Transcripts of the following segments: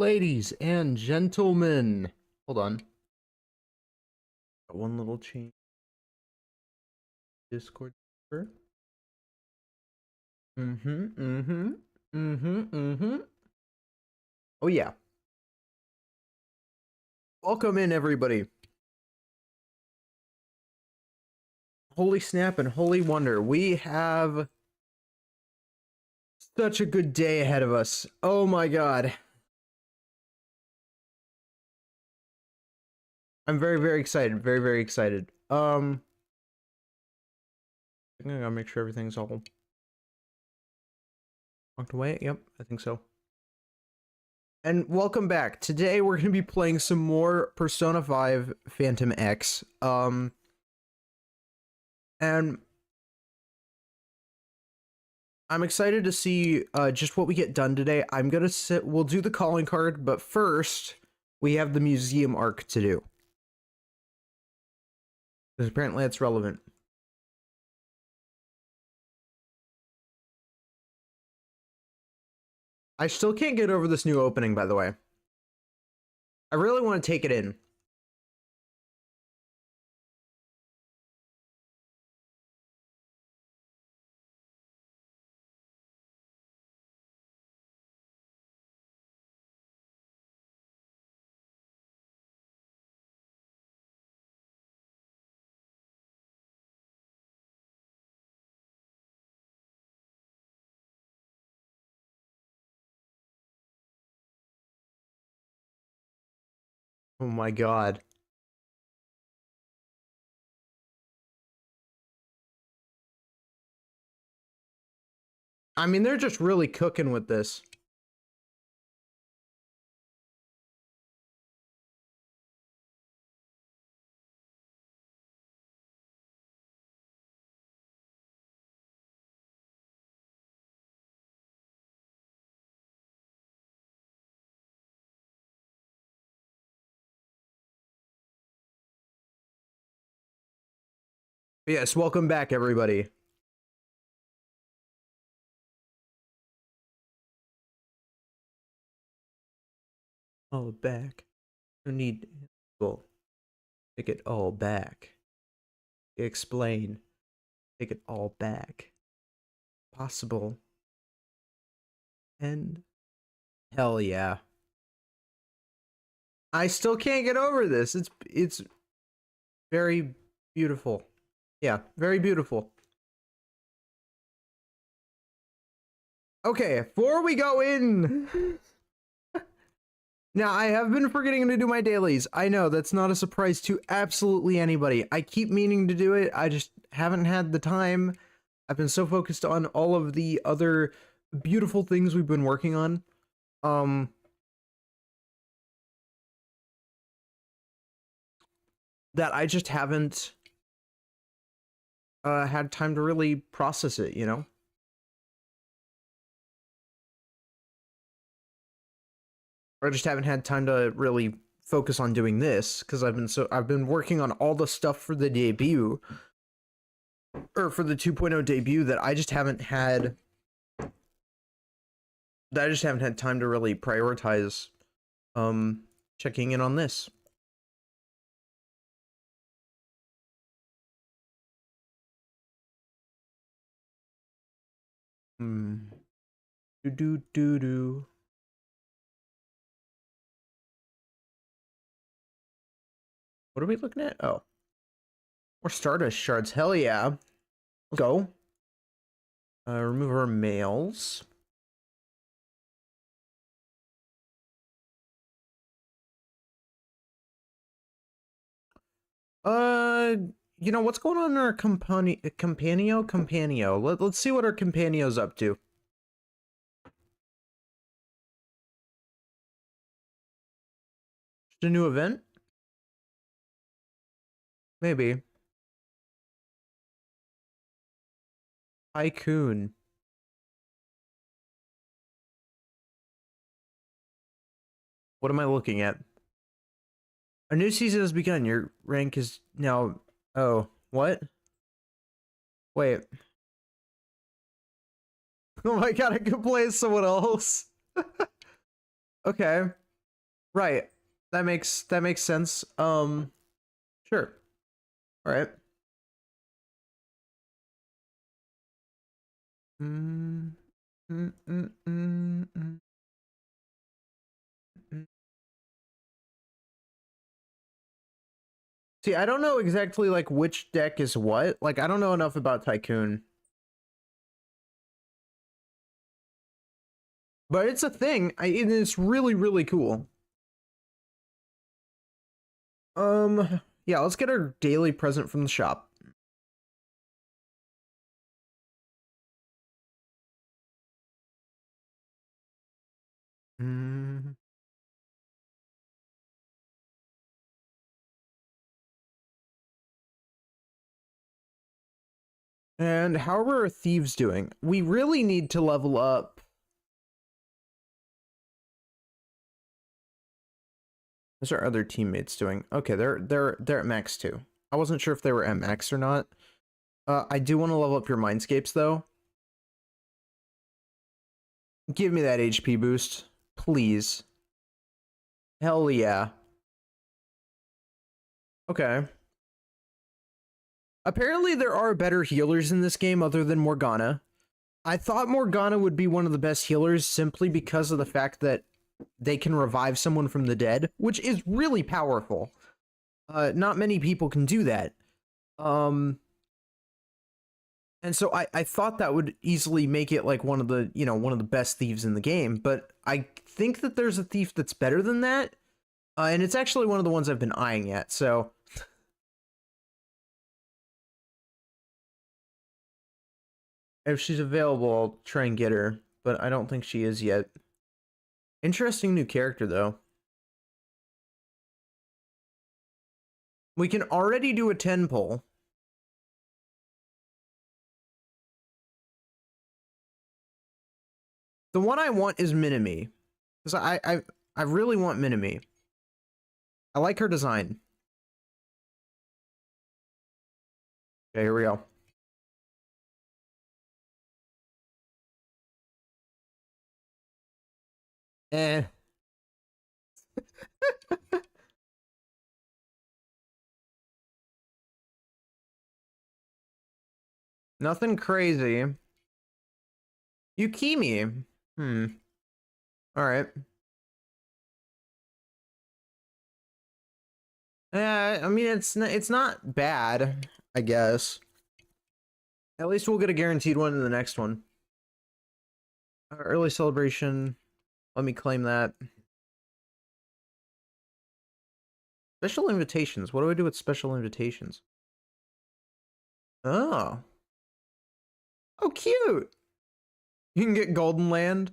Ladies and gentlemen, hold on. Got one little change. Discord server. Oh yeah. Welcome in, everybody. Holy snap and holy wonder. We have such a good day ahead of us. Oh my god. I'm very excited. Very excited. I gotta make sure everything's all locked away. Yep, I think so. And welcome back. Today we're gonna be playing some more Persona 5 Phantom X. And I'm excited to see just what we get done today. We'll do the calling card, but first we have the museum arc to do. Because apparently it's relevant. I still can't get over this new opening, by the way. I really want to take it in. Oh my god. I mean, they're just really cooking with this. Yes, welcome back, everybody. All back. No need. Well, take it all back. Explain. Take it all back. Possible. And hell yeah. I still can't get over this. It's very beautiful. Yeah, very beautiful. Okay, before we go in. Now, I have been forgetting to do my dailies. I know, that's not a surprise to absolutely anybody. I keep meaning to do it. I just haven't had the time. I've been so focused on all of the other beautiful things we've been working on. That I just haven't had time to really process it, you know? Or I just haven't had time to really focus on doing this because I've been working on all the stuff for the debut or for the 2.0 debut that I just haven't had time to really prioritize checking in on this. Do. What are we looking at? Oh. More Stardust shards. Hell yeah. Let's go. Remove our mails. You know, what's going on in our Companio? Let's see what our Companio's up to. Just a new event? Maybe. Tycoon. What am I looking at? A new season has begun. Your rank is now... Oh, what? Wait. Oh my god, I could play as someone else. Okay. Right. That makes sense. Sure. All right. Mm, mm, mm, mm, mm, mm. See, I don't know exactly like which deck is what. Like, I don't know enough about Tycoon, but it's a thing. And it's really, really cool. Yeah, let's get our daily present from the shop. Mm. And how are our thieves doing? We really need to level up. How's our other teammates doing? Okay, they're at max 2. I wasn't sure if they were at max or not. I do want to level up your mindscapes though. Give me that HP boost, please. Hell yeah. Okay. Apparently there are better healers in this game other than Morgana. I thought Morgana would be one of the best healers simply because of the fact that they can revive someone from the dead, which is really powerful. Not many people can do that. And so I thought that would easily make it like one of the, one of the best thieves in the game, but I think that there's a thief that's better than that. And it's actually one of the ones I've been eyeing at, so if she's available, I'll try and get her, but I don't think she is yet. Interesting new character, though. We can already do a 10 pull. The one I want is Minami, because I really want Minami. I like her design. Okay, here we go. Eh. Nothing crazy. Yukimi. Alright. I mean, it's not bad, I guess. At least we'll get a guaranteed one in the next one. Early celebration. Let me claim that. Special invitations. What do I do with special invitations? Oh. Oh, cute. You can get Golden Land.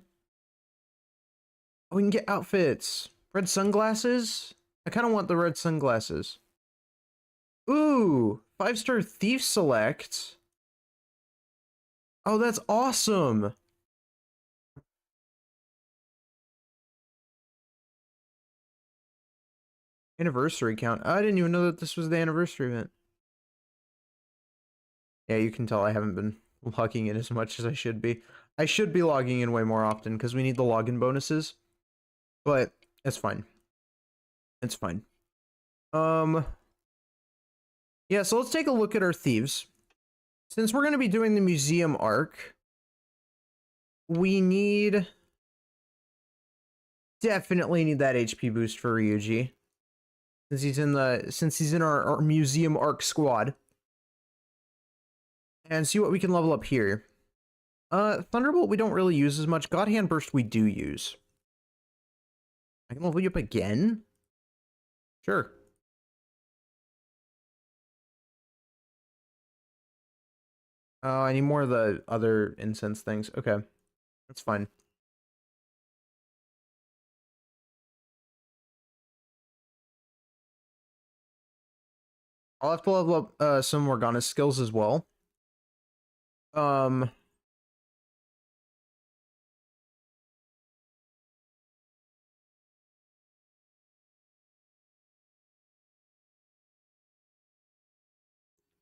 Oh, we can get outfits. Red sunglasses? I kind of want the red sunglasses. Ooh, 5-star thief select. Oh, that's awesome. Anniversary count. I didn't even know that this was the anniversary event. Yeah, you can tell I haven't been logging in as much as I should be. I should be logging in way more often because we need the login bonuses. But it's fine. It's fine. Yeah, so let's take a look at our thieves. Since we're going to be doing the museum arc, we definitely need that HP boost for Ryuji. Since he's in our museum arc squad. And see what we can level up here. Thunderbolt we don't really use as much. God Hand Burst we do use. I can level you up again? Sure. Oh, I need more of the other incense things. Okay. That's fine. I'll have to level up some Morgana skills as well. Um,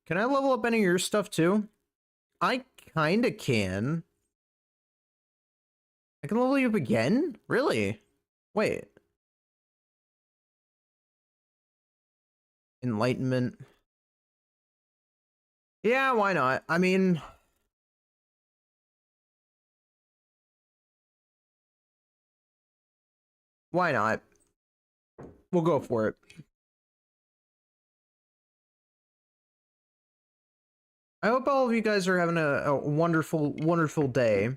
can I level up any of your stuff too? I kinda can. I can level you up again? Really? Wait. Enlightenment. Yeah, why not? I mean, why not? We'll go for it. I hope all of you guys are having a wonderful, wonderful day.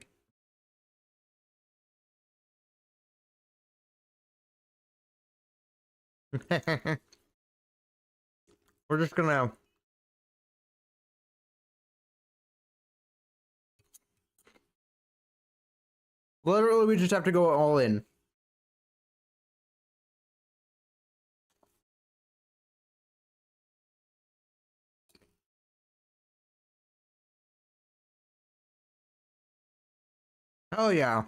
We're just gonna... Literally, we just have to go all in. Oh, yeah.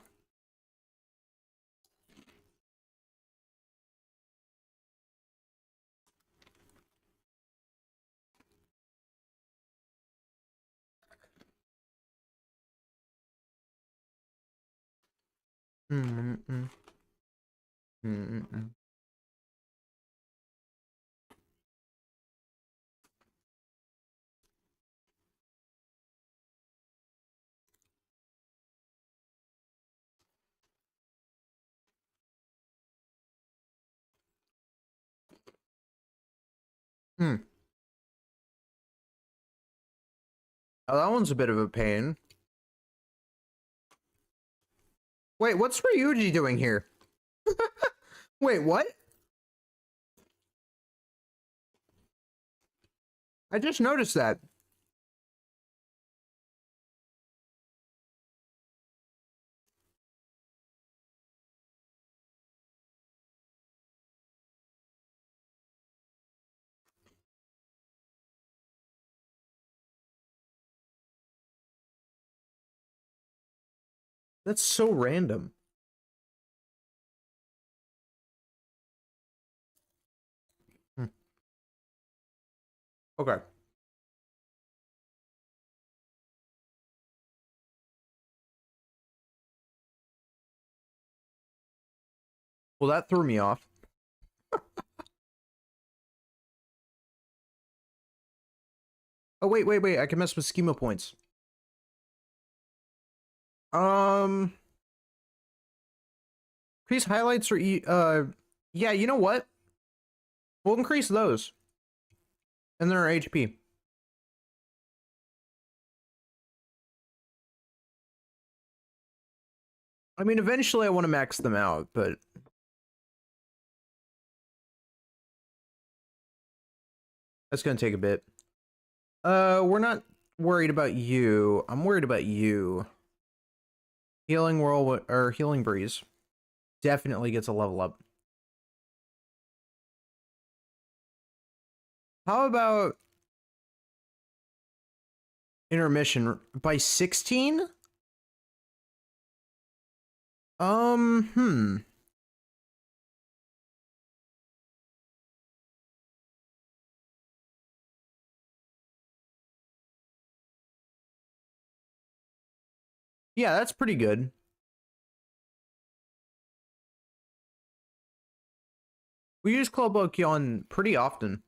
Mm-mm. Mm-mm. Hmm. Oh, that one's a bit of a pain. Wait, what's Ryuji doing here? Wait, what? I just noticed that. That's so random. Hmm. Okay. Well, that threw me off. Oh, wait. I can mess with schema points. Increase highlights or yeah, you know what? We'll increase those. And then our HP. I mean, eventually I want to max them out, but... That's gonna take a bit. We're not worried about you. I'm worried about you. Healing Whirlwind, or Healing Breeze. Definitely gets a level up. How about... Intermission by 16? Hmm. Yeah, that's pretty good. We use Club Okyon pretty often.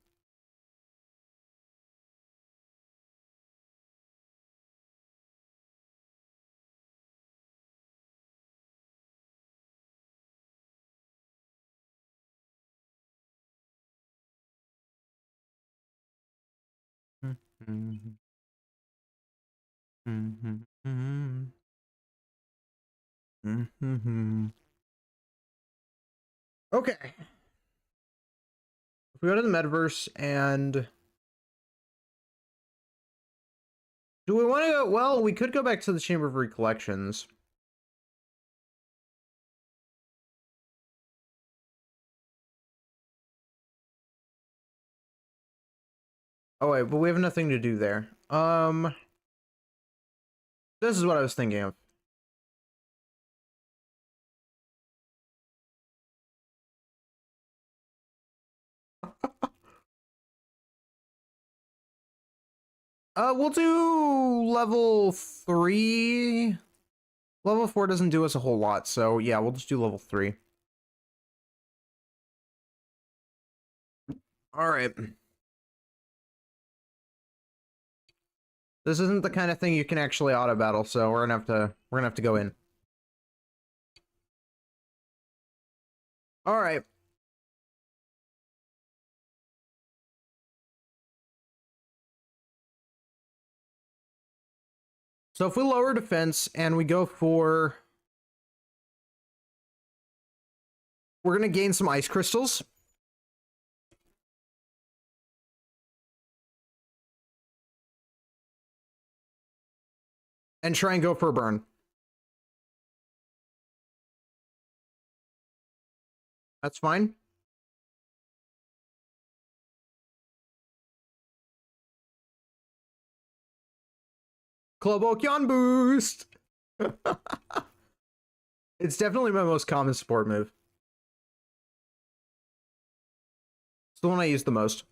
Okay. If we go to the metaverse and... Do we want to go... Well, we could go back to the Chamber of Recollections. Oh, wait, but we have nothing to do there. This is what I was thinking of. We'll do level 3. Level 4 doesn't do us a whole lot, so yeah, we'll just do level 3. Alright. This isn't the kind of thing you can actually auto battle, so we're gonna have to go in. All right. So if we lower defense and we go for, we're gonna gain some ice crystals. And try and go for a burn. That's fine. Clobokion boost! It's definitely my most common support move. It's the one I use the most.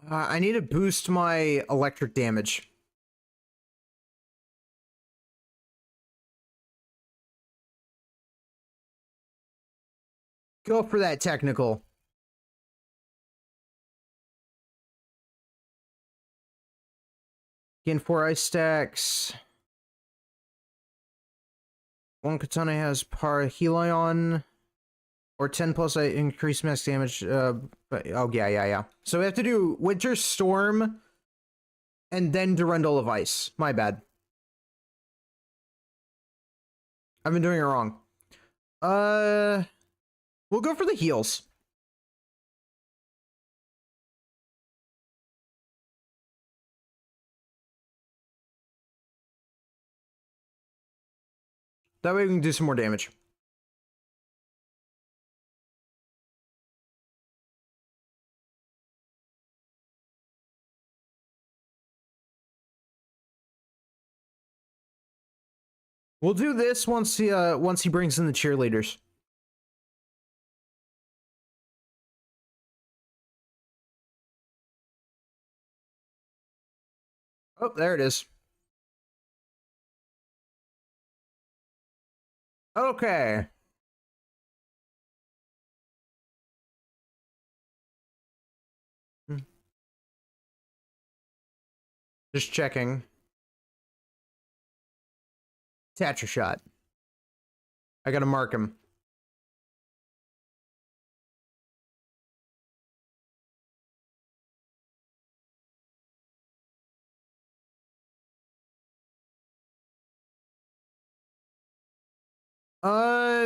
I need to boost my electric damage. Go for that technical. Gain 4 ice stacks. One katana has Parhelion. Or 10 plus increased max damage. Oh, yeah. So we have to do Winter Storm and then Durandal of Ice. My bad. I've been doing it wrong. We'll go for the heals. That way we can do some more damage. We'll do this once he brings in the cheerleaders. Oh, there it is. Okay. Just checking. Thatcher shot. I gotta mark him.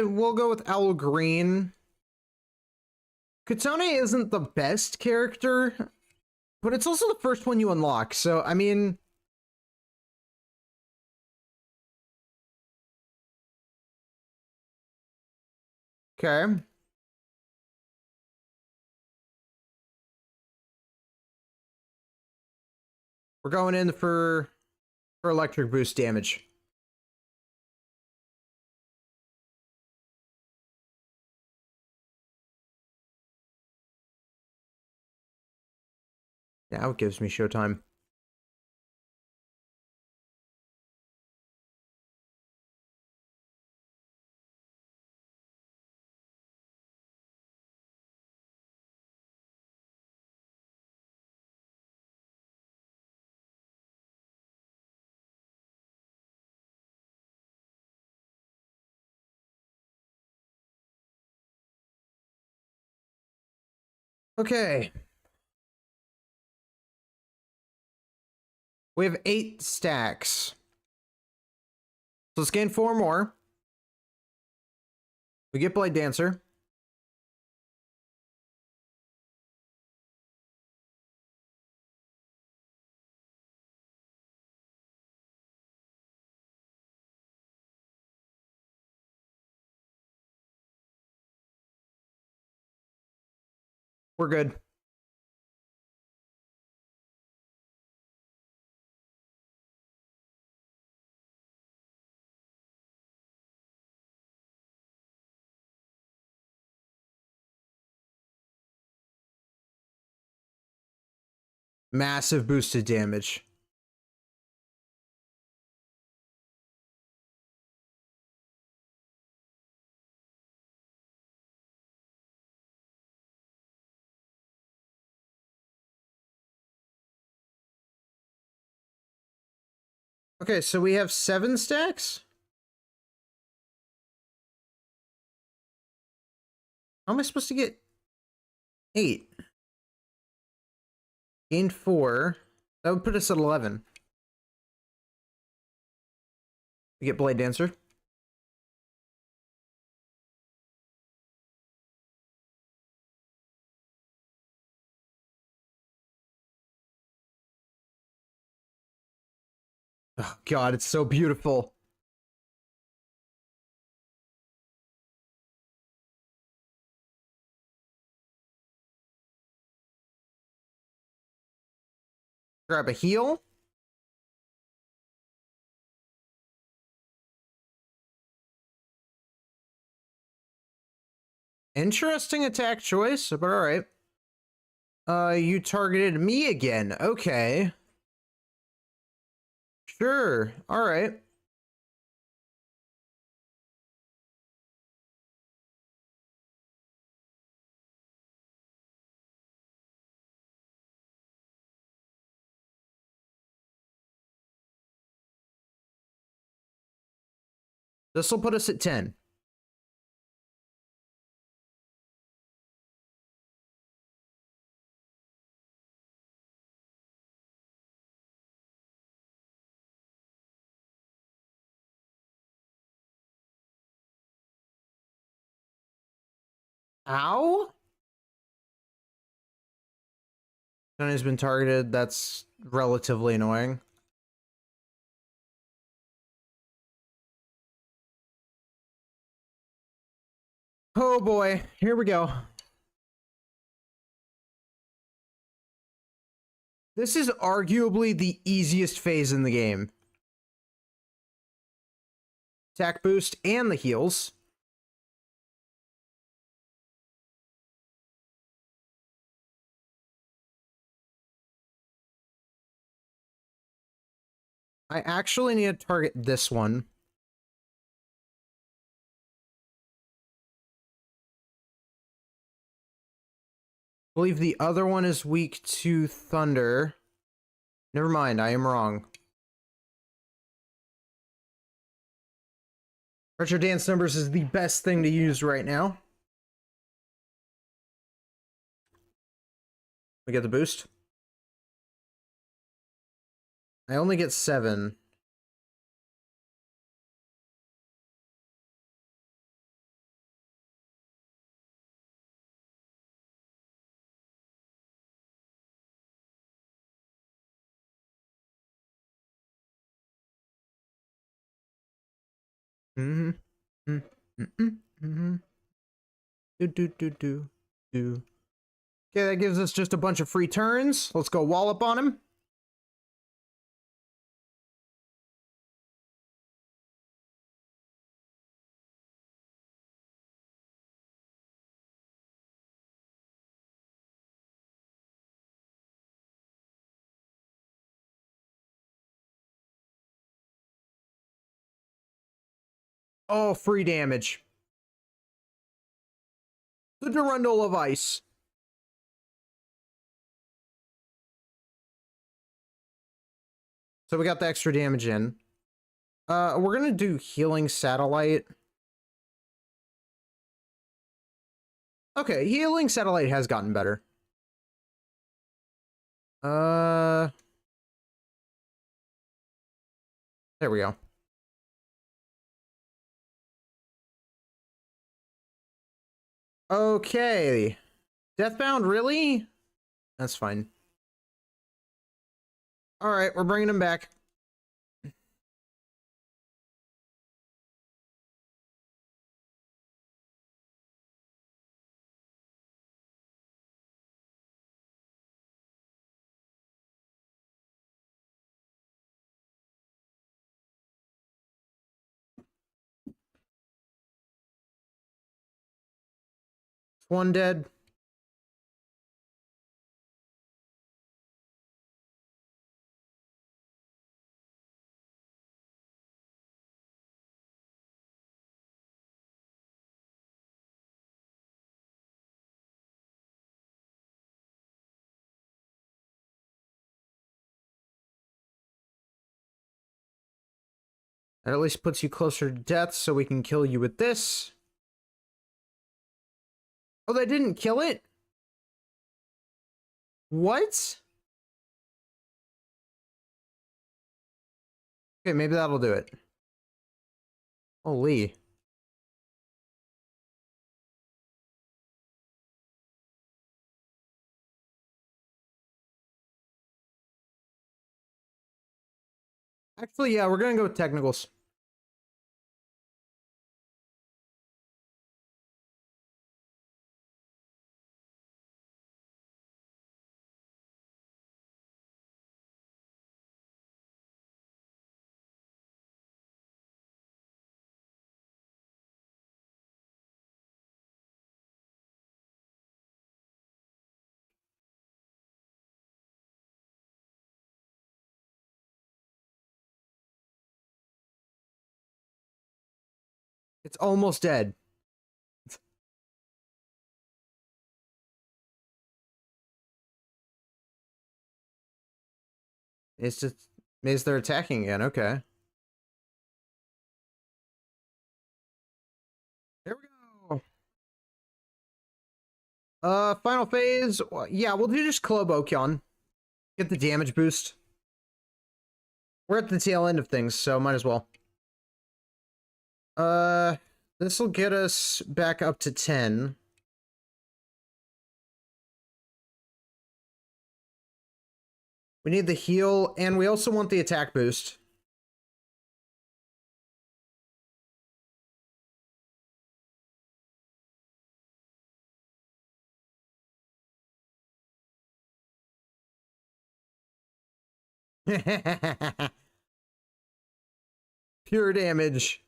We'll go with Owl Green. Katone isn't the best character, but it's also the first one you unlock, so, I mean... Okay. We're going in for electric boost damage. Now it gives me showtime. Okay. We have 8 stacks. So let's gain 4 more. We get Blade Dancer. We're good. Massive boosted damage. Okay, so we have 7 stacks? How am I supposed to get 8? Gained 4. That would put us at 11. We get Blade Dancer. Oh god, it's so beautiful. Grab a heal. Interesting attack choice, but alright. You targeted me again. Okay. Sure. Alright. This will put us at 10. Ow? Sonny's been targeted. That's relatively annoying. Oh boy, here we go. This is arguably the easiest phase in the game. Attack boost and the heals. I actually need to target this one. I believe the other one is weak to thunder. Never mind, I am wrong. Retro Dance Numbers is the best thing to use right now. We get the boost. I only get 7. Mm-hmm. Mm-hmm. Mm-hmm. Do. Okay, that gives us just a bunch of free turns. Let's go wallop on him. Oh, free damage. The Durandal of Ice. So we got the extra damage in. We're gonna do Healing Satellite. Okay, Healing Satellite has gotten better. There we go. Okay. Deathbound, really? That's fine. Alright, we're bringing him back. One dead. That at least puts you closer to death, so we can kill you with this. Oh, that didn't kill it? What? Okay, maybe that'll do it. Holy. Actually, yeah, we're gonna go with technicals. It's almost dead. It's just... Means they're attacking again, okay. There we go. Final phase. Yeah, we'll do just Club Okyon. Get the damage boost. We're at the tail end of things, so might as well. This will get us back up to 10. We need the heal, and we also want the attack boost. Pure damage.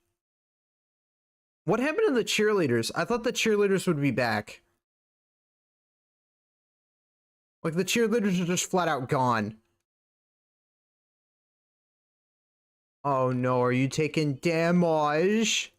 What happened to the cheerleaders? I thought the cheerleaders would be back. Like, the cheerleaders are just flat out gone. Oh no, are you taking damage?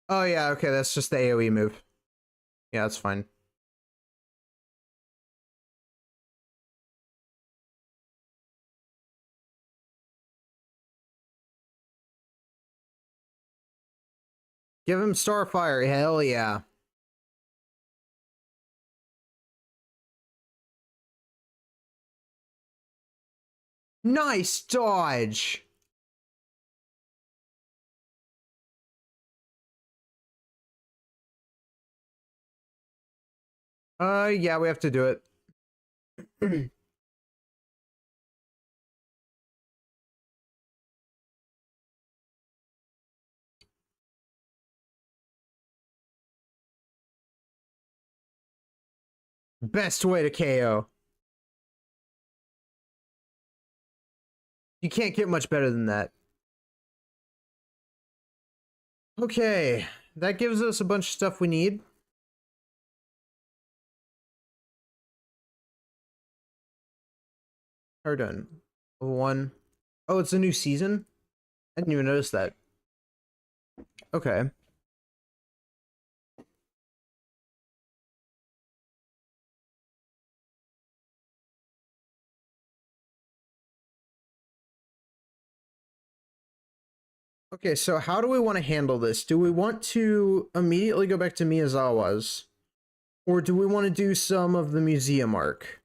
Oh yeah, okay, that's just the AoE move. Yeah, that's fine. Give him Starfire, hell yeah. Nice dodge! Yeah, we have to do it. Best way to KO. You can't get much better than that. Okay, that gives us a bunch of stuff we need. Are done. One. Oh, it's a new season? I didn't even notice that. Okay. Okay, so how do we want to handle this? Do we want to immediately go back to Miyazawa's? Or do we want to do some of the museum arc?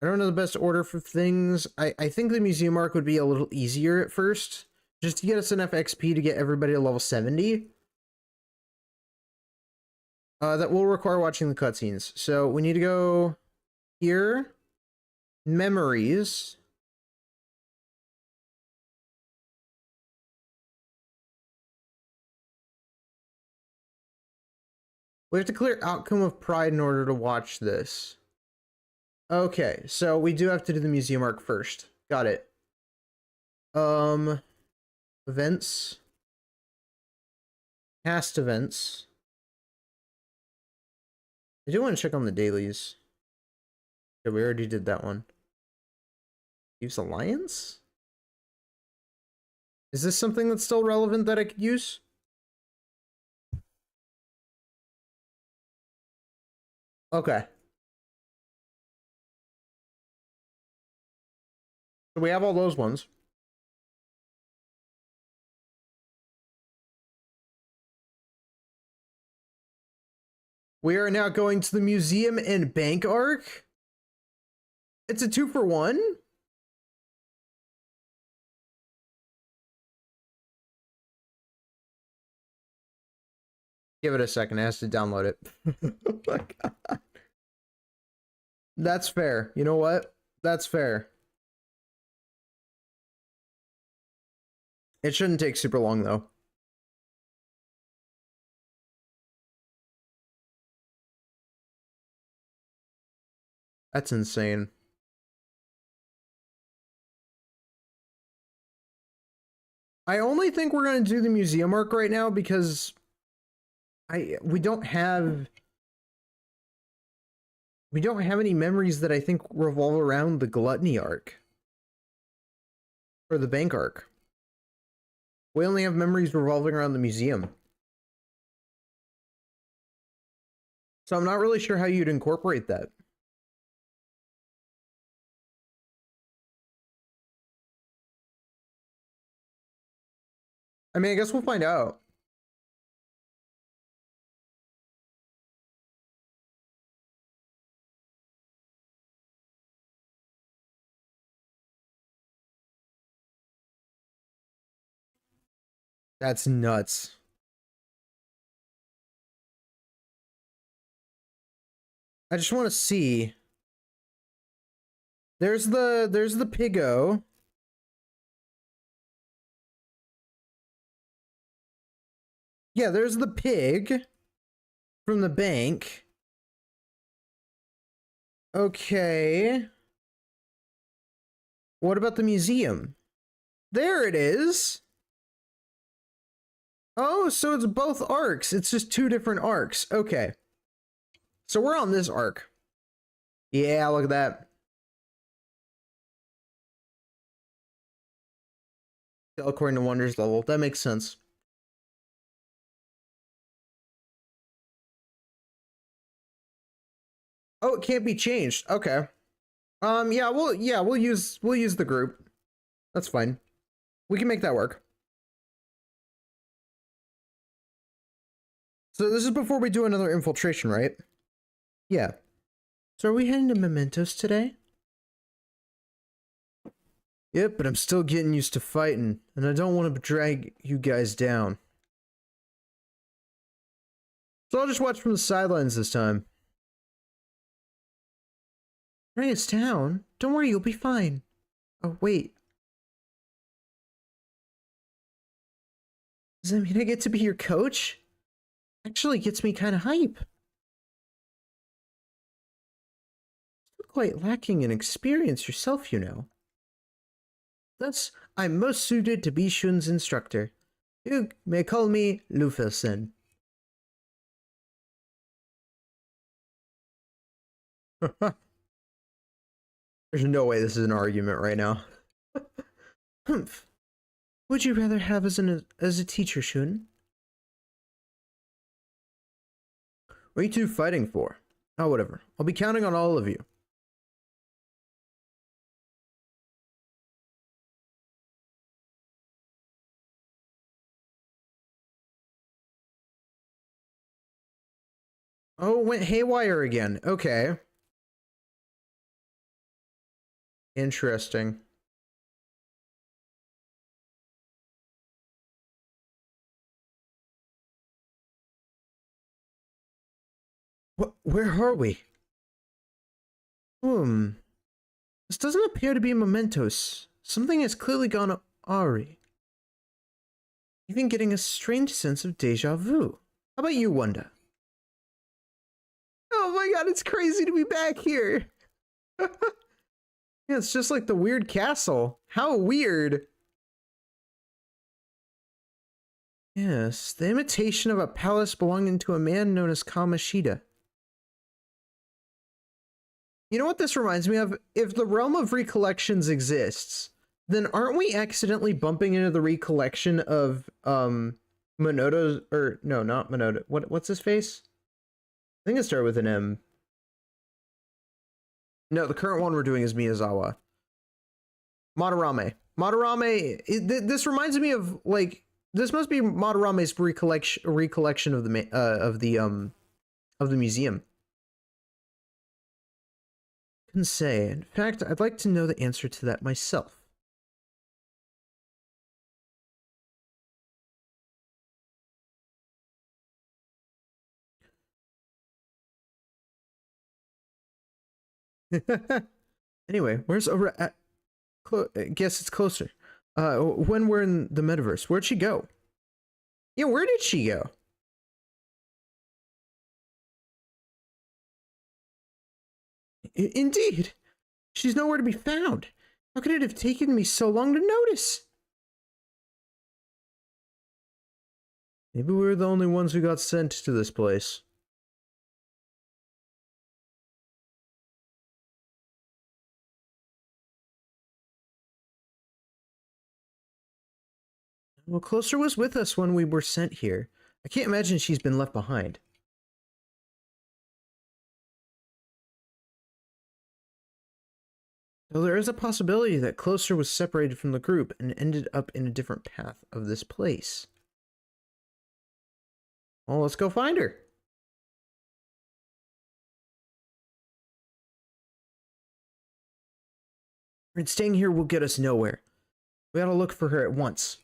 I don't know the best order for things. I think the museum arc would be a little easier at first. Just to get us enough XP to get everybody to level 70. That will require watching the cutscenes. So we need to go here. Memories. We have to clear Outcome of Pride in order to watch this. Okay, so we do have to do the museum arc first. Got it. Events. Past events. I do want to check on the dailies. Okay, we already did that one. Use Alliance? Is this something that's still relevant that I could use? Okay. So we have all those ones. We are now going to the museum and bank arc. It's a 2-for-1. Give it a second. It has to download it. Oh my God. That's fair. You know what? That's fair. It shouldn't take super long, though. That's insane. I only think we're going to do the museum arc right now because we don't have any memories that I think revolve around the gluttony arc or the bank arc. We only have memories revolving around the museum. So I'm not really sure how you'd incorporate that. I mean, I guess we'll find out. That's nuts. I just want to see. There's the piggo. Yeah, there's the pig from the bank. Okay. What about the museum? There it is. Oh, so it's both arcs. It's just 2 different arcs. Okay. So we're on this arc. Yeah, look at that. According to Wonder's level. That makes sense. Oh, it can't be changed. Okay. Yeah, we'll use the group. That's fine. We can make that work. So this is before we do another infiltration, right? Yeah. So are we heading to Mementos today? Yep, but I'm still getting used to fighting, and I don't want to drag you guys down. So I'll just watch from the sidelines this time. Reyes Town? Don't worry, you'll be fine. Oh, wait. Does that mean I get to be your coach? Actually gets me kind of hype. Still quite lacking in experience yourself, you know. Thus, I'm most suited to be Shun's instructor. You may call me Lufelsen. There's no way this is an argument right now. Humph. Would you rather have as a teacher, Shun? What are you two fighting for? Oh, whatever. I'll be counting on all of you. Oh, it went haywire again. Okay. Interesting. Where are we? This doesn't appear to be Mementos. Something has clearly gone awry. Even getting a strange sense of deja vu. How about you, Wanda? Oh my god, it's crazy to be back here. Yeah, it's just like the weird castle. How weird. Yes, the imitation of a palace belonging to a man known as Kamoshida. You know what this reminds me of? If the Realm of Recollections exists, then aren't we accidentally bumping into the recollection of Monoto's, or no, not Monoto. What's his face? I think it started with an M. No, the current one we're doing is Miyazawa. Madarame. Madarame. This reminds me of, like, this must be Madarame's recollection of the museum. Couldn't say. In fact, I'd like to know the answer to that myself. Anyway, where's over? I guess it's closer. When we're in the metaverse, where'd she go? Yeah, where did she go? Indeed, she's nowhere to be found. How could it have taken me so long to notice? Maybe we were the only ones who got sent to this place. Well, Closer was with us when we were sent here. I can't imagine she's been left behind. Though there is a possibility that Closer was separated from the group and ended up in a different path of this place. Well, let's go find her. And staying here will get us nowhere. We gotta look for her at once.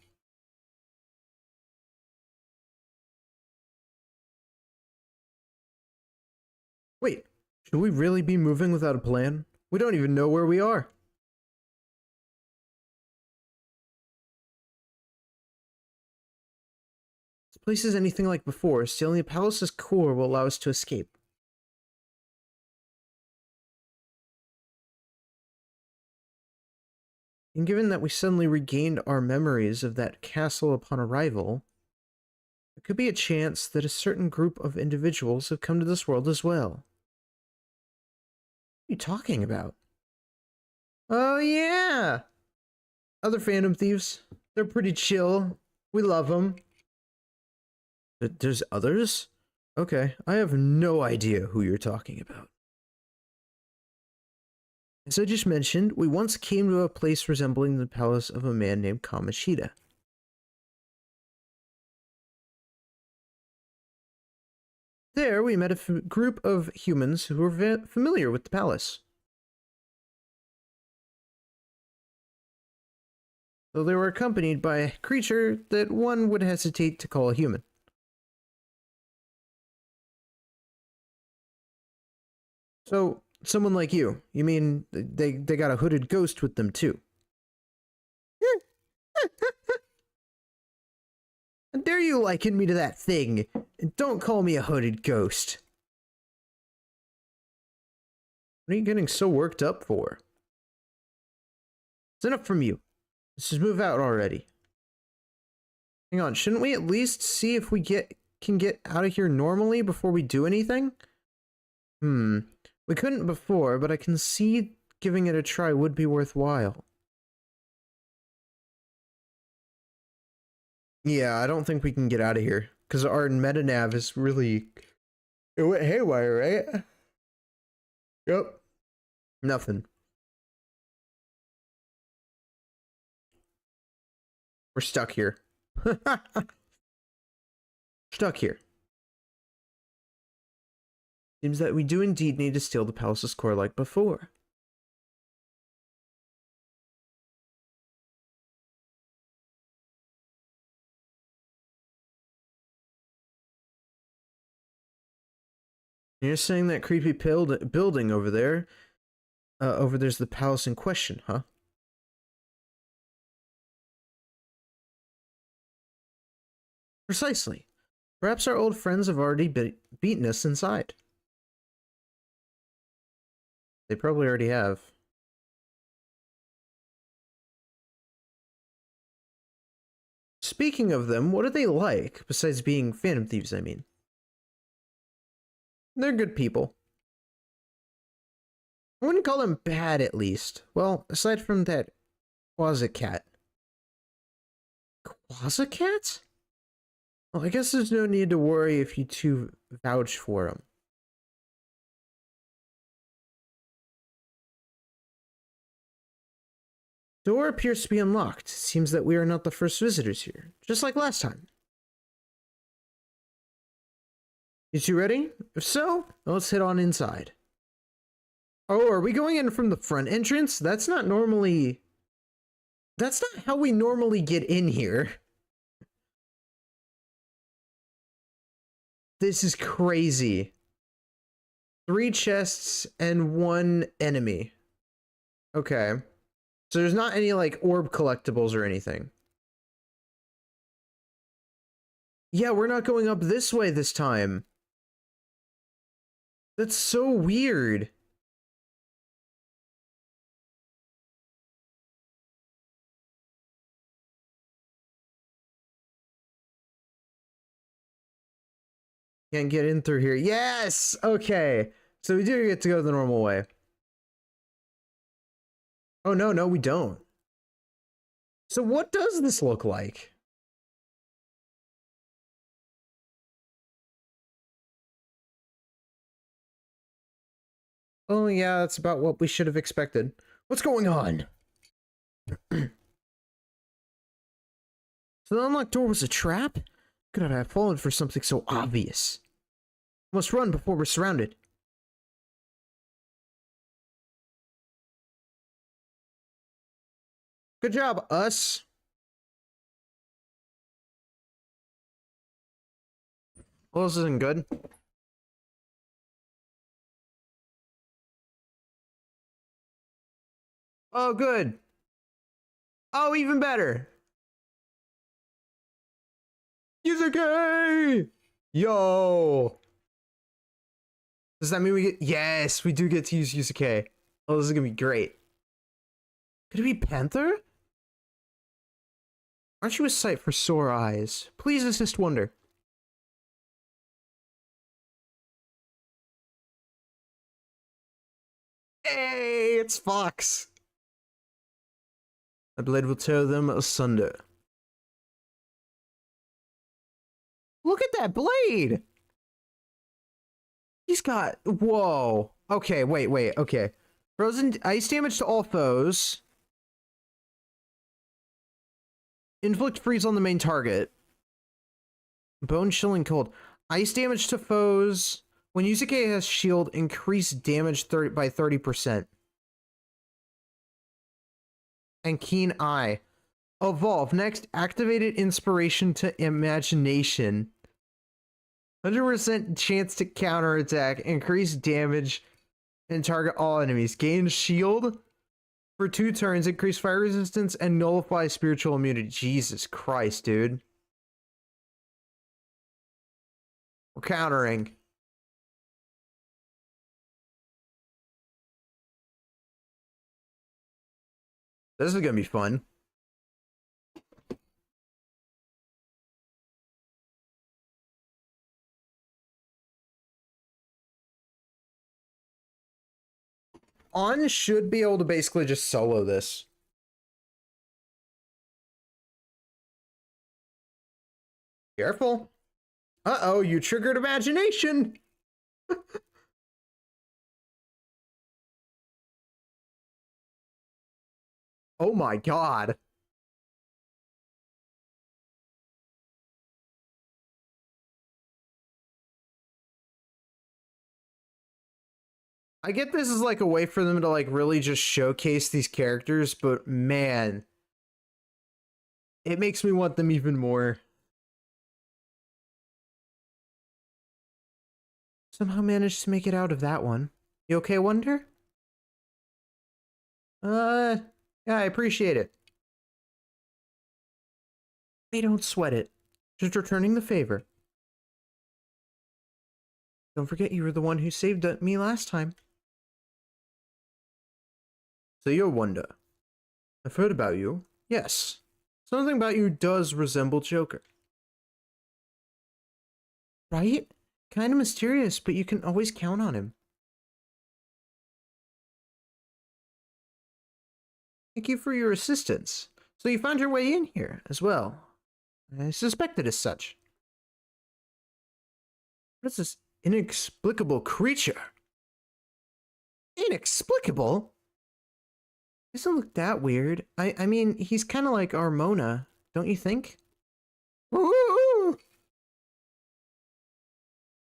Wait, should we really be moving without a plan? We don't even know where we are. This place is anything like before. Stealing the palace's core will allow us to escape. And given that we suddenly regained our memories of that castle upon arrival, there could be a chance that a certain group of individuals have come to this world as well. What are you talking about? Oh yeah! Other Phantom Thieves. They're pretty chill. We love them. But there's others? Okay, I have no idea who you're talking about. As I just mentioned, we once came to a place resembling the palace of a man named Kamoshida. There, we met a group of humans who were familiar with the palace. Though they were accompanied by a creature that one would hesitate to call a human. So, someone like you mean they got a hooded ghost with them too? How dare you liken me to that thing? And don't call me a hooded ghost. What are you getting so worked up for? It's enough from you. Let's just move out already. Hang on, shouldn't we at least see if we can get out of here normally before we do anything? We couldn't before, but I can see giving it a try would be worthwhile. Yeah, I don't think we can get out of here, because our metanav is really... It went haywire, right? Yep. Nothing. We're stuck here. Stuck here. Seems that we do indeed need to steal the palace's core like before. You're saying that creepy building over there? Over there's the palace in question, huh? Precisely. Perhaps our old friends have already beaten us inside. They probably already have. Speaking of them, what are they like, besides being Phantom Thieves, I mean? They're good people. I wouldn't call them bad, at least. Well, aside from that Quasicat. Quasicat? Well, I guess there's no need to worry if you two vouch for him. Door appears to be unlocked. Seems that we are not the first visitors here, just like last time. You two ready? If so, let's head on inside. Oh, are we going in from the front entrance? That's not how we normally get in here. This is crazy. 3 chests and 1 enemy. Okay. So there's not any, like, orb collectibles or anything. Yeah, we're not going up this way this time. That's so weird. Can't get in through here. Yes! Okay. So we do get to go the normal way. Oh, no, we don't. So what does this look like? Oh, yeah, that's about what we should have expected. What's going on? So the unlocked door was a trap? Could I have fallen for something so obvious? Must run before we're surrounded. Good job, us. Well, this isn't good. Oh, good. Oh, even better. Yuzuki! Yo! Does that mean we get... Yes, we do get to use Yuzuki. Oh, this is gonna be great. Could it be Panther? Aren't you a sight for sore eyes? Please assist Wonder. Hey, it's Fox. My blade will tear them asunder. Look at that blade! He's got... Whoa. Okay, wait, okay. Frozen ice damage to all foes. Inflict freeze on the main target. Bone chilling cold. Ice damage to foes. When Yuzuki has shield, increase damage by 30%. And keen eye. Evolve. Next, activated inspiration to imagination. 100% chance to counterattack. Increase damage and target all enemies. Gain shield for 2 turns. Increase fire resistance and nullify spiritual immunity. Jesus Christ, dude. We're countering. This is gonna be fun. On should be able to basically just solo this. Careful. Uh-oh, you triggered imagination. Oh my god. I get this is like a way for them to like really just showcase these characters, but man, it makes me want them even more. Somehow managed to make it out of that one. You okay, Wonder? Yeah, I appreciate it. Hey, don't sweat it. Just returning the favor. Don't forget you were the one who saved me last time. So you're Wonder. I've heard about you. Yes. Something about you does resemble Joker. Right? Kind of mysterious, but you can always count on him. Thank you for your assistance. So you found your way in here as well. I suspected as such. What is this inexplicable creature? Inexplicable? Doesn't look that weird. I mean, he's kind of like Armona, don't you think? Ooh!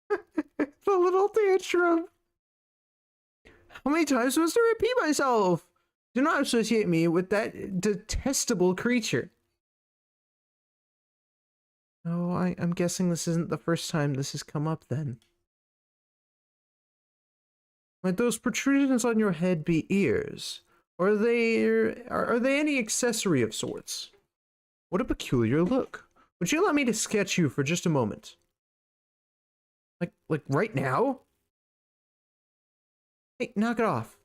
The little tantrum. How many times must I repeat myself? Do not associate me with that detestable creature. Oh, I'm guessing this isn't the first time this has come up then. Might those protrusions on your head be ears? Or are they any accessory of sorts? What a peculiar look. Would you allow me to sketch you for just a moment? Like right now? Hey, knock it off.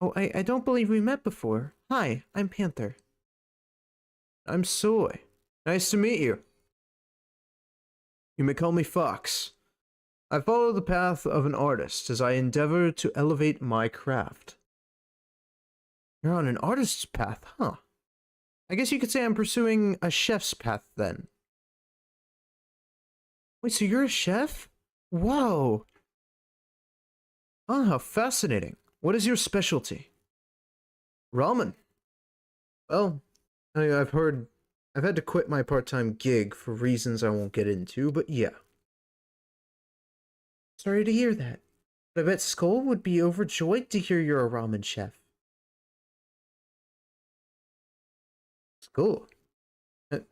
Oh, I don't believe we met before. Hi, I'm Panther. I'm Soy. Nice to meet you. You may call me Fox. I follow the path of an artist as I endeavor to elevate my craft. You're on an artist's path, huh? I guess you could say I'm pursuing a chef's path then. Wait, so you're a chef? Whoa! Oh, how fascinating. What is your specialty? Ramen. Well, I've had to quit my part-time gig for reasons I won't get into, but yeah. Sorry to hear that, but I bet Skull would be overjoyed to hear you're a ramen chef. Skull?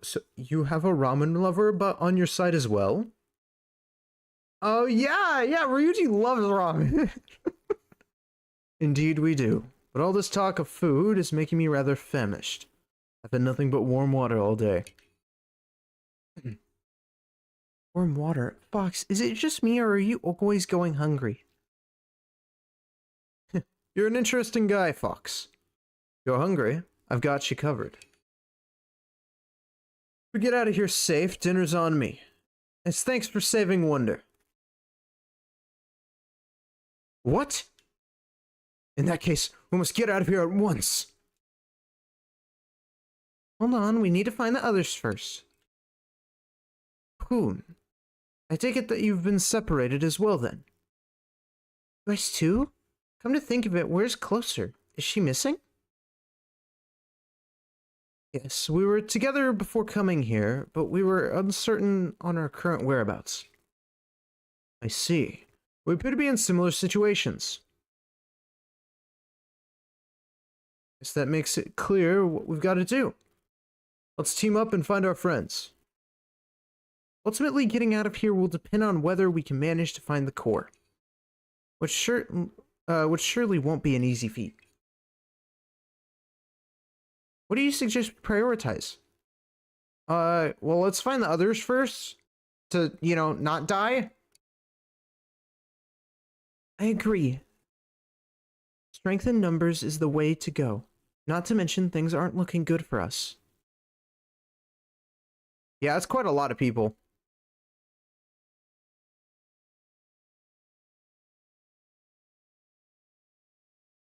So you have a ramen lover but on your side as well? Oh yeah, Ryuji loves ramen. Indeed we do, but all this talk of food is making me rather famished. I've had nothing but warm water all day. Warm water? Fox, is it just me or are you always going hungry? You're an interesting guy, Fox. You're hungry? I've got you covered. If we get out of here safe, dinner's on me. It's thanks for saving Wonder. What? In that case, we must get out of here at once. Hold on, we need to find the others first. Poon. I take it that you've been separated as well then. You guys too? Come to think of it, where's Closer? Is she missing? Yes, we were together before coming here, but we were uncertain on our current whereabouts. I see. We appear to be in similar situations. Guess that makes it clear what we've got to do. Let's team up and find our friends. Ultimately, getting out of here will depend on whether we can manage to find the core. Which surely won't be an easy feat. What do you suggest we prioritize? Well, let's find the others first. To, not die. I agree. Strength in numbers is the way to go. Not to mention, things aren't looking good for us. Yeah, that's quite a lot of people.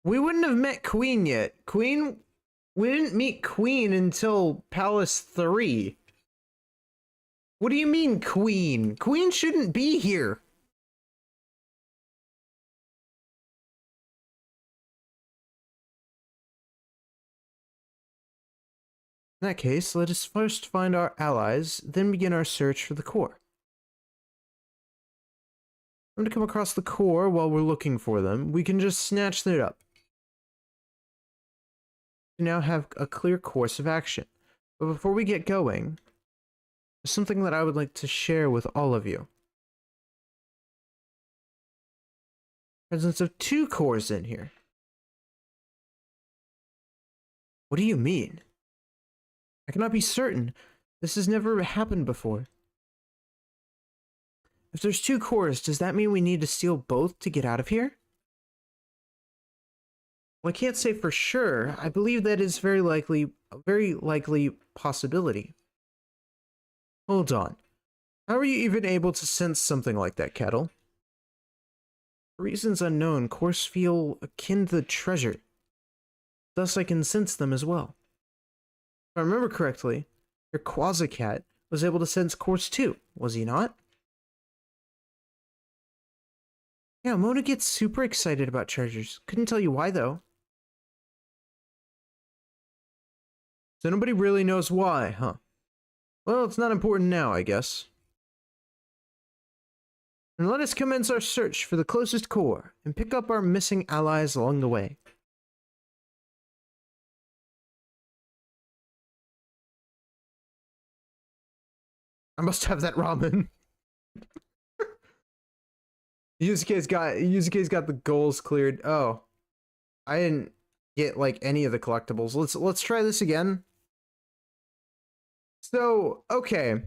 We wouldn't have met Queen yet. We didn't meet Queen until Palace 3. What do you mean, Queen? Queen shouldn't be here. In that case, let us first find our allies, then begin our search for the core. I'm going to come across the core while we're looking for them. We can just snatch it up. We now have a clear course of action. But before we get going, there's something that I would like to share with all of you. Presence of 2 cores in here. What do you mean? I cannot be certain. This has never happened before. If there's 2 cores, does that mean we need to steal both to get out of here? Well, I can't say for sure. I believe that is a very likely possibility. Hold on. How are you even able to sense something like that, Kettle? For reasons unknown, cores feel akin to the treasure. Thus I can sense them as well. If I remember correctly, your Quasicat was able to sense cores too, was he not? Yeah, Mona gets super excited about treasures. Couldn't tell you why though. So nobody really knows why, huh? Well, it's not important now, I guess. And let us commence our search for the closest core and pick up our missing allies along the way. I must have that ramen. Yusuke's got the goals cleared. Oh, I didn't get like any of the collectibles. Let's try this again. So, okay.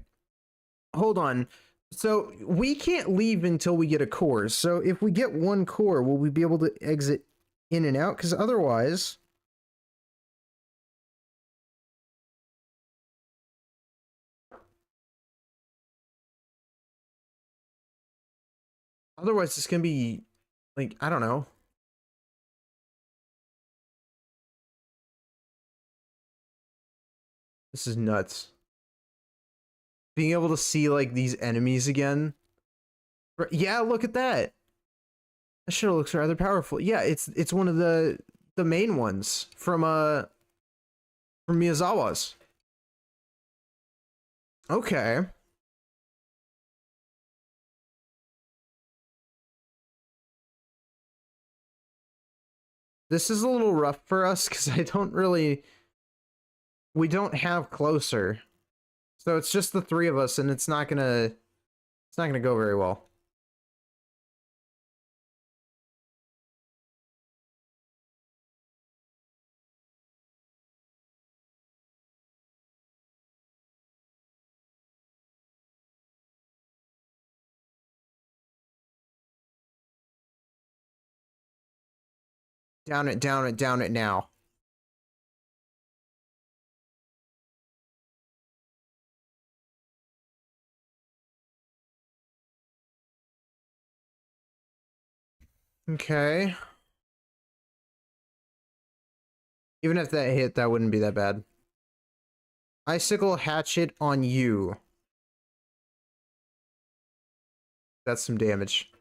Hold on. So, we can't leave until we get a core. So, if we get one core, will we be able to exit in and out? Because otherwise... Otherwise, it's gonna be, like, I don't know. This is nuts. Being able to see, like, these enemies again. Yeah, look at that. That sure looks rather powerful. Yeah, it's one of the main ones from Miyazawa's. Okay. This is a little rough for us because we don't have closer. So it's just the three of us and it's not gonna go very well. Down it now. Okay. Even if that hit, that wouldn't be that bad. Icicle hatchet on you. That's some damage.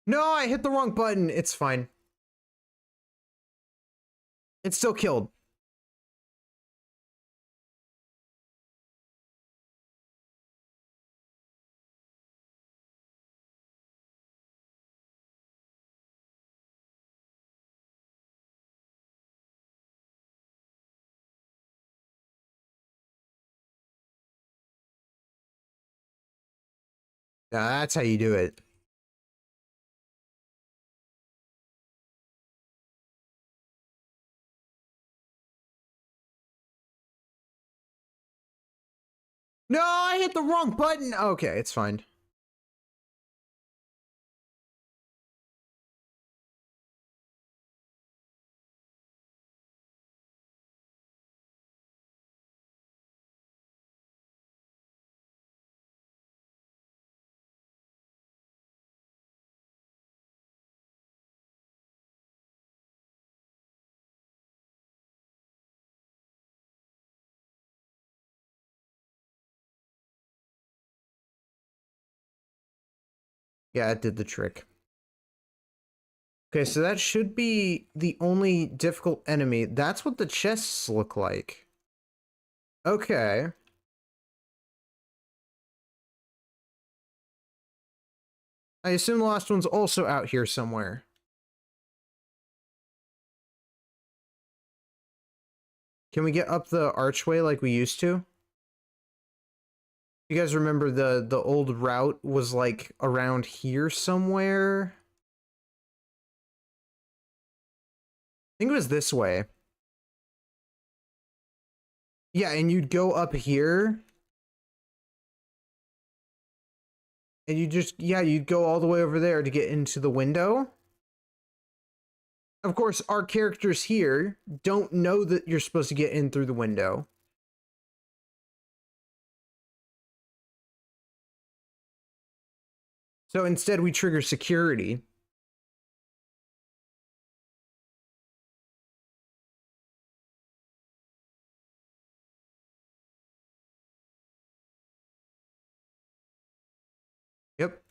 No, I hit the wrong button. It's fine. It's still killed. Yeah, that's how you do it. No, I hit the wrong button. Okay, it's fine. Yeah, it did the trick. Okay, so that should be the only difficult enemy. That's what the chests look like. Okay. I assume the last one's also out here somewhere. Can we get up the archway like we used to? You guys remember the old route was like around here somewhere? I think it was this way. Yeah, and you'd go up here. And you just, yeah, you'd go all the way over there to get into the window. Of course, our characters here don't know that you're supposed to get in through the window. So instead, we trigger security. Yep.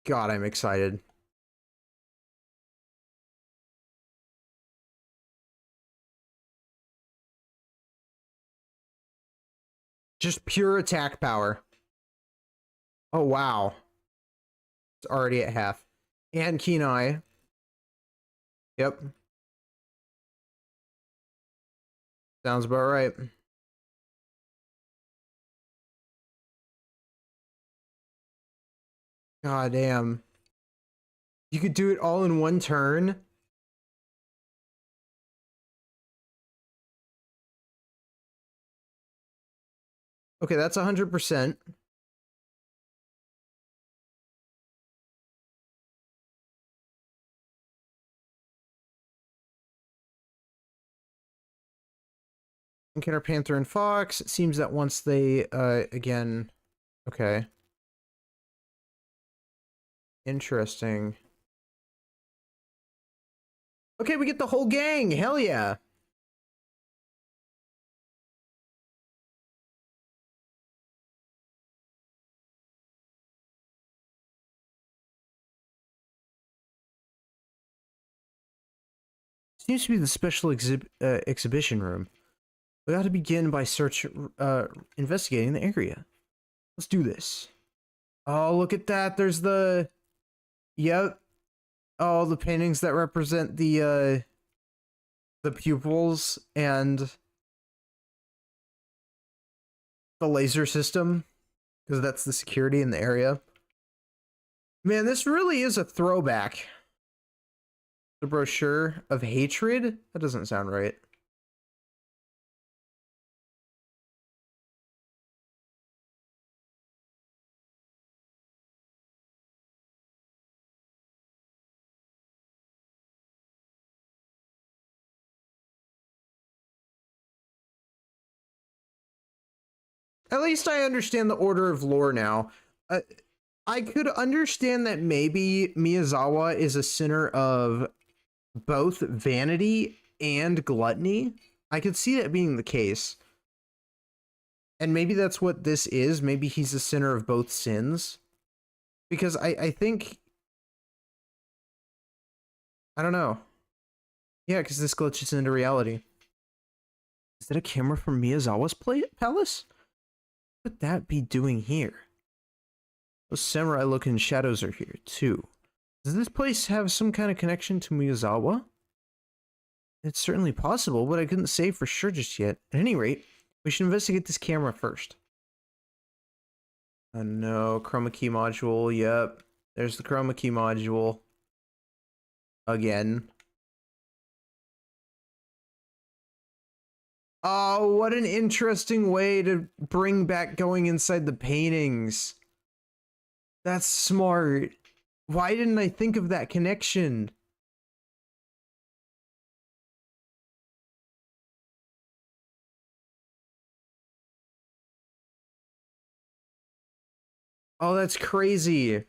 God, I'm excited. Just pure attack power. Oh, wow. It's already at half. And keen eye. Yep. Sounds about right. God damn. You could do it all in one turn. Okay, that's 100%. Encounter Panther and Fox. It seems that once they, again... Okay. Interesting. Okay, we get the whole gang! Hell yeah! Seems to be the special exhibition room. We got to begin by investigating the area. Let's do this. Oh, look at that. There's the... Yep. Oh, the paintings that represent the pupils and the laser system, because that's the security in the area. Man, this really is a throwback. The brochure of hatred? That doesn't sound right. At least I understand the order of lore now. I could understand that maybe Miyazawa is a sinner of both vanity and gluttony. I could see that being the case. And maybe that's what this is. Maybe he's a sinner of both sins. Because I think... I don't know. Yeah, because this glitches into reality. Is that a camera from Miyazawa's palace? What would that be doing here? Those samurai-looking shadows are here, too. Does this place have some kind of connection to Miyazawa? It's certainly possible, but I couldn't say for sure just yet. At any rate, we should investigate this camera first. Oh no, chroma key module, yep. There's the chroma key module. Again. Oh, what an interesting way to bring back going inside the paintings. That's smart. Why didn't I think of that connection? Oh, that's crazy.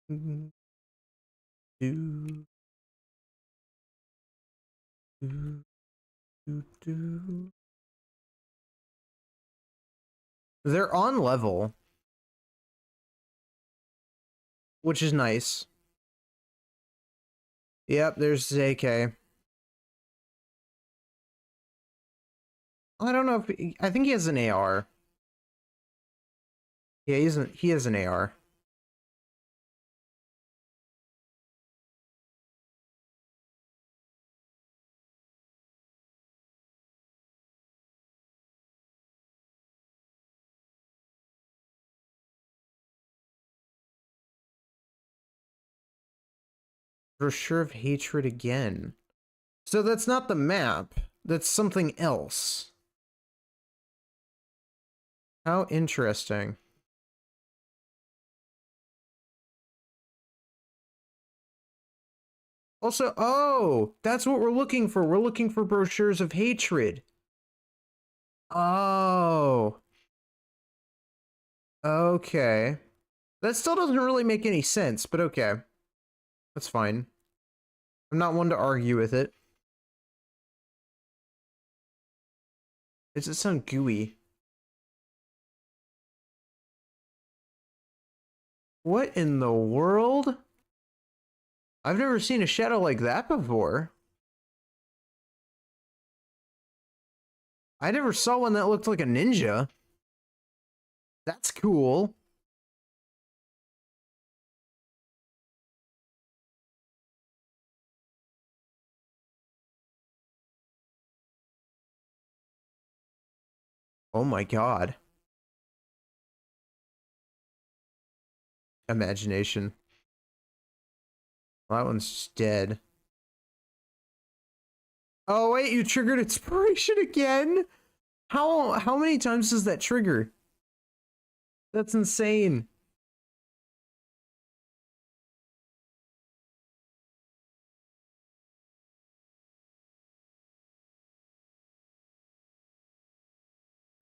Do, do, do, do. They're on level, which is nice. Yep, there's JK. I don't know if I think he has an AR. Yeah, he has an AR. Brochure of Hatred again. So that's not the map. That's something else. How interesting. Also, oh, that's what we're looking for. We're looking for brochures of hatred. Oh, okay. That still doesn't really make any sense, but okay. That's fine. I'm not one to argue with it. Does it sound gooey? What in the world? I've never seen a shadow like that before. I never saw one that looked like a ninja. That's cool. Oh my god. Imagination. Well, that one's just dead. Oh wait, you triggered inspiration again? How many times does that trigger? That's insane.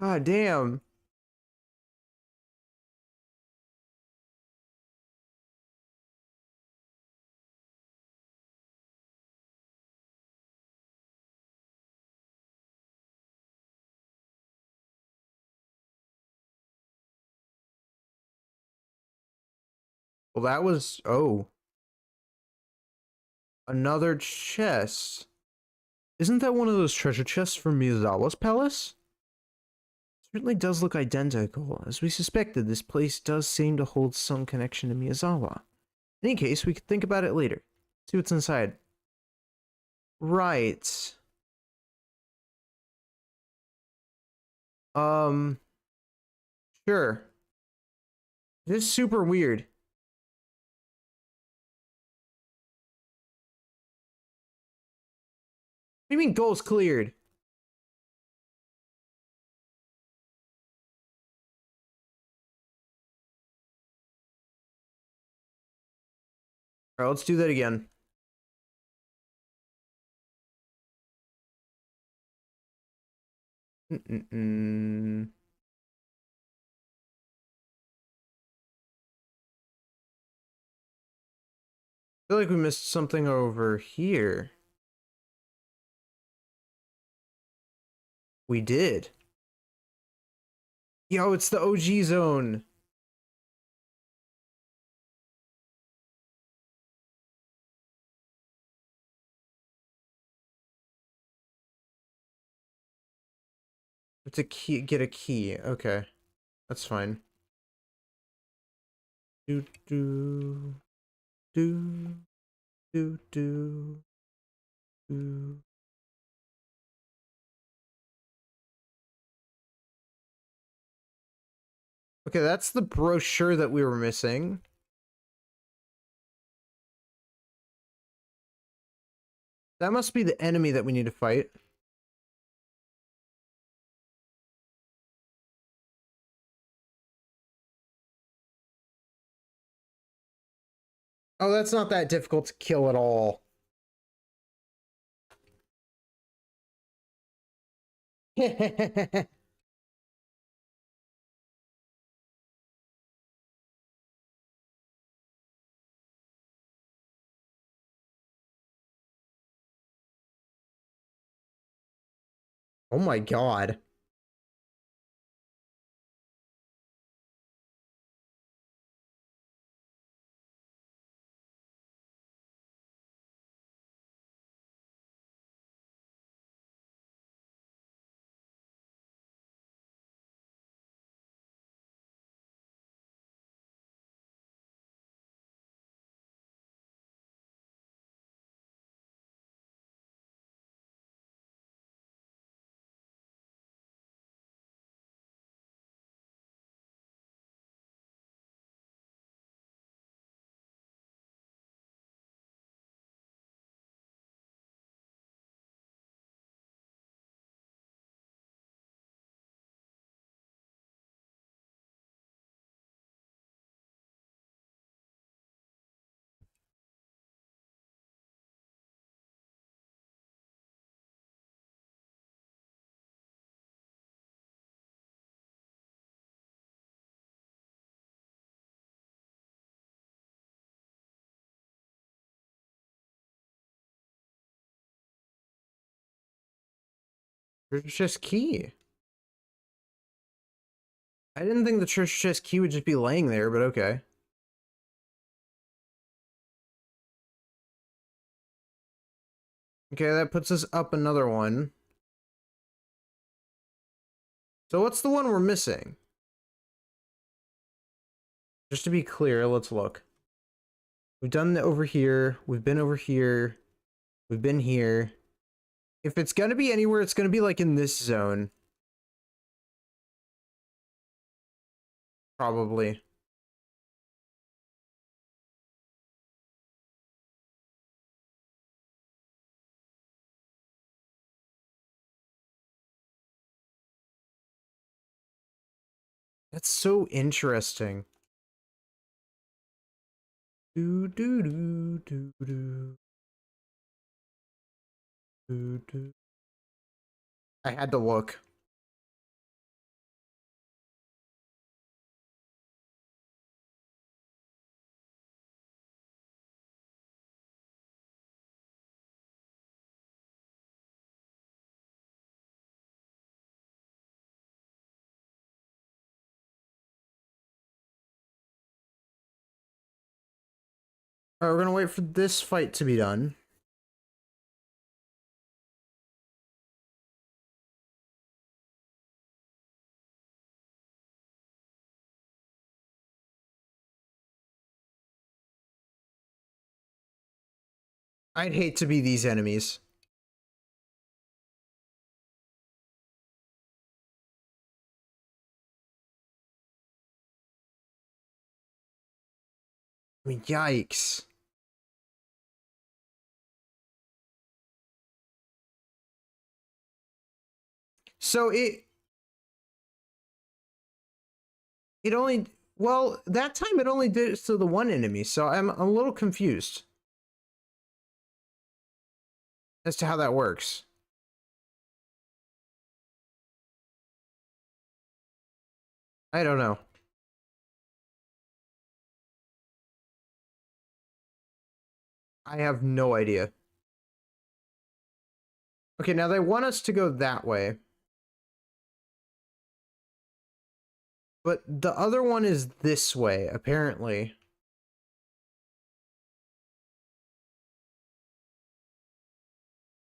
God damn. Well, that was another chest. Isn't that one of those treasure chests from Miyazawa's palace? Certainly does look identical. As we suspected, this place does seem to hold some connection to Miyazawa. In any case, we could think about it later. See what's inside. Right. Um, sure. This is super weird. What do you mean goals cleared? Alright, let's do that again. Mm-mm-mm. I feel like we missed something over here. We did. Yo, it's the OG zone. It's a key. Get a key. Okay, that's fine. Do do do do do do. Okay, that's the brochure that we were missing. That must be the enemy that we need to fight. Oh, that's not that difficult to kill at all. Oh my god. Treasure chest key. I didn't think the treasure chest key would just be laying there, but okay. Okay, that puts us up another one. So what's the one we're missing? Just to be clear, let's look. We've done over here. We've been over here. We've been here. If it's gonna be anywhere, it's gonna be like in this zone. Probably. That's so interesting. Do do do do do do do. I had to look. Alright, we're gonna wait for this fight to be done. I'd hate to be these enemies. I mean, yikes. So it only, well, that time it only did it to the one enemy, so I'm a little confused as to how that works. I don't know. I have no idea. Okay, now they want us to go that way. But the other one is this way, apparently.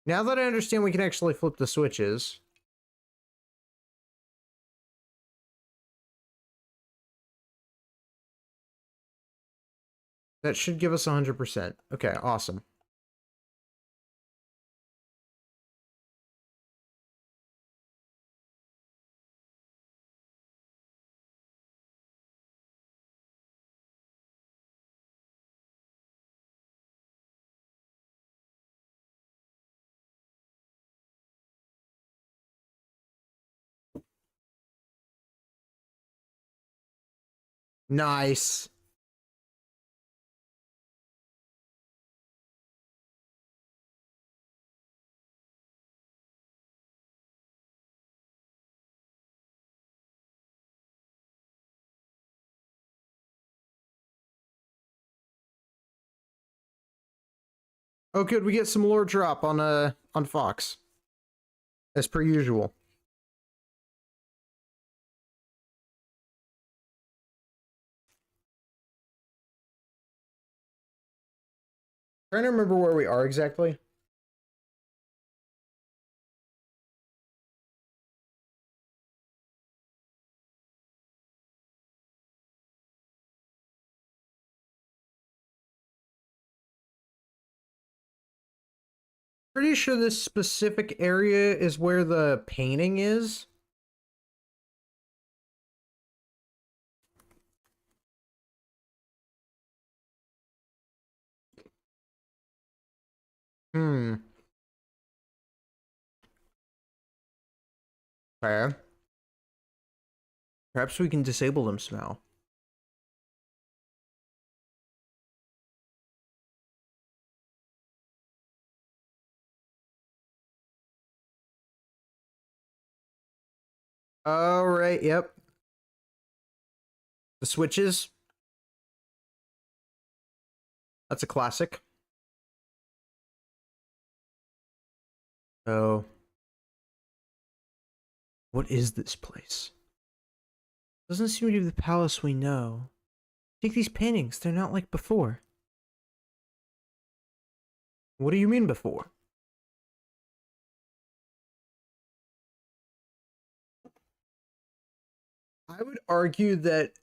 Now that I understand we can actually flip the switches. That should give us 100%. Okay, awesome. Nice. Oh, good. We get some lore drop on Fox, as per usual. Trying to remember where we are exactly. Pretty sure this specific area is where the painting is. Hmm. Okay. Perhaps we can disable them somehow. All right. Yep. The switches. That's a classic. Oh. What is this place? Doesn't seem to be the palace we know. Take these paintings, they're not like before. What do you mean before? I would argue that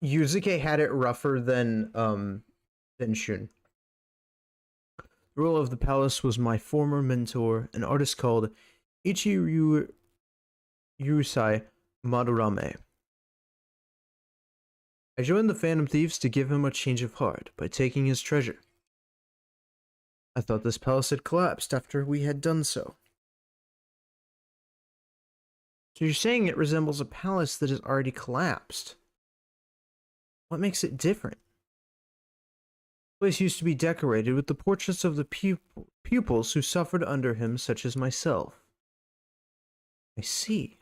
Yuzuke had it rougher than Shun. The ruler of the palace was my former mentor, an artist called Ichiryu Yurusai Madarame. I joined the Phantom Thieves to give him a change of heart by taking his treasure. I thought this palace had collapsed after we had done so. So you're saying it resembles a palace that has already collapsed? What makes it different? The place used to be decorated with the portraits of the pupils who suffered under him, such as myself. I see.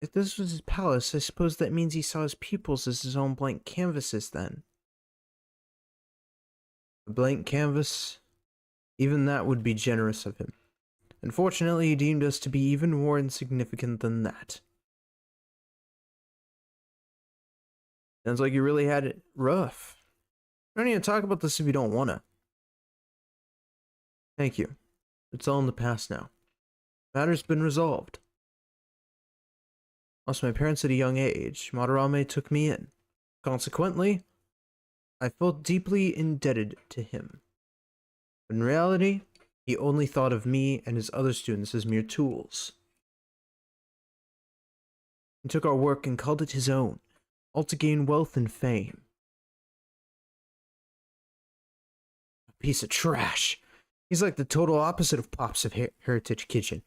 If this was his palace, I suppose that means he saw his pupils as his own blank canvases then. A blank canvas? Even that would be generous of him. Unfortunately, he deemed us to be even more insignificant than that. Sounds like you really had it rough. We don't need to talk about this if you don't wanna. Thank you. It's all in the past now. Matter's been resolved. Lost my parents at a young age. Madarame took me in. Consequently, I felt deeply indebted to him. In reality, he only thought of me and his other students as mere tools. He took our work and called it his own, all to gain wealth and fame. A piece of trash. He's like the total opposite of Pops of Heritage Kitchen.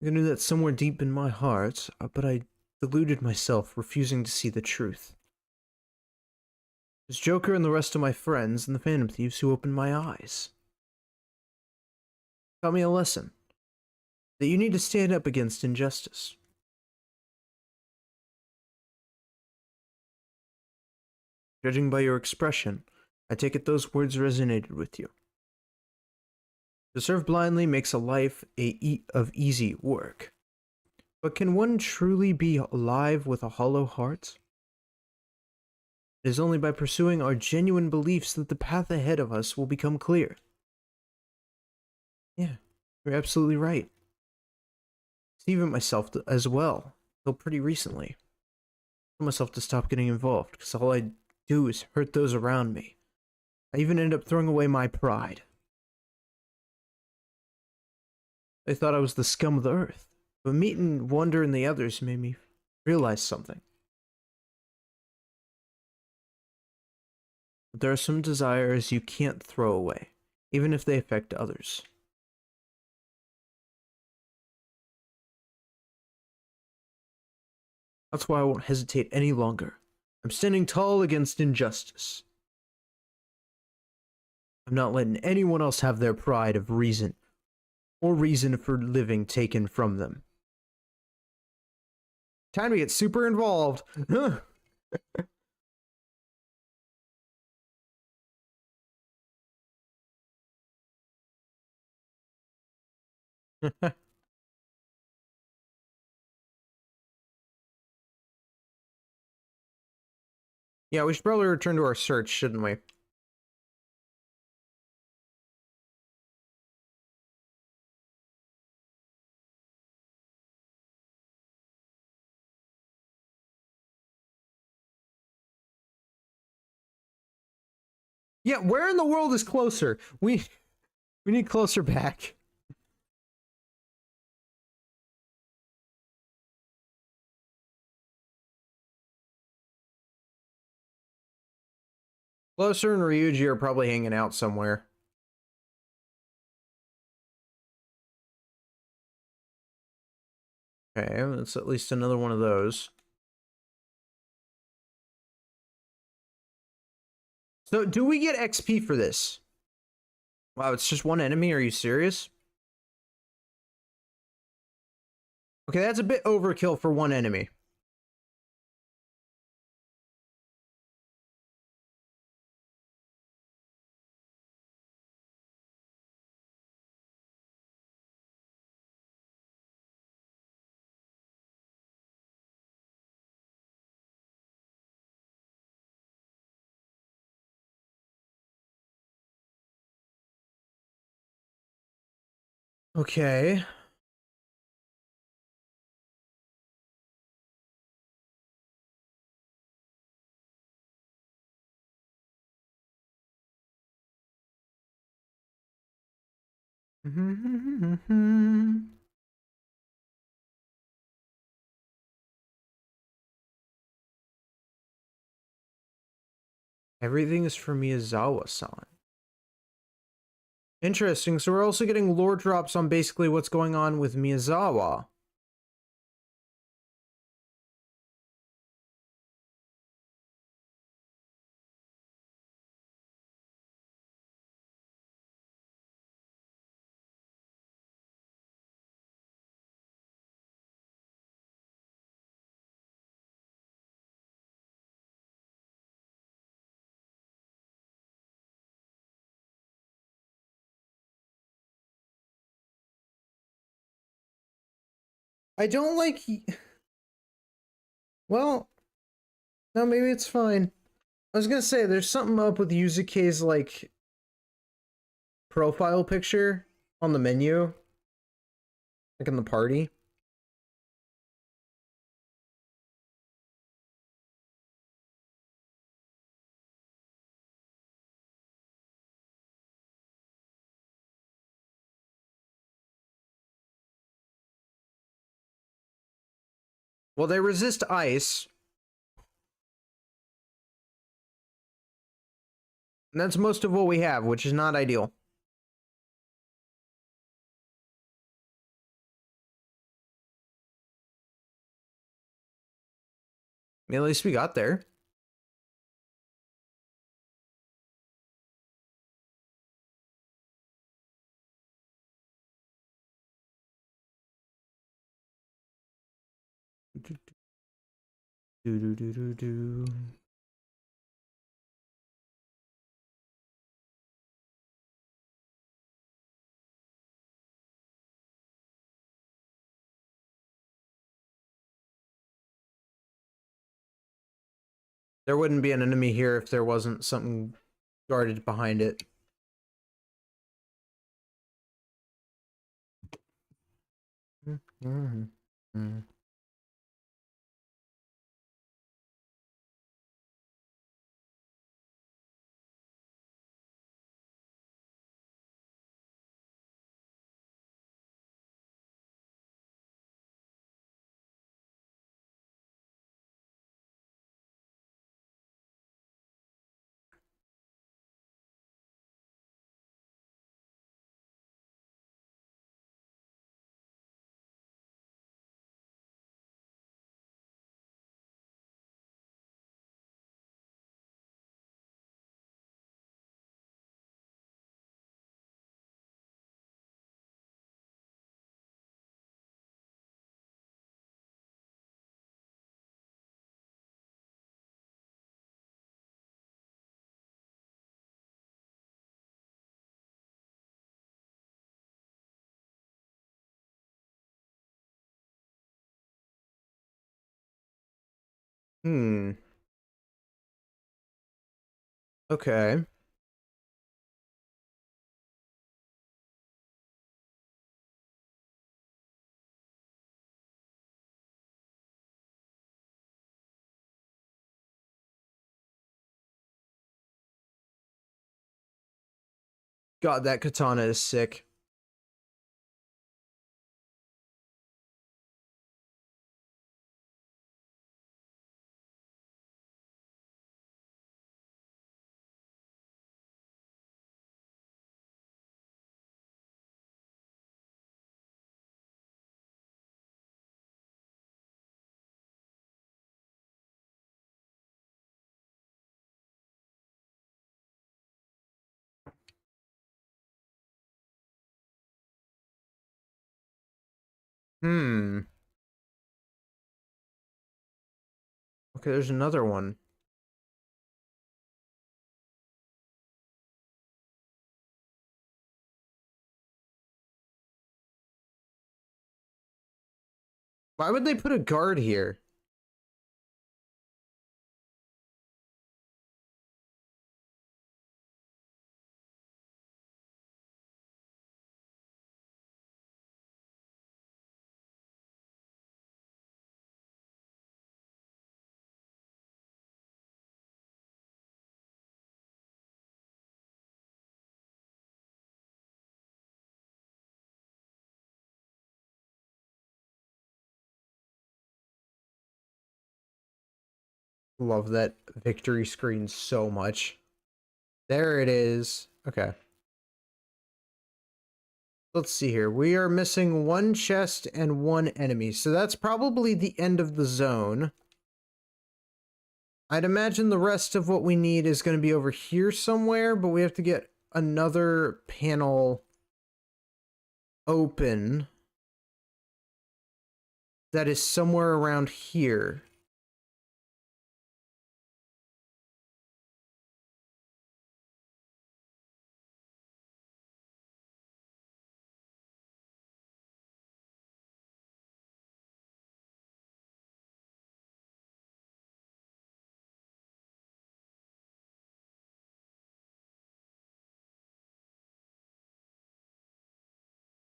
I knew that somewhere deep in my heart, but I deluded myself, refusing to see the truth. It was Joker and the rest of my friends and the Phantom Thieves who opened my eyes. Taught me a lesson. That you need to stand up against injustice. Judging by your expression, I take it those words resonated with you. To serve blindly makes a life of easy work. But can one truly be alive with a hollow heart? It is only by pursuing our genuine beliefs that the path ahead of us will become clear. Yeah, you're absolutely right. Even myself as well, till pretty recently. I told myself to stop getting involved, because all I do is hurt those around me. I even ended up throwing away my pride. I thought I was the scum of the earth, but meeting Wonder and the others made me realize something. There are some desires you can't throw away, even if they affect others. That's why I won't hesitate any longer. I'm standing tall against injustice. I'm not letting anyone else have their pride of reason, or reason for living taken from them. Time to get super involved. Yeah, we should probably return to our search, shouldn't we? Yeah, where in the world is closer? We need closer back. Closer and Ryuji are probably hanging out somewhere. Okay, that's at least another one of those. So, do we get XP for this? Wow, it's just one enemy? Are you serious? Okay, that's a bit overkill for one enemy. Okay. Everything is for Miyazawa-san. Interesting. So we're also getting lore drops on basically what's going on with Miyazawa. I don't like... Well, no, maybe it's fine. I was gonna say, there's something up with Yuzuke's, like, profile picture on the menu. Like in the party. Well, they resist ice. And that's most of what we have, which is not ideal. I mean, at least we got there. Do. There wouldn't be an enemy here if there wasn't something guarded behind it. Okay. God, that katana is sick. Okay, there's another one. Why would they put a guard here? Love that victory screen so much. There it is. Okay. Let's see here. We are missing one chest and one enemy. So that's probably the end of the zone. I'd imagine the rest of what we need is going to be over here somewhere, but we have to get another panel open that is somewhere around here.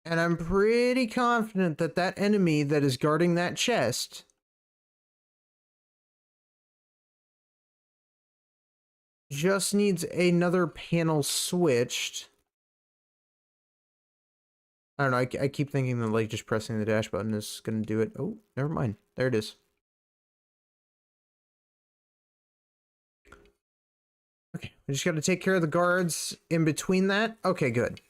And I'm pretty confident that that enemy that is guarding that chest just needs another panel switched. I don't know, I keep thinking that like just pressing the dash button is gonna do it. Oh, never mind. There it is. Okay, we just gotta take care of the guards in between that. Okay, good.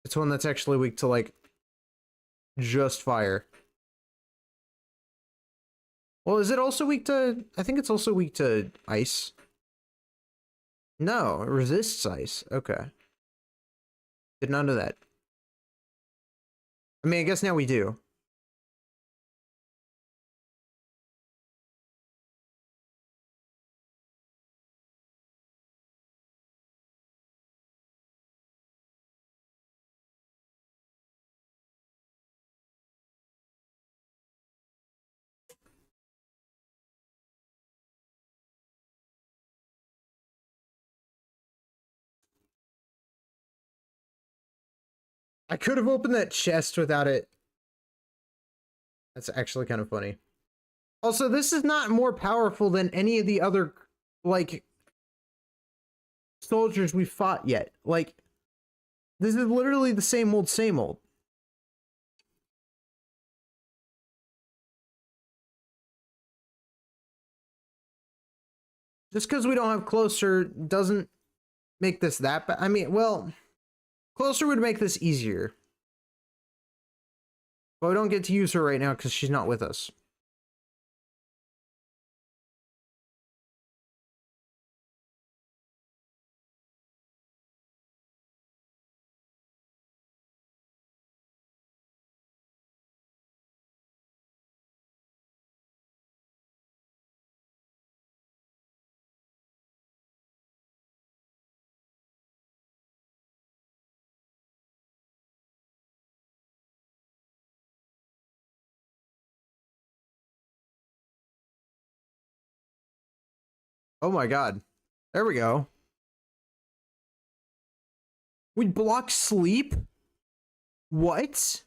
It's one that's actually weak to like just fire. Well, is it also weak to... I think it's also weak to ice. No, it resists ice. Okay. Did not know that. I mean, I guess now we do. I could have opened that chest without it. That's actually kind of funny. Also, this is not more powerful than any of the other, like, soldiers we fought yet. Like, this is literally the same old, same old. Just because we don't have closer doesn't make this that bad. I mean, well, closer would make this easier. But we don't get to use her right now because she's not with us. Oh my god. There we go. We block sleep? What?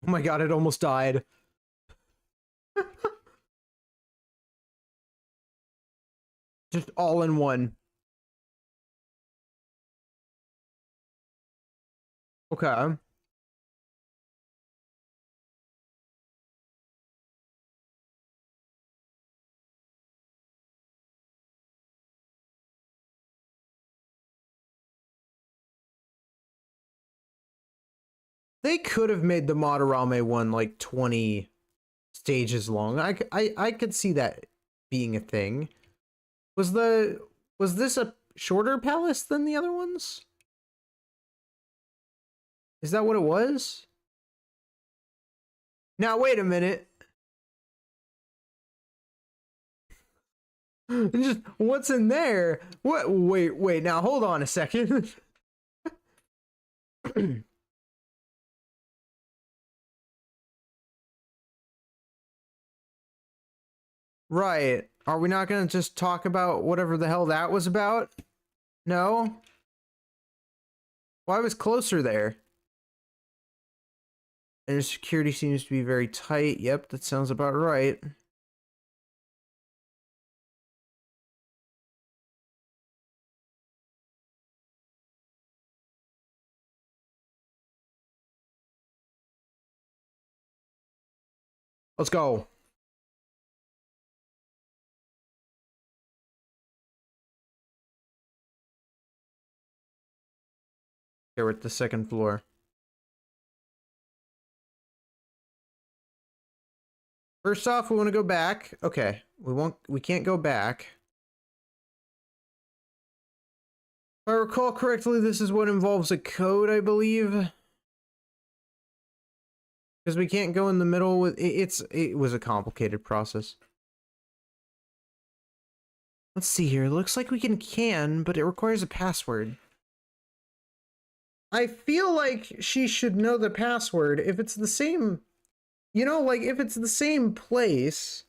Oh my god, it almost died. Just all in one. Okay. They could have made the Madarame one like 20 stages long. I could see that being a thing. Was this a shorter palace than the other ones? Is that what it was? Now wait a minute. Just what's in there? What? Wait. Now hold on a second. Right. Are we not going to just talk about whatever the hell that was about? No? Well, I was closer there. And security seems to be very tight. Yep, that sounds about right. Let's go. Okay, we're at the second floor. First off, we want to go back. Okay, we can't go back. If I recall correctly, this is what involves a code, I believe. Because we can't go in the middle with it was a complicated process. Let's see here. It looks like we can, but it requires a password. I feel like she should know the password if it's the same, you know, like if it's the same place.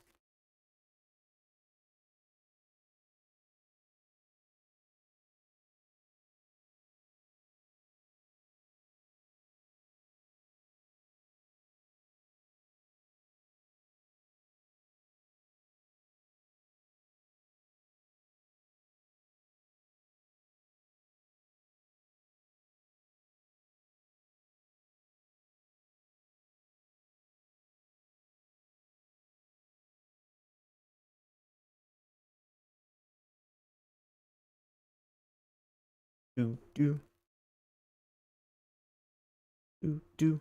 Do do do do.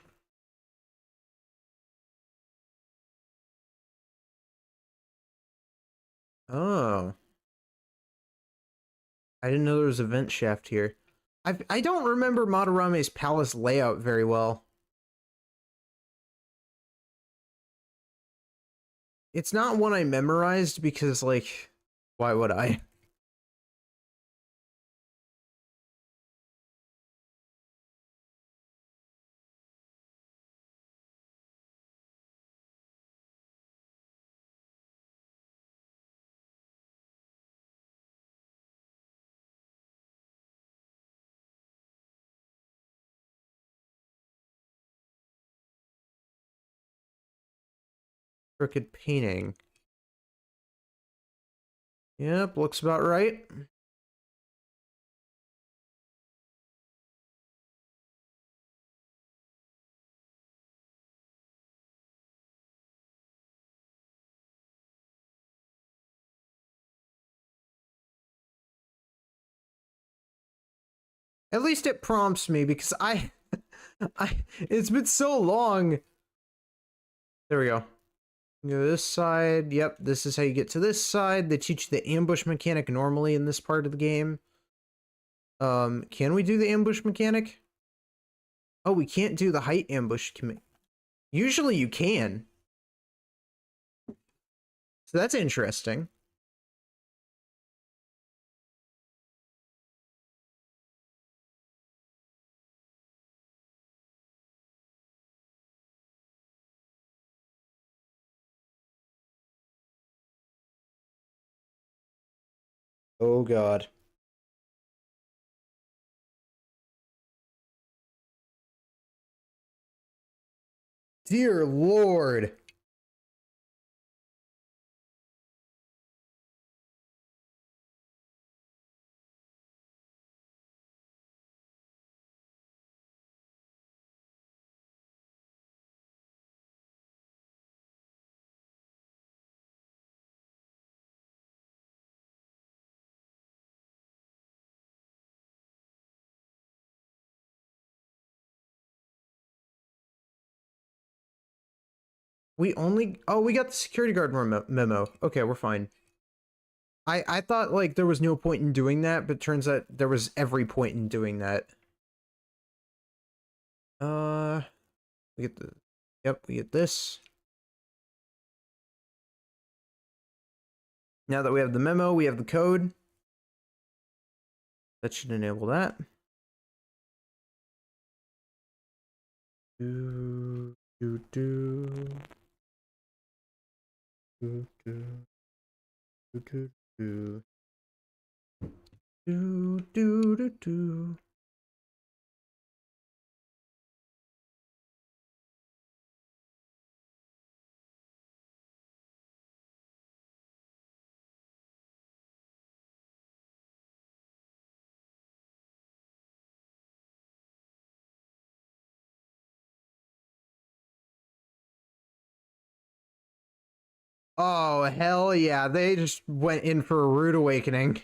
Oh, I didn't know there was a vent shaft here. I don't remember Madarame's palace layout very well. It's not one I memorized because, like, why would I? Crooked painting. Yep, looks about right. At least it prompts me because it's been so long. There we go. Go this side. Yep, this is how you get to this side. They teach you the ambush mechanic normally in this part of the game. Can we do the ambush mechanic? Oh, we can't do the height ambush command. Usually you can. So that's interesting. Oh god. Dear Lord. We got the security guard memo. Okay, we're fine. I thought like there was no point in doing that, but turns out there was every point in doing that. We get the, yep, we get this. Now that we have the memo, we have the code. That should enable that. Do, do, do. Do, do, do, do, do. Do, do, do, do. Oh, hell yeah. They just went in for a rude awakening.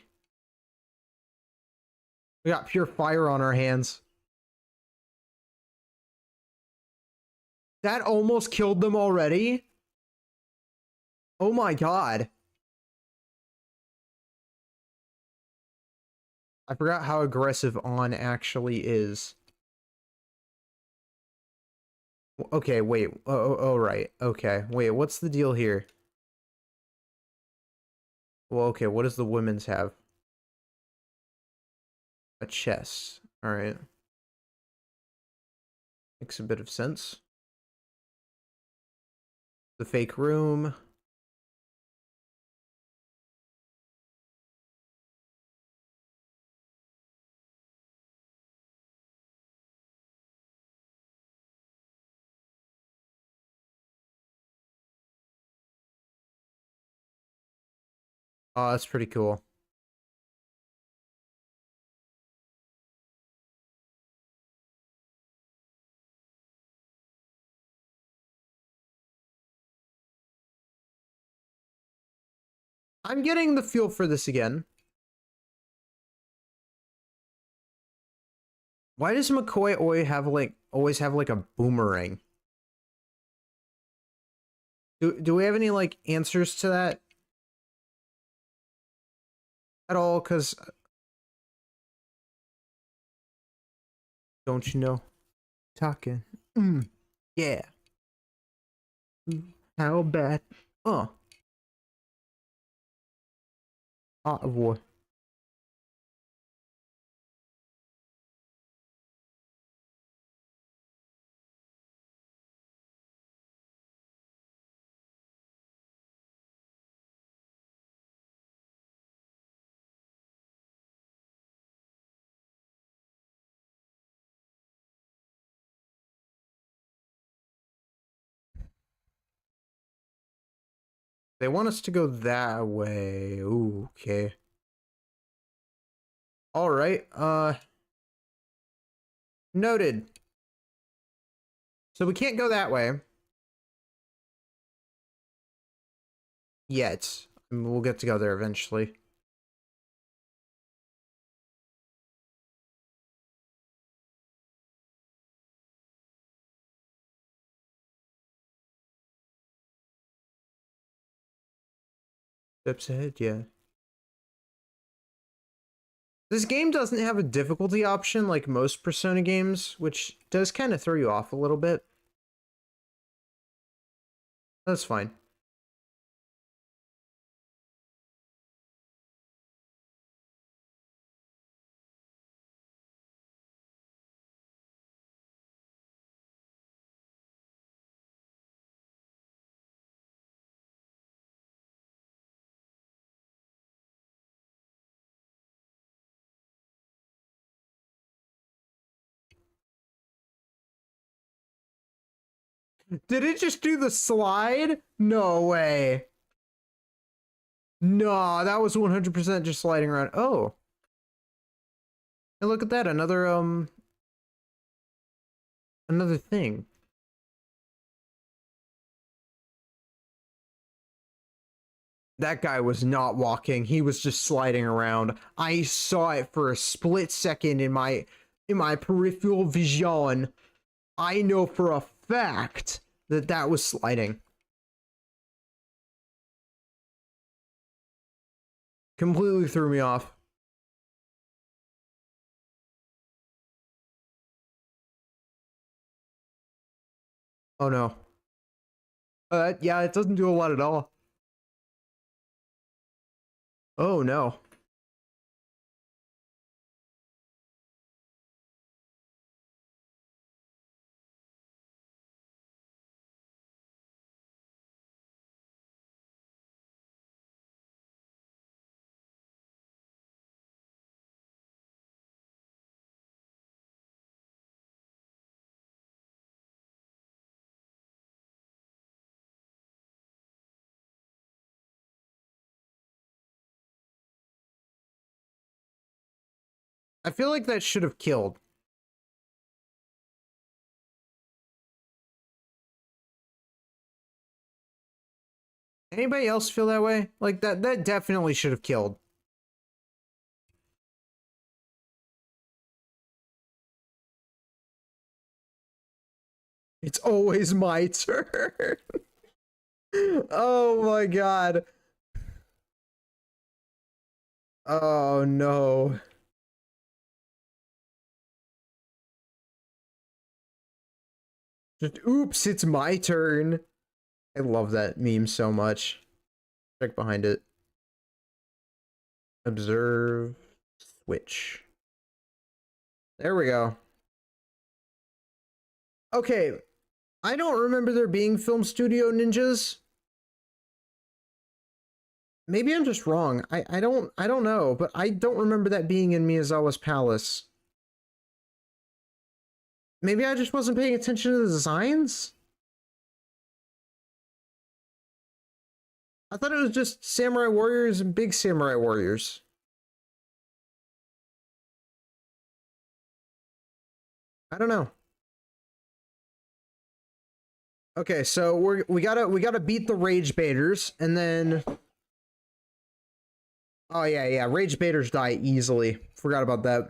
We got pure fire on our hands. That almost killed them already? Oh my god. I forgot how aggressive On actually is. Okay, wait. Oh, right. Okay, wait, what's the deal here? Well, okay, what does the women's have? A chest. Alright. Makes a bit of sense. The fake room. Oh, that's pretty cool. I'm getting the feel for this again. Why does McCoy always have like a boomerang? Do we have any like answers to that at all? Cause don't you know? Talking. Yeah. How bad? Oh. Boy. They want us to go that way. Ooh, okay. All right. Noted. So we can't go that way yet. I mean, we'll get to go there eventually. Steps ahead, yeah. This game doesn't have a difficulty option like most Persona games, which does kind of throw you off a little bit. That's fine. Did it just do the slide? No way. No, that was 100% just sliding around. Oh. And look at that, another thing. That guy was not walking. He was just sliding around. I saw it for a split second in my peripheral vision. I know for a fact that that was sliding. Completely threw me off. Oh no. Yeah, it doesn't do a lot at all. Oh no. I feel like that should have killed. Anybody else feel that way? Like that definitely should have killed. It's always my turn. Oh my god. Oh no. Just oops, it's my turn. I love that meme so much. Check behind it. Observe. Switch. There we go. Okay. I don't remember there being film studio ninjas. Maybe I'm just wrong. I don't know, but I don't remember that being in Miyazawa's palace. Maybe I just wasn't paying attention to the designs? I thought it was just samurai warriors and big samurai warriors. I don't know. Okay, so we gotta beat the rage baiters, and then oh yeah, rage baiters die easily. Forgot about that.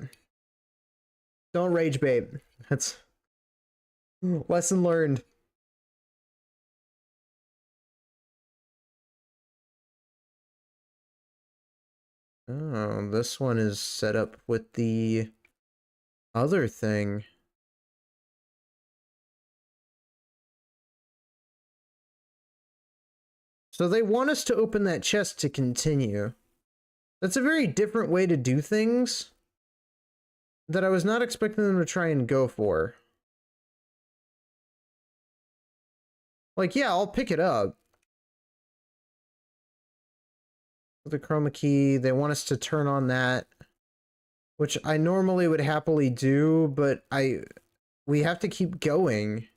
Don't rage bait. That's lesson learned. Oh, this one is set up with the other thing. So they want us to open that chest to continue. That's a very different way to do things that I was not expecting them to try and go for. Like, yeah, I'll pick it up. The chroma key, they want us to turn on that, which I normally would happily do, but we have to keep going.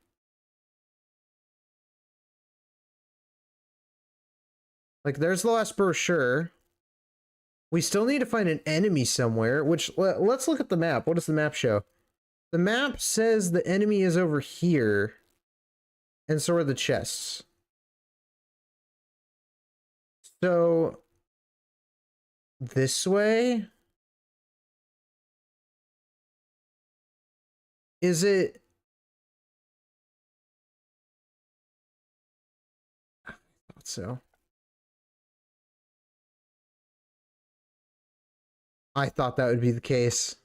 Like, there's the last brochure. We still need to find an enemy somewhere, which, let's look at the map. What does the map show? The map says the enemy is over here, and so are the chests. So, this way? Is it... I thought so. I thought that would be the case.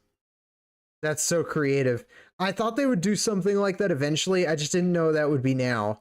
That's so creative. I thought they would do something like that eventually. I just didn't know that would be now.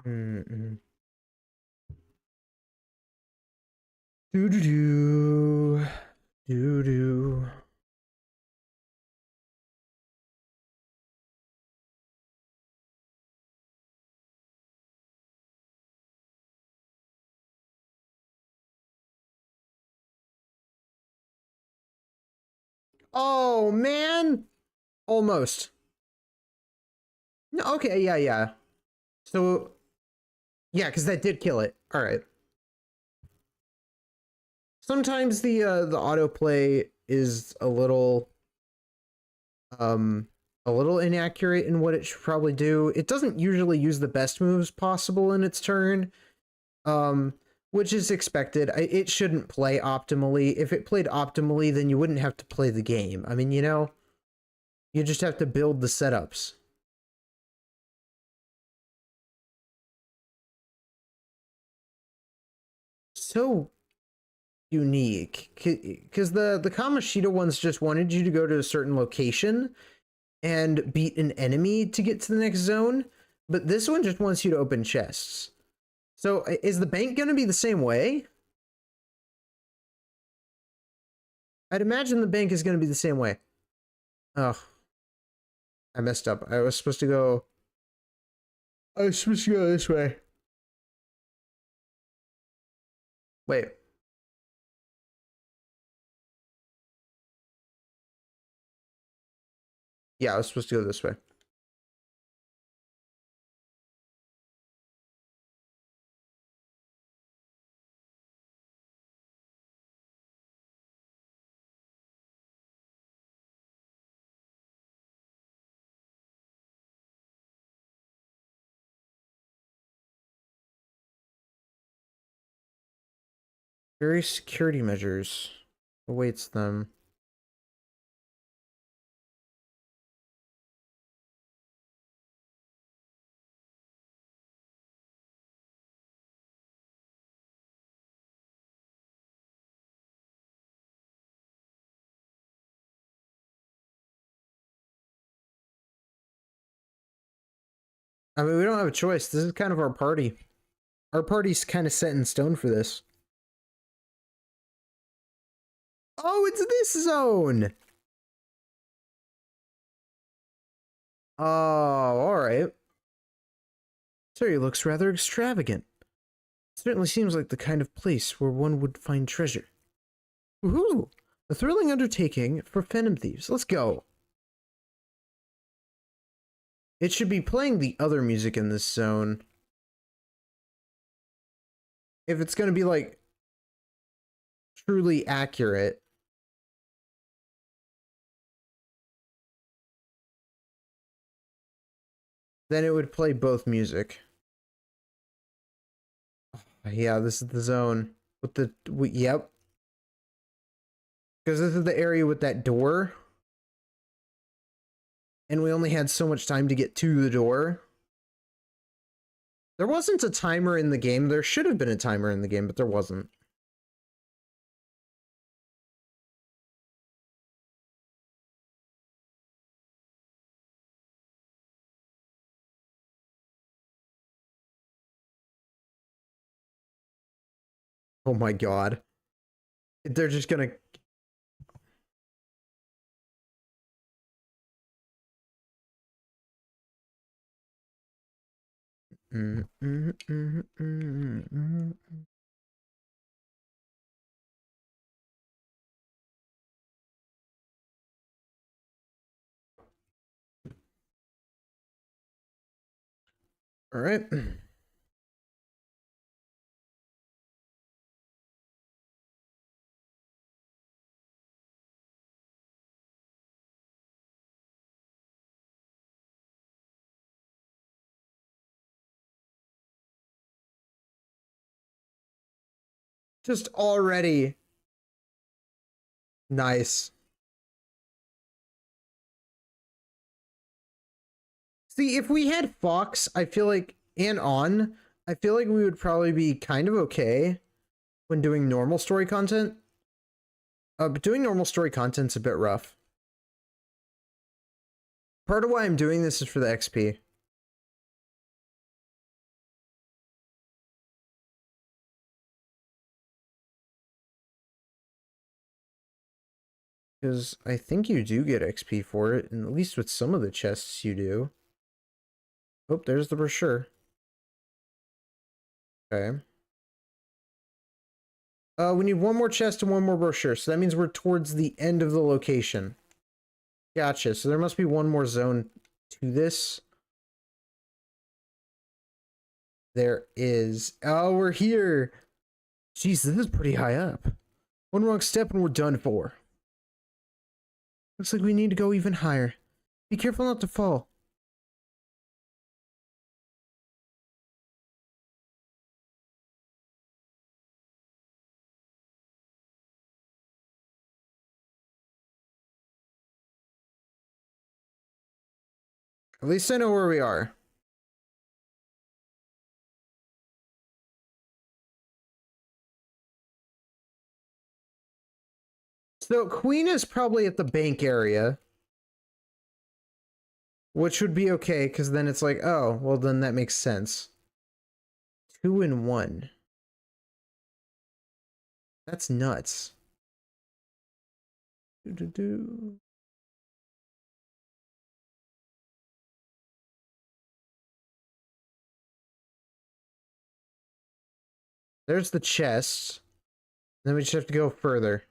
Mm-mm. Doo-doo-doo. Doo-doo. Oh, man! Almost. No, okay, yeah. So, yeah, because that did kill it. Alright. Sometimes the autoplay is a little inaccurate in what it should probably do. It doesn't usually use the best moves possible in its turn, which is expected. It shouldn't play optimally. If it played optimally, then you wouldn't have to play the game. I mean, you know, you just have to build the setups. So unique, because the Kamoshida ones just wanted you to go to a certain location, and beat an enemy to get to the next zone, but this one just wants you to open chests. So is the bank going to be the same way? I'd imagine the bank is going to be the same way. Oh, I messed up. I was supposed to go this way. Wait. Yeah, I was supposed to go this way. Various security measures awaits them. I mean, we don't have a choice. This is kind of our party. Our party's kind of set in stone for this. Oh, it's this zone! Oh, alright. This area looks rather extravagant. It certainly seems like the kind of place where one would find treasure. Woohoo! A thrilling undertaking for Phantom Thieves. Let's go. It should be playing the other music in this zone. If it's going to be, like, truly accurate. Then it would play both music. Yeah, this is the zone. With the... yep. Because this is the area with that door. And we only had so much time to get to the door. There wasn't a timer in the game. There should have been a timer in the game, but there wasn't. Oh my god. They're just gonna... All right. Just already. Nice. See, if we had Fox, I feel like, and On, I feel like we would probably be kind of okay when doing normal story content. But doing normal story content's a bit rough. Part of why I'm doing this is for the XP. Because I think you do get XP for it, and at least with some of the chests you do. Oh, there's the brochure. Okay. We need one more chest and one more brochure, so that means we're towards the end of the location. Gotcha, so there must be one more zone to this. There is. Oh, we're here! Jeez, this is pretty high up. One wrong step and we're done for. Looks like we need to go even higher. Be careful not to fall. At least I know where we are. So Queen is probably at the bank area. Which would be okay, because then it's like, oh, well, then that makes sense. 2 and 1. That's nuts. Do. There's the chest. Then we just have to go further.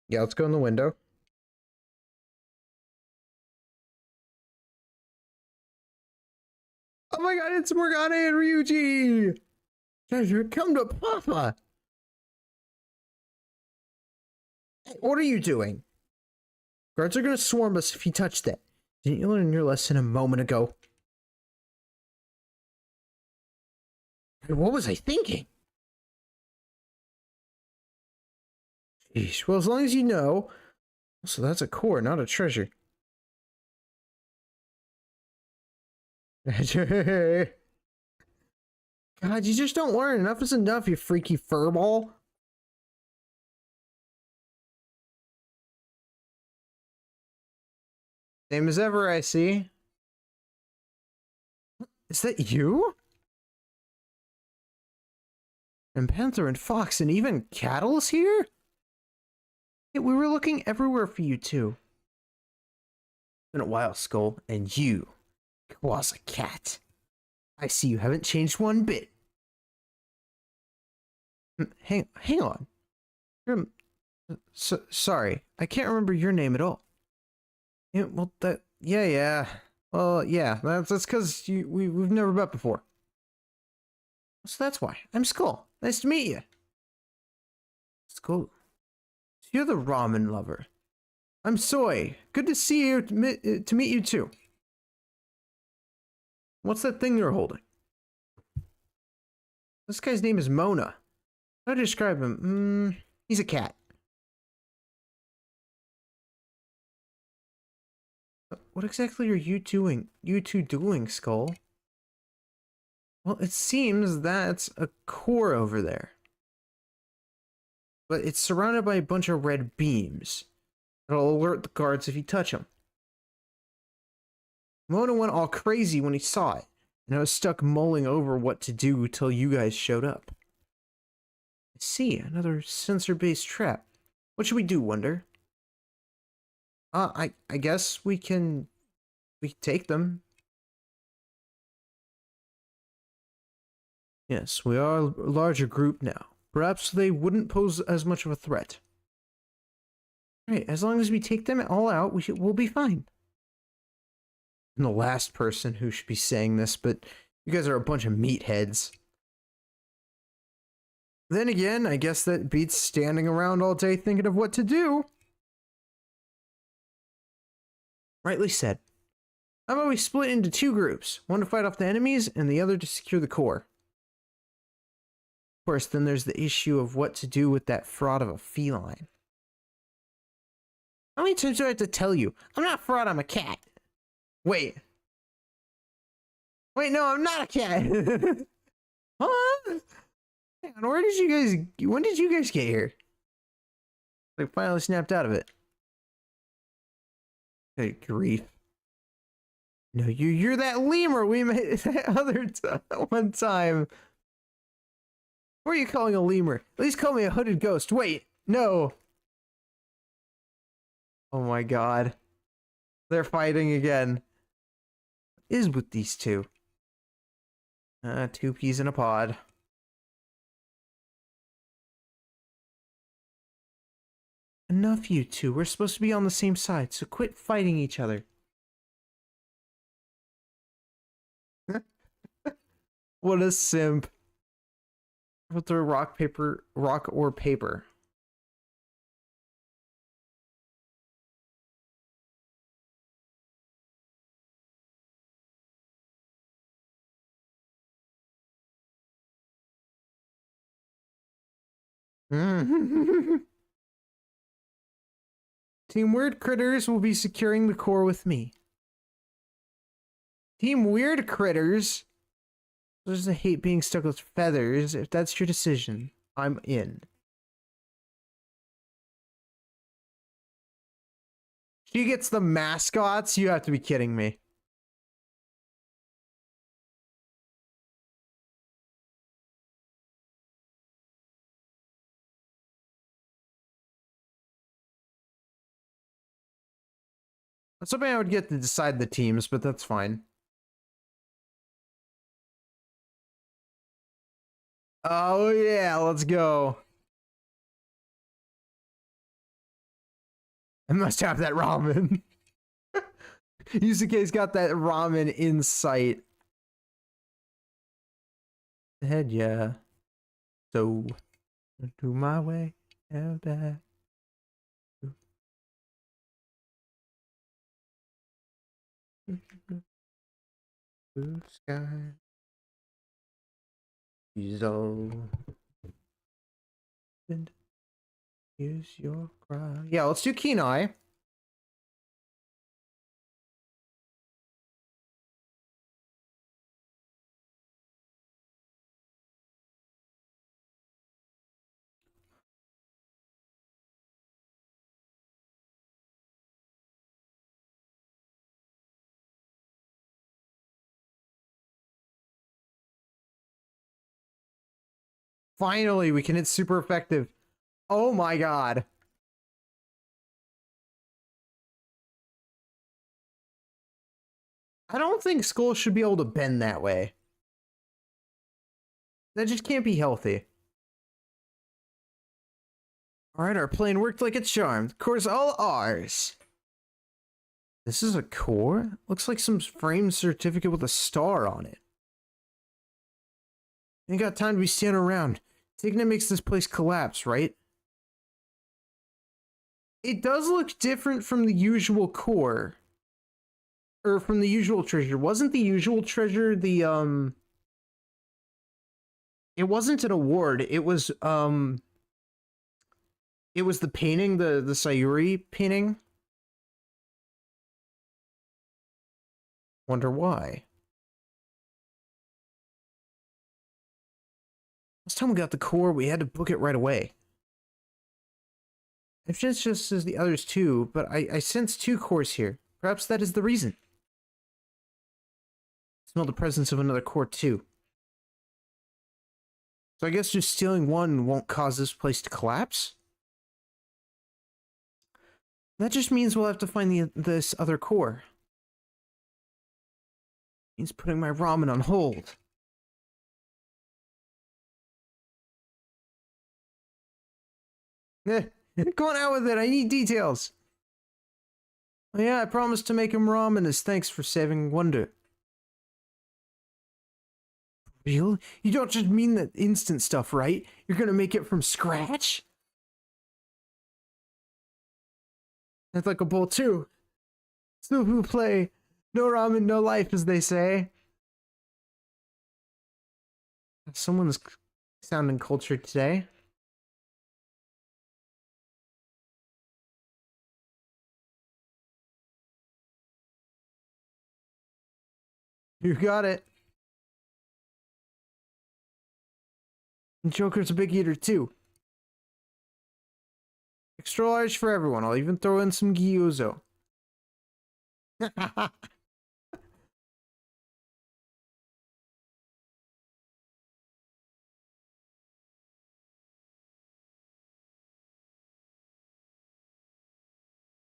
Yeah, let's go in the window. Oh my god, it's Morgana and Ryuji! Treasure, come to Papa! Hey, what are you doing? Guards are gonna swarm us if you touch that. Didn't you learn your lesson a moment ago? Hey, what was I thinking? Jeez, well, as long as you know. So that's a core, not a treasure. God, you just don't learn. Enough is enough, you freaky furball. Same as ever, I see. Is that you? And Panther and Fox and even Cattle's here? Yeah, we were looking everywhere for you two. Been a while, Skull, and you was a cat. I see you haven't changed one bit. Hang on. Sorry, I can't remember your name at all. Yeah, well, yeah. Well, yeah, that's because we've never met before. So that's why. I'm Skull. Nice to meet you. Skull. So you're the ramen lover. I'm Soy. Good to see you, to meet you too. What's that thing you're holding? This guy's name is Mona. How do I describe him? He's a cat. What exactly are you doing? You two doing, Skull? Well, it seems that's a core over there. But it's surrounded by a bunch of red beams. It'll alert the guards if you touch them. Mona went all crazy when he saw it, and I was stuck mulling over what to do till you guys showed up. I see, another sensor-based trap. What should we do, Wonder? I guess we can take them. Yes, we are a larger group now. Perhaps they wouldn't pose as much of a threat. Right, as long as we take them all out, we'll be fine. I'm the last person who should be saying this, but you guys are a bunch of meatheads. Then again, I guess that beats standing around all day thinking of what to do. Rightly said. How about we split into two groups? One to fight off the enemies, and the other to secure the core. Of course, then there's the issue of what to do with that fraud of a feline. How many times do I have to tell you? I'm not a fraud, I'm a cat. Wait, no, I'm not a cat. Huh? Hang on, when did you guys get here? Like, finally snapped out of it. Good grief. No, you're that lemur we met that one time. What are you calling a lemur? At least call me a hooded ghost. Wait, no. Oh my god. They're fighting again. What is with these two? Two peas in a pod. Enough, you two. We're supposed to be on the same side, so quit fighting each other. What a simp. I'll throw rock, or paper. Team Weird Critters will be securing the core with me. Team Weird Critters? I just hate being stuck with feathers. If that's your decision, I'm in. She gets the mascots? You have to be kidding me. I was hoping I would get to decide the teams, but that's fine. Oh yeah, let's go. I must have that ramen. Yusuke's got that ramen in sight. Head, yeah. So, do my way, have that. Blue sky. So, use your cry. Yeah, let's do Kenai. Finally, we can hit super effective. Oh my god. I don't think skulls should be able to bend that way. That just can't be healthy. Alright, our plane worked like a charm. The core's all ours. This is a core? Looks like some framed certificate with a star on it. Ain't got time to be standing around. Taking it makes this place collapse, right? It does look different from the usual core. Or from the usual treasure. Wasn't the usual treasure the, it wasn't an award. It was the painting, the Sayuri painting. Wonder why. Last time we got the core, we had to book it right away. It's just as the others too, but I sense 2 cores here. Perhaps that is the reason. Smell the presence of another core too. So I guess just stealing one won't cause this place to collapse? That just means we'll have to find this other core. Means putting my ramen on hold. Go on out with it, I need details. Oh yeah, I promised to make him ramen as thanks for saving Wonder. Real? You don't just mean the instant stuff, right? You're gonna make it from scratch? That's like a bowl too. Super play. No ramen, no life, as they say. Someone's sounding cultured today. You got it. Joker's a big eater too. Extra large for everyone. I'll even throw in some gyozo.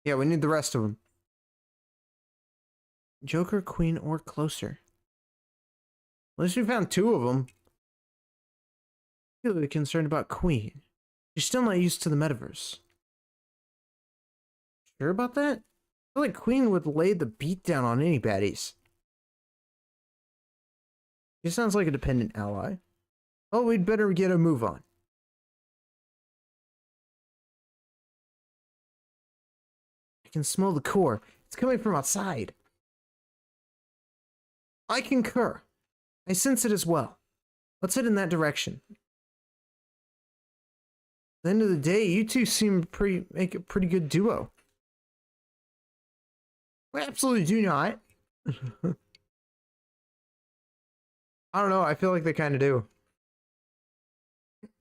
Yeah, we need the rest of them. Joker, Queen, or closer. At least we found 2 of them. I'm really concerned about Queen. She's still not used to the metaverse. Sure about that? I feel like Queen would lay the beat down on any baddies. She sounds like a dependent ally. Oh, we'd better get a move on. I can smell the core. It's coming from outside. I concur. I sense it as well. Let's head in that direction. At the end of the day, you two seem make a pretty good duo. We absolutely do not. I don't know, I feel like they kind of do.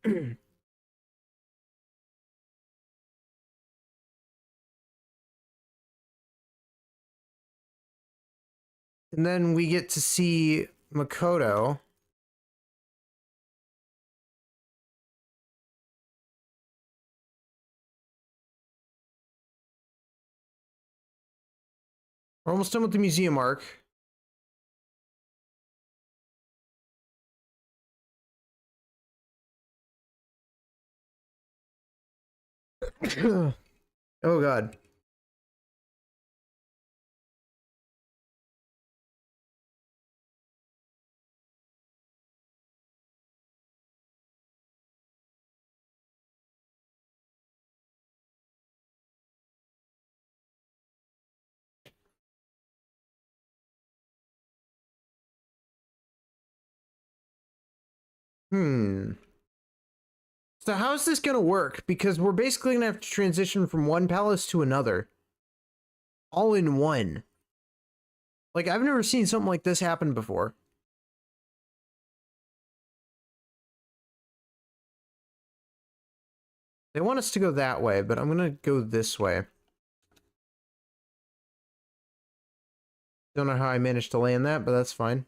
And then we get to see Makoto. We're almost done with the museum arc. Oh god. So how's this gonna work? Because we're basically gonna have to transition from one palace to another. All in one. Like, I've never seen something like this happen before. They want us to go that way, but I'm gonna go this way. Don't know how I managed to land that, but that's fine.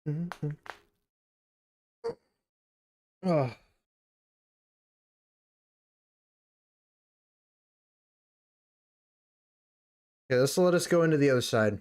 Oh. Okay, this will let us go into the other side.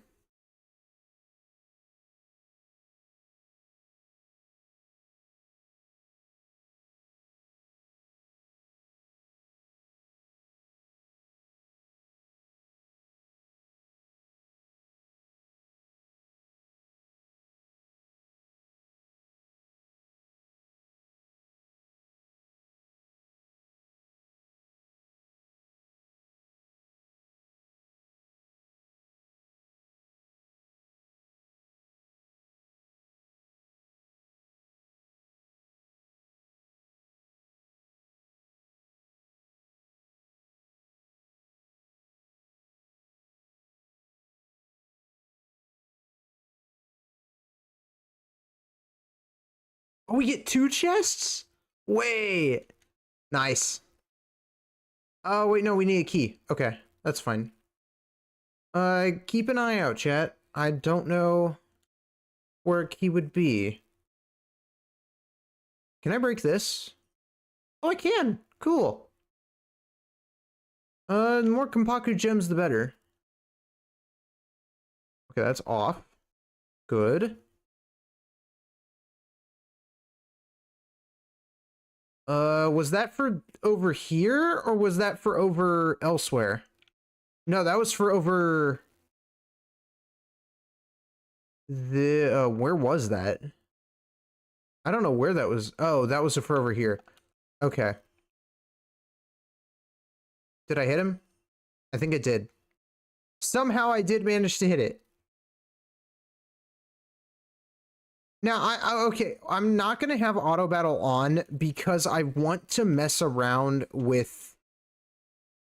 Oh, we get 2 chests? Wait. Nice. Oh, wait, no, we need a key. Okay, that's fine. Keep an eye out, chat. I don't know where a key would be. Can I break this? Oh, I can. Cool. The more Kompaku gems, the better. Okay, that's off. Good. Was that for over here, or was that for over elsewhere? No, that was for over... where was that? I don't know where that was. Oh, that was for over here. Okay. Did I hit him? I think I did. Somehow I did manage to hit it. Now, okay, I'm not going to have auto battle on because I want to mess around with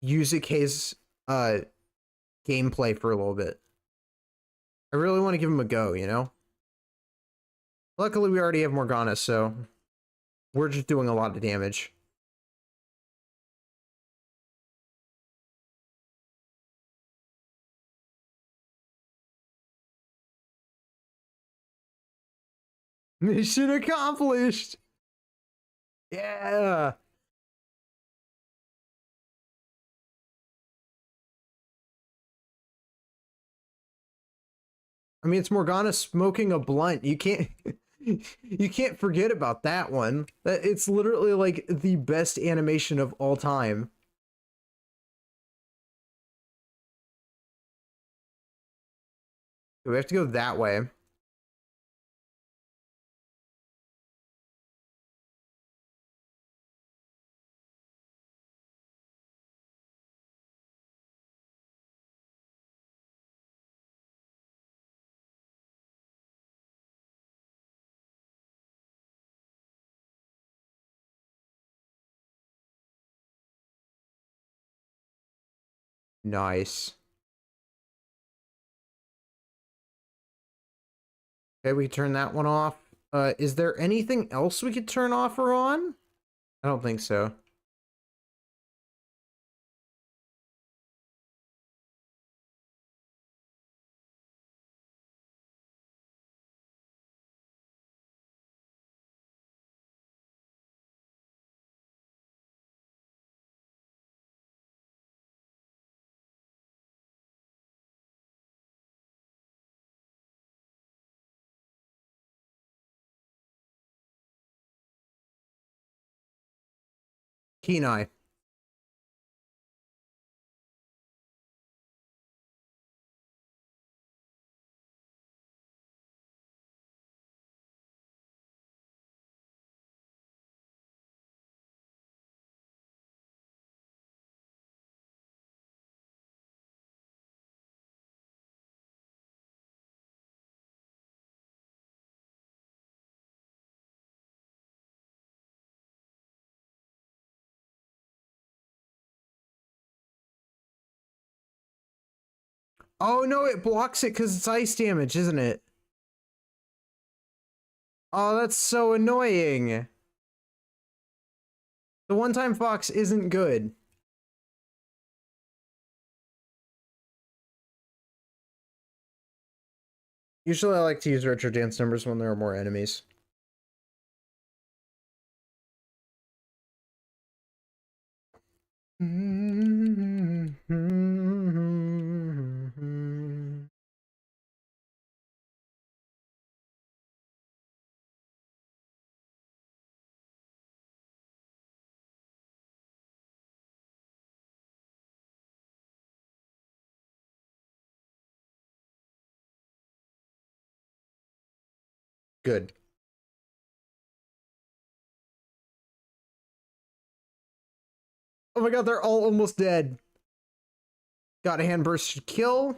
Yuzuke's gameplay for a little bit. I really want to give him a go, you know? Luckily, we already have Morgana, so we're just doing a lot of damage. Mission accomplished. Yeah. I mean, it's Morgana smoking a blunt. You can't you can't forget about that one. It's literally like the best animation of all time. We have to go that way. Nice. Okay, we turn that one off. Is there anything else we could turn off or on? I don't think so. Kenai. Oh no, it blocks it because it's ice damage, isn't it? Oh, that's so annoying. The one-time fox isn't good. Usually I like to use retro dance numbers when there are more enemies. Good. Oh my god, they're all almost dead. Got a hand burst to kill.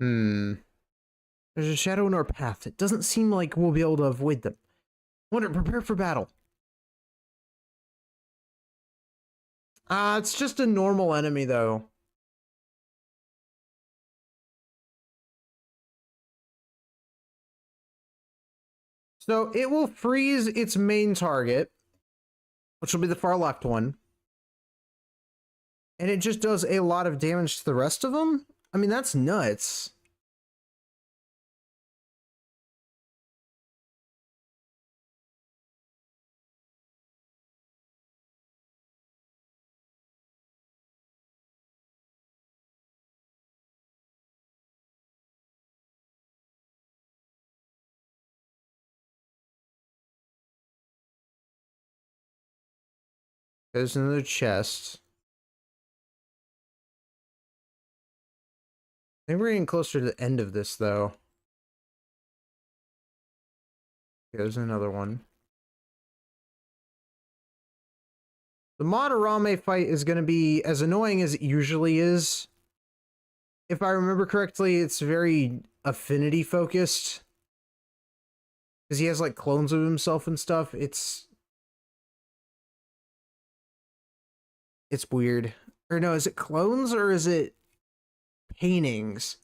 Hmm. There's a shadow in our path. It doesn't seem like we'll be able to avoid them. Wonder, prepare for battle. It's just a normal enemy though. So it will freeze its main target, which will be the far left one. And it just does a lot of damage to the rest of them? I mean, that's nuts. There's another chest. I think we're getting closer to the end of this, though. There's another one. The Madarame fight is going to be as annoying as it usually is. If I remember correctly, it's very affinity focused. Because he has like clones of himself and stuff. It's weird. Or no, is it clones or is it paintings?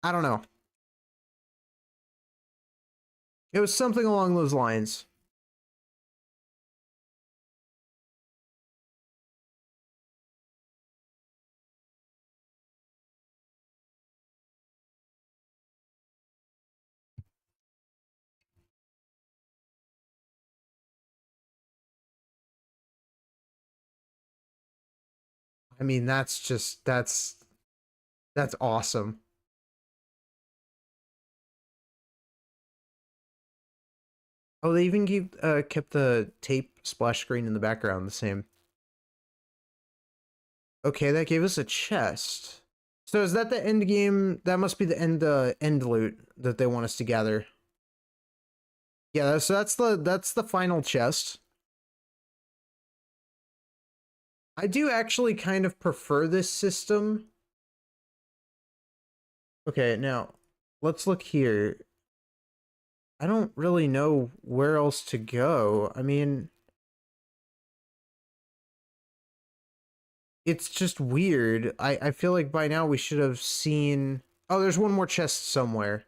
I don't know. It was something along those lines. I mean, that's awesome. Oh, they even kept the tape splash screen in the background the same. Okay, that gave us a chest. So is that the end game? That must be the end loot that they want us to gather. Yeah, so that's the final chest. I do actually kind of prefer this system. Okay, now let's look here. I don't really know where else to go. I mean, it's just weird. I feel like by now we should have seen... Oh, there's one more chest somewhere.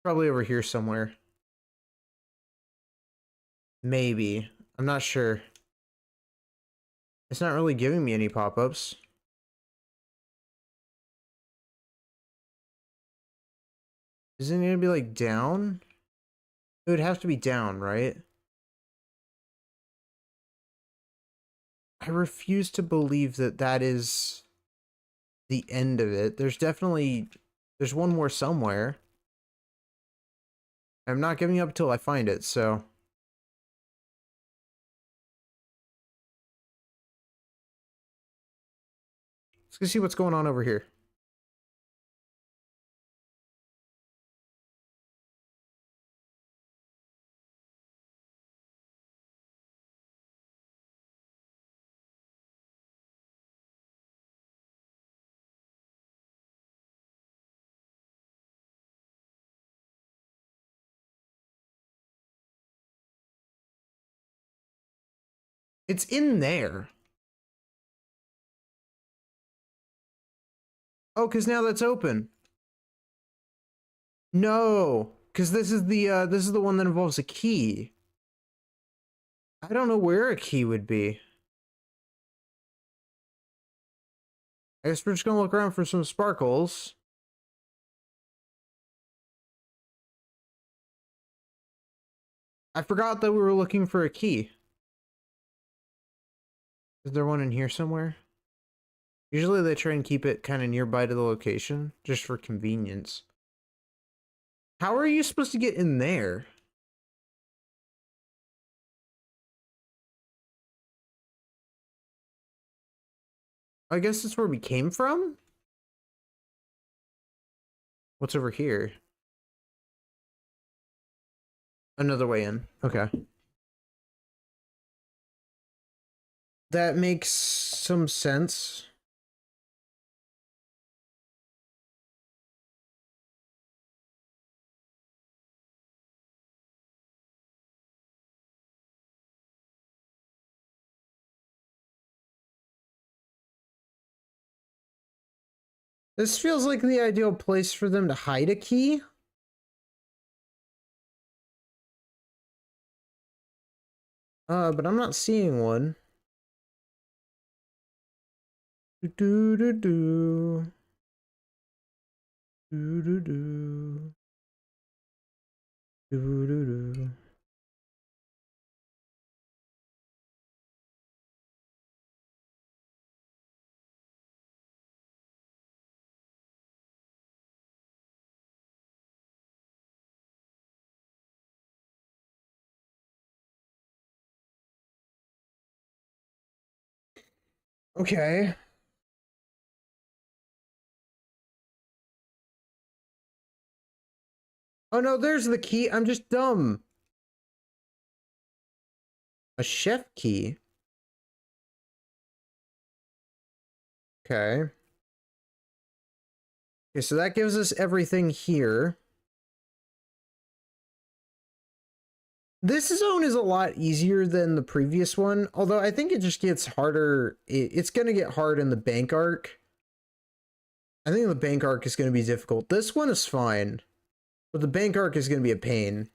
Probably over here somewhere. Maybe. I'm not sure. It's not really giving me any pop-ups. Isn't it gonna be like down? It would have to be down, right? I refuse to believe that that is the end of it. There's one more somewhere. I'm not giving up till I find it, so... Let's go see what's going on over here. It's in there. Oh, because now that's open. No, because this is the one that involves a key. I don't know where a key would be. I guess we're just gonna look around for some sparkles. I forgot that we were looking for a key. Is there one in here somewhere? Usually they try and keep it kind of nearby to the location, just for convenience. How are you supposed to get in there? I guess that's where we came from? What's over here? Another way in. Okay. That makes some sense. This feels like the ideal place for them to hide a key. But I'm not seeing one. Do do do do. Do do do. Do do do. Okay. Oh no, there's the key. I'm just dumb. A chef key. Okay. Okay, so that gives us everything here. This zone is a lot easier than the previous one, although I think it just gets harder. It's going to get hard in the bank arc. I think the bank arc is going to be difficult. This one is fine, but the bank arc is going to be a pain.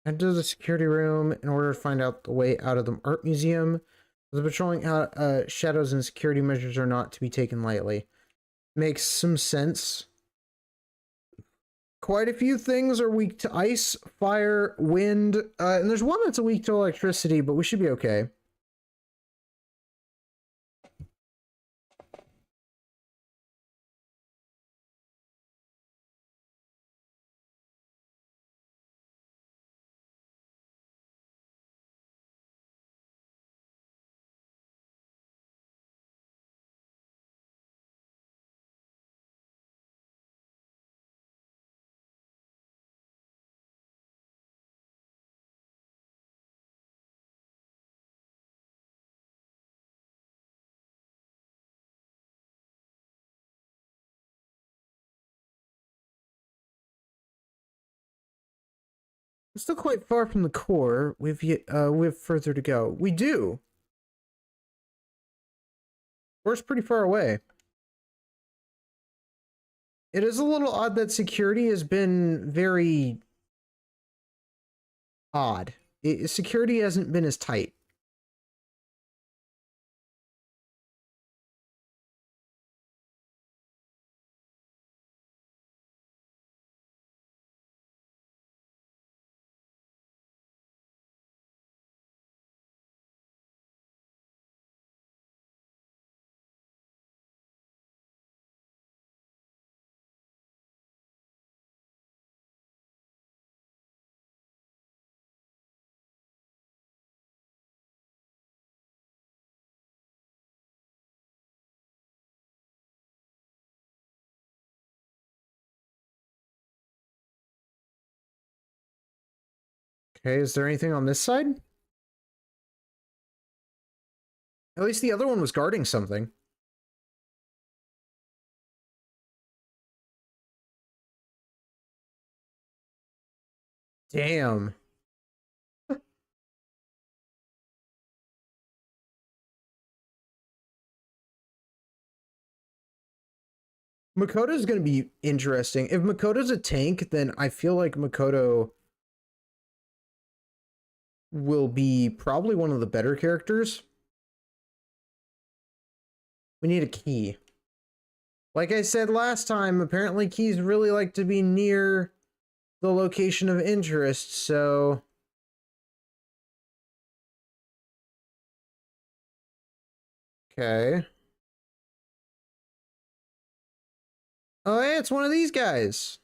Enter the security room in order to find out the way out of the art museum. The patrolling shadows and security measures are not to be taken lightly. Makes some sense. Quite a few things are weak to ice, fire, wind, and there's one that's weak to electricity, but we should be okay. We're still quite far from the core. We have further to go. We do. Core's pretty far away. It is a little odd that security has been very odd. Security hasn't been as tight. Okay, is there anything on this side? At least the other one was guarding something. Damn. Makoto's going to be interesting. If Makoto's a tank, then I feel like Makoto will be probably one of the better characters. We need a key. Like I said last time, apparently keys really like to be near the location of interest, so... Okay. Oh, hey, it's one of these guys.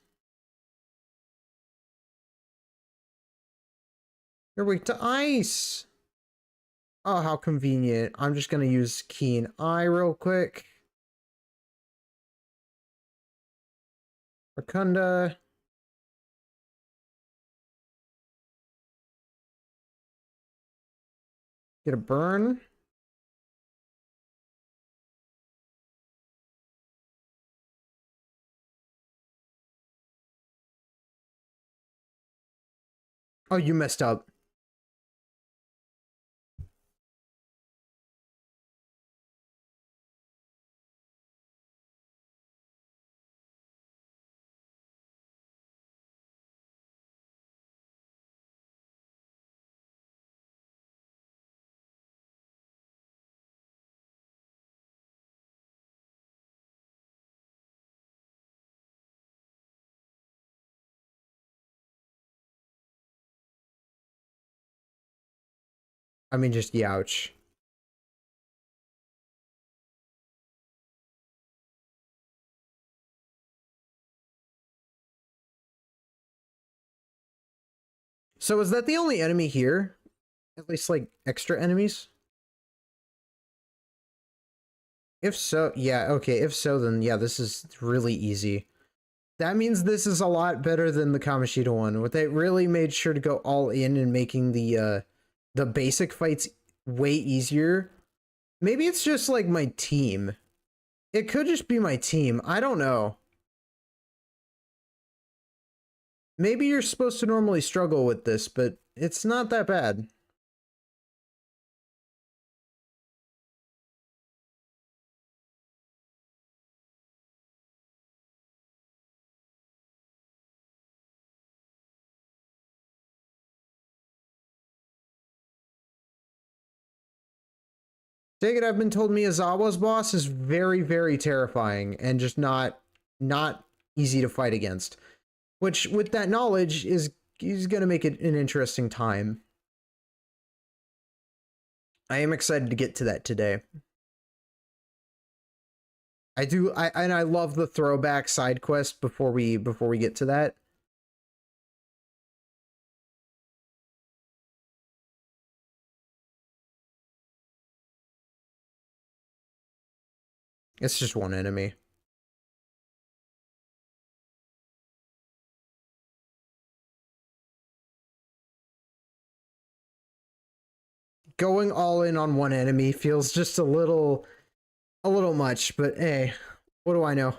You're weak to ice. Oh, how convenient. I'm just gonna use Keen Eye real quick. Rakunda. Get a burn. Oh, you messed up. I mean, just youch. So is that the only enemy here? At least like extra enemies? If so, yeah, okay, if so, then yeah, this is really easy. That means this is a lot better than the Kamoshida one. What they really made sure to go all in and making the basic fights way easier. Maybe it's just like my team. It could just be my team. I don't know. Maybe you're supposed to normally struggle with this, but it's not that bad. Take it, I've been told Miyazawa's boss is very, very terrifying and just not easy to fight against. Which, with that knowledge, is gonna make it an interesting time. I am excited to get to that today. I love the throwback side quest before we get to that. It's just one enemy. Going all in on one enemy feels just a little much, but hey, what do I know?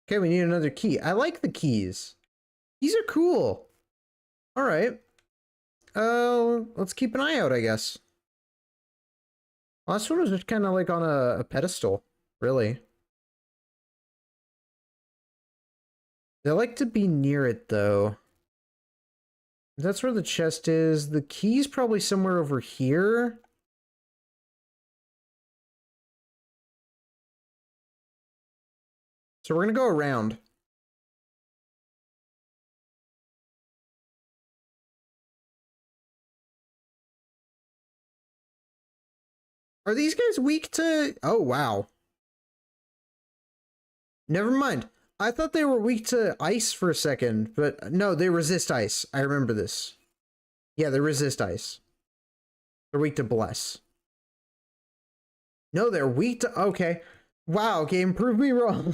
Okay, we need another key. I like the keys. These are cool. All right. Let's keep an eye out, I guess. Last one was just kind of like on a pedestal, really. They like to be near it, though. That's where the chest is. The key's probably somewhere over here. So we're gonna go around. Are these guys weak to... Oh, wow. Never mind. I thought they were weak to ice for a second, but no, they resist ice. I remember this. Yeah, they resist ice. They're weak to bless. No, they're weak to... Okay. Wow, game, prove me wrong.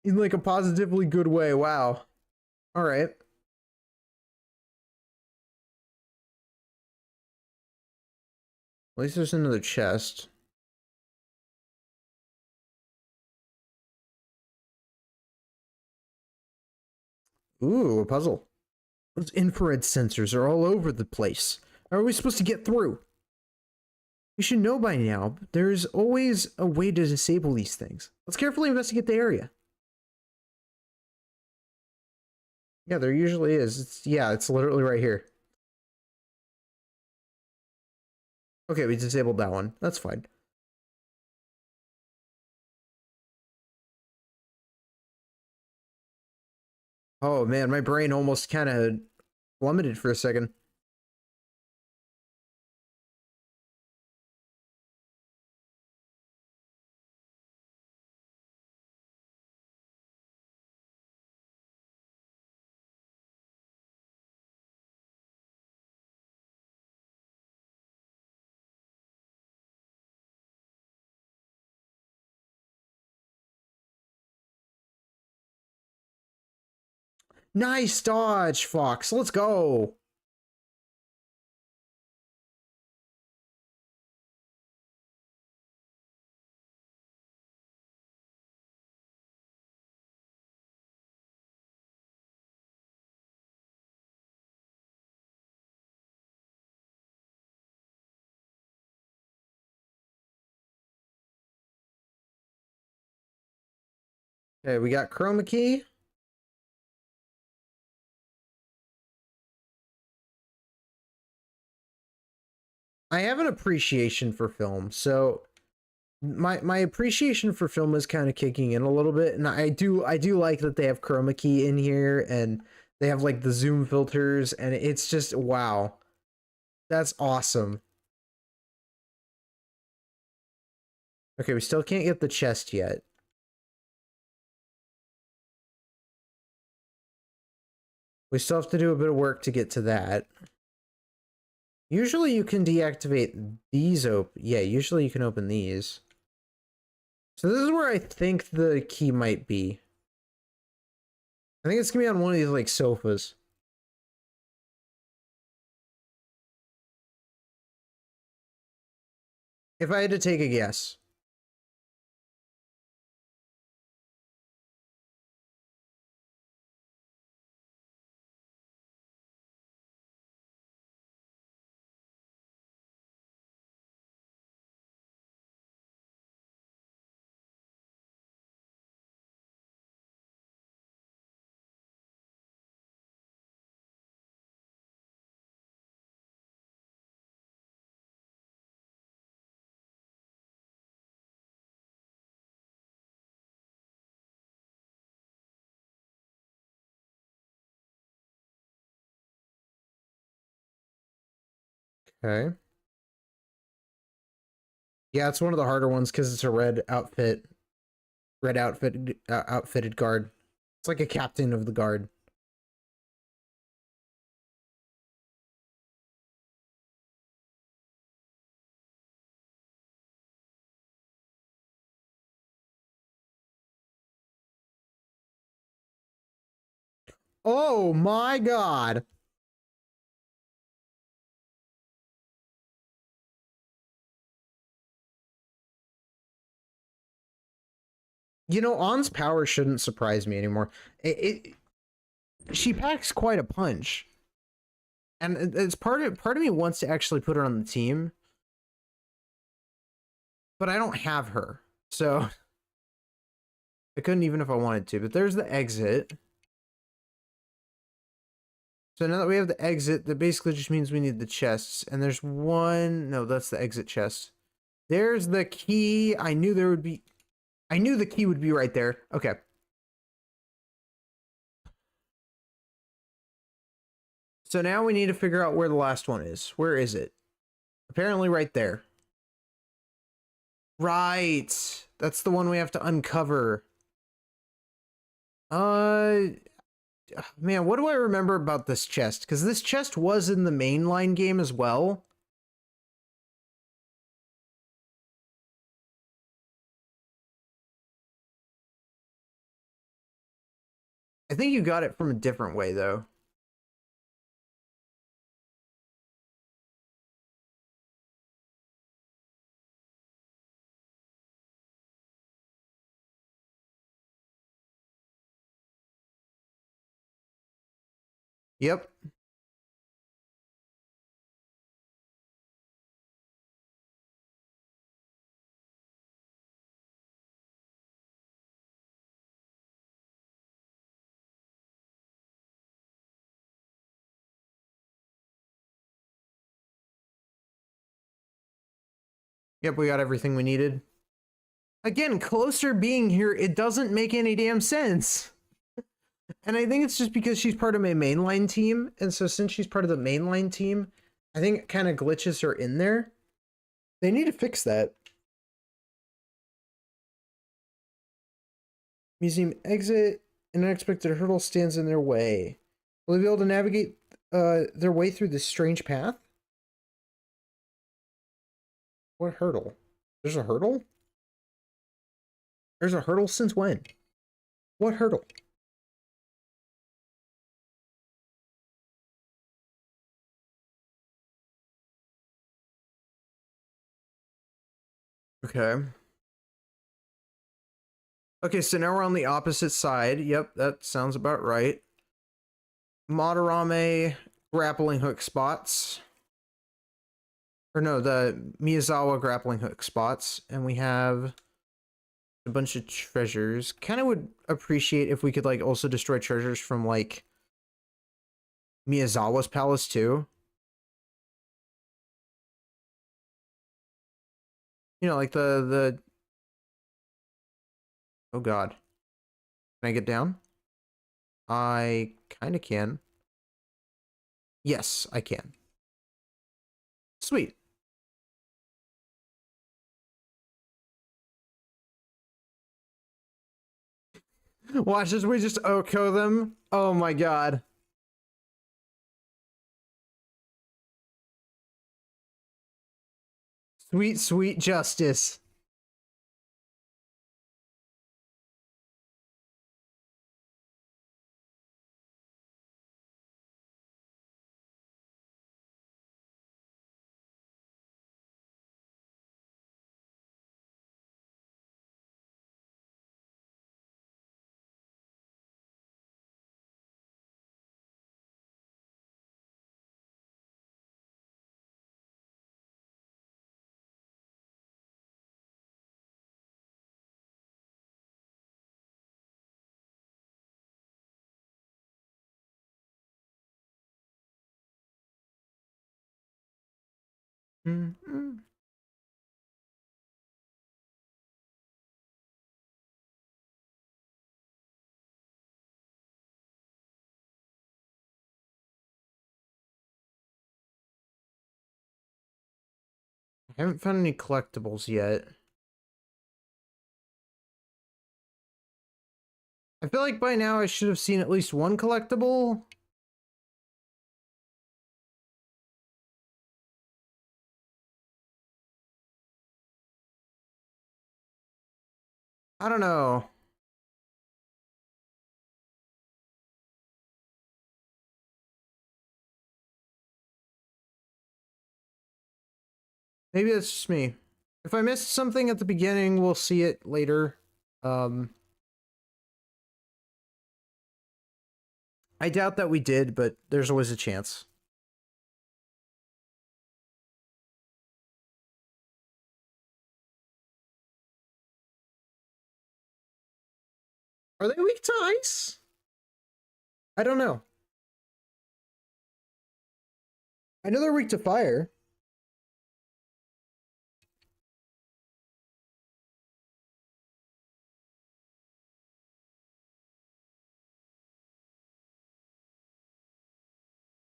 In like a positively good way. Wow. Alright. At least there's another chest. Ooh, a puzzle. Those infrared sensors are all over the place. How are we supposed to get through? You should know by now, there's always a way to disable these things. Let's carefully investigate the area. Yeah, there usually is. It's literally right here. Okay, we disabled that one. That's fine. Oh man, my brain almost kind of plummeted for a second. Nice dodge, Fox. Let's go. Okay, we got chroma key. I have an appreciation for film, so my appreciation for film is kind of kicking in a little bit, and I do like that they have chroma key in here, and they have like the zoom filters, and it's just wow, that's awesome. Okay, we still can't get the chest yet. We still have to do a bit of work to get to that. Usually you can deactivate these yeah, usually you can open these. So this is where I think the key might be. I think it's gonna be on one of these like sofas. If I had to take a guess. Okay. Yeah, it's one of the harder ones because it's a red outfit, outfitted guard. It's like a captain of the guard. Oh my god. You know, On's power shouldn't surprise me anymore. She packs quite a punch. And it's part of me wants to actually put her on the team. But I don't have her. So I couldn't even if I wanted to. But there's the exit. So now that we have the exit, that basically just means we need the chests. And there's one... No, that's the exit chest. There's the key. I knew there would be... I knew the key would be right there. Okay. So now we need to figure out where the last one is. Where is it? Apparently right there. Right. That's the one we have to uncover. Man, what do I remember about this chest? Because this chest was in the mainline game as well. I think you got it from a different way, though. Yep. Yep, we got everything we needed. Again, closer being here, it doesn't make any damn sense. And I think it's just because she's part of my mainline team. And so since she's part of the mainline team, I think it kind of glitches her in there. They need to fix that. Museum exit. An unexpected hurdle stands in their way. Will they be able to navigate their way through this strange path? What hurdle? There's a hurdle? There's a hurdle since when? What hurdle? Okay. Okay, so now we're on the opposite side. Yep, that sounds about right. Madarame grappling hook spots. Or no, the Miyazawa grappling hook spots. And we have a bunch of treasures. Kind of would appreciate if we could like also destroy treasures from like Miyazawa's palace too. You know, like the oh god. Can I get down? I kind of can. Yes, I can. Sweet. Watch as we just Oko them. Oh my god. Sweet, sweet justice. Mm-hmm. I haven't found any collectibles yet. I feel like by now I should have seen at least one collectible. I don't know. Maybe that's just me. If I missed something at the beginning, we'll see it later. Um, I doubt that we did, but there's always a chance. Are they weak to ice? I don't know. I know they're weak to fire.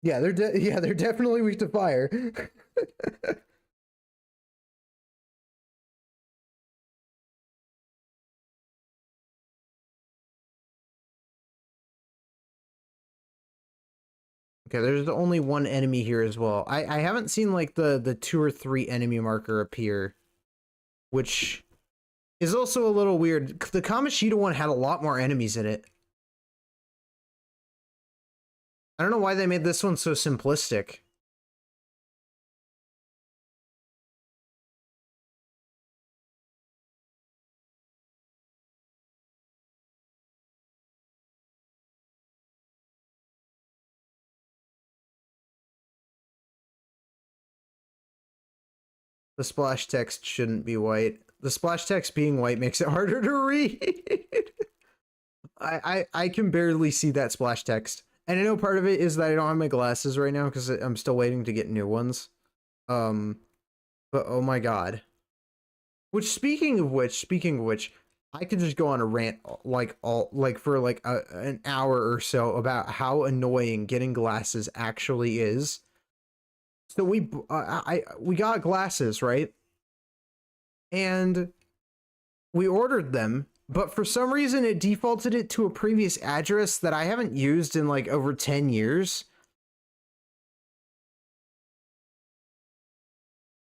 Yeah, they're definitely weak to fire. Okay, there's only one enemy here as well. I haven't seen like the 2 or 3 enemy marker appear, which is also a little weird. The Kamoshida one had a lot more enemies in it. I don't know why they made this one so simplistic. The splash text shouldn't be white. The splash text being white makes it harder to read. I can barely see that splash text. And I know part of it is that I don't have my glasses right now because I'm still waiting to get new ones. But oh my god. Which speaking of which, I could just go on a rant like for like an hour or so about how annoying getting glasses actually is. So we got glasses, right? And we ordered them, but for some reason it defaulted it to a previous address that I haven't used in like over 10 years.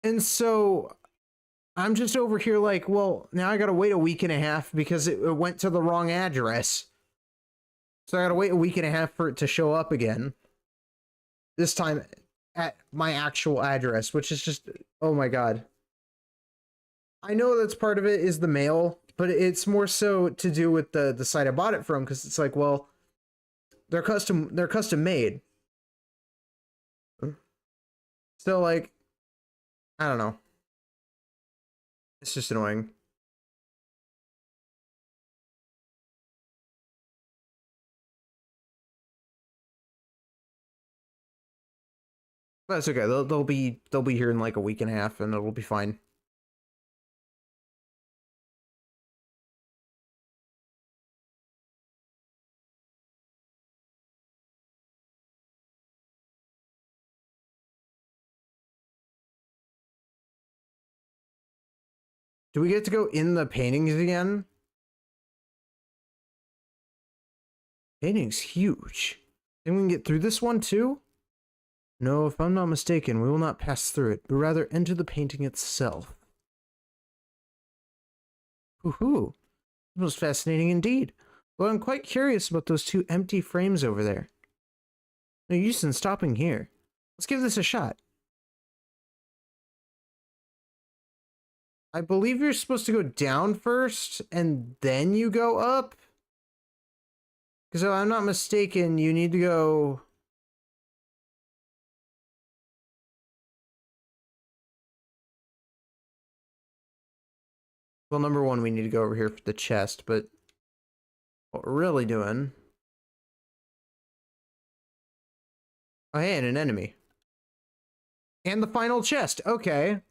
And so I'm just over here like, well, now I gotta wait a week and a half because it went to the wrong address. So I gotta wait a week and a half for it to show up again. This time at my actual address, which is just, oh my god. I know that's part of it is the mail, but it's more so to do with the site I bought it from, because it's like, well, they're custom made. So like, I don't know. It's just annoying. That's okay. They'll be here in like a week and a half, and it'll be fine. Do we get to go in the paintings again? Painting's huge. Think we can get through this one too? No, if I'm not mistaken, we will not pass through it, but rather enter the painting itself. Woohoo! It was fascinating indeed. But I'm quite curious about those two empty frames over there. No use in stopping here. Let's give this a shot. I believe you're supposed to go down first, and then you go up. Because if I'm not mistaken, you need to go... Well, number one, we need to go over here for the chest, but what we're really doing... Oh, hey, and an enemy. And the final chest. Okay.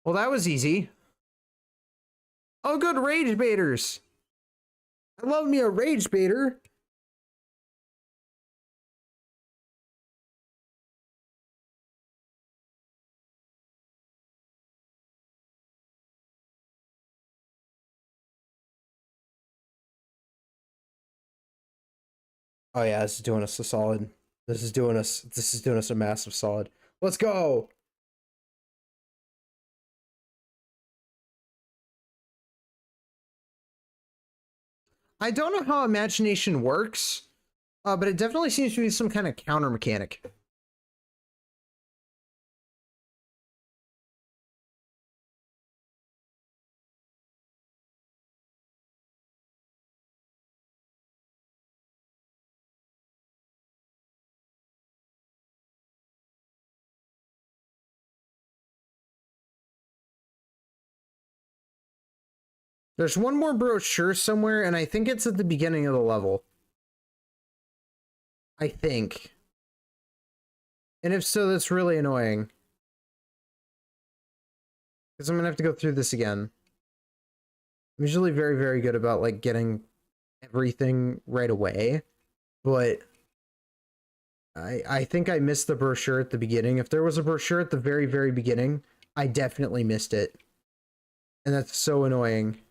Well, that was easy. Oh, good, rage baiters. I love me a rage baiter. Oh yeah, this is doing us a solid. This is doing us a massive solid. Let's go. I don't know how imagination works, but it definitely seems to be some kind of counter mechanic. There's one more brochure somewhere, and I think it's at the beginning of the level. I think. And if so, that's really annoying. Because I'm gonna have to go through this again. I'm usually very, very good about, like, getting everything right away. But I think I missed the brochure at the beginning. If there was a brochure at the very, very beginning, I definitely missed it. And that's so annoying.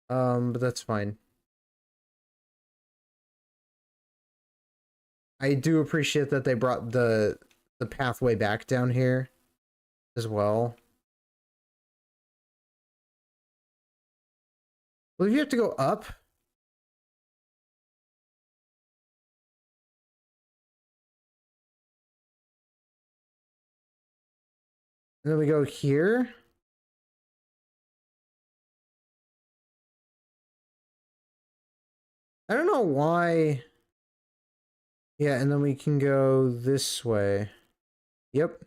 But that's fine. I do appreciate that they brought the pathway back down here as well. Well, if you have to go up. And then we go here. I don't know why. Yeah, and then we can go this way. Yep.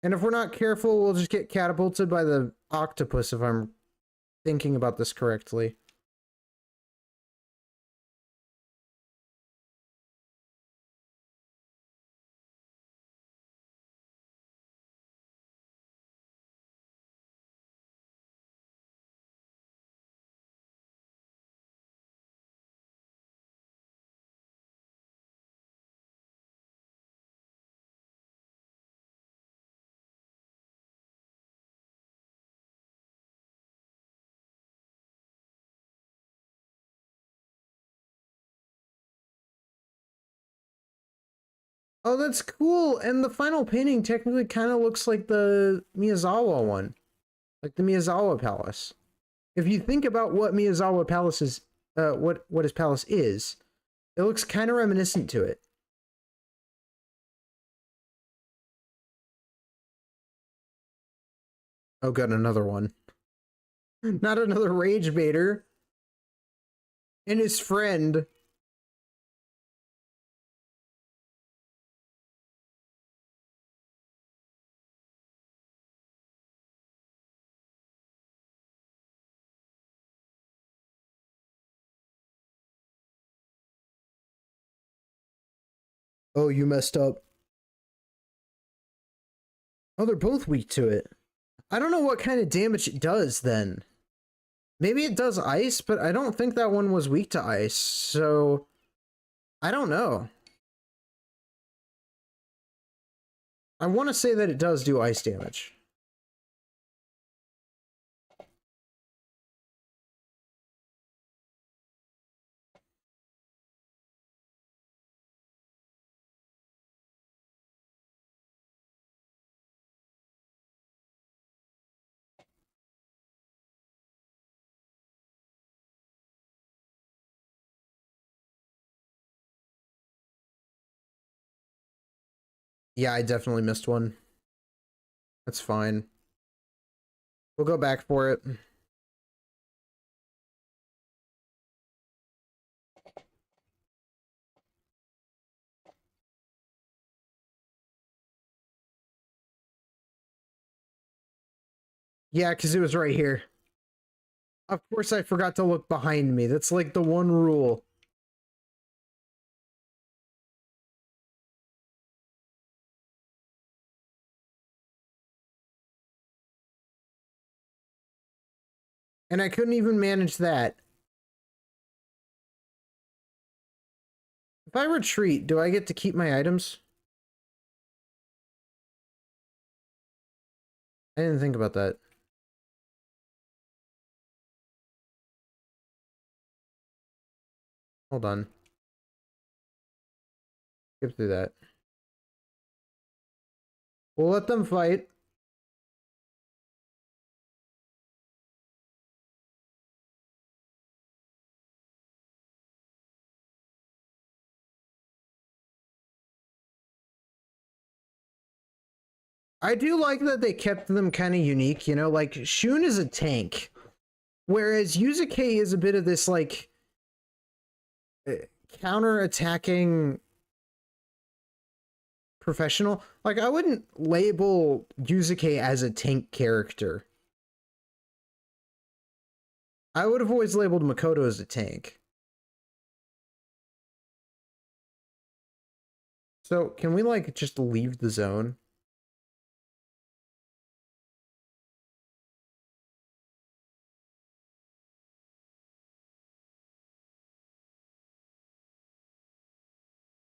And if we're not careful, we'll just get catapulted by the octopus if I'm thinking about this correctly. Oh, that's cool. And the final painting technically kind of looks like the Miyazawa one. Like the Miyazawa Palace. If you think about what Miyazawa Palace is, what his palace is, it looks kind of reminiscent to it. Oh, good, another one. Not another rage baiter. And his friend. Oh, you messed up. Oh, they're both weak to it. I don't know what kind of damage it does then. Maybe it does ice, but I don't think that one was weak to ice, so I don't know. I want to say that it does do ice damage. Yeah, I definitely missed one. That's fine. We'll go back for it. Yeah, because it was right here. Of course, I forgot to look behind me. That's like the one rule. And I couldn't even manage that. If I retreat, do I get to keep my items? I didn't think about that. Hold on. Skip through that. We'll let them fight. I do like that they kept them kind of unique, you know, like Shun is a tank, whereas Yuzuke is a bit of this like counter-attacking professional. Like I wouldn't label Yuzuke as a tank character. I would have always labeled Makoto as a tank. So can we like just leave the zone?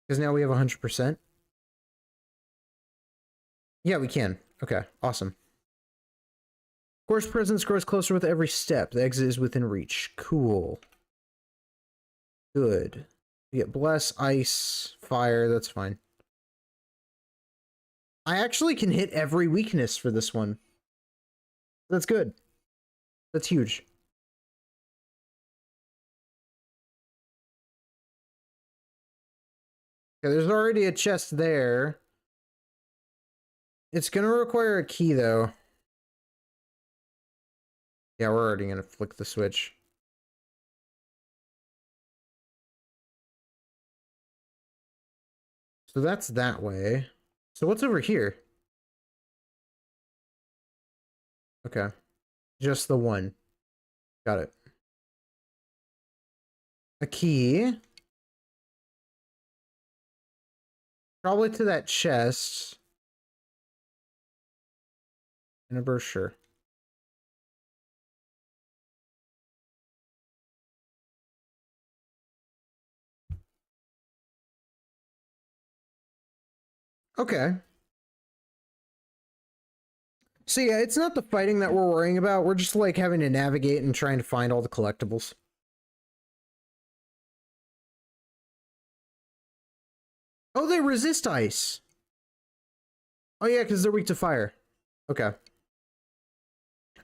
Because now we have 100%. Yeah, we can. Okay, awesome. Course presence grows closer with every step. The exit is within reach. Cool. Good. We get bless, ice, fire. That's fine. I actually can hit every weakness for this one. That's good. That's huge. Okay, there's already a chest there. It's gonna require a key, though. Yeah, we're already gonna flick the switch. So that's that way. So what's over here? Okay. Just the one. Got it. A key. Probably to that chest. And a brochure. Okay. So yeah, it's not the fighting that we're worrying about. We're just like having to navigate and trying to find all the collectibles. Oh, they resist ice. Oh yeah, because they're weak to fire. Okay.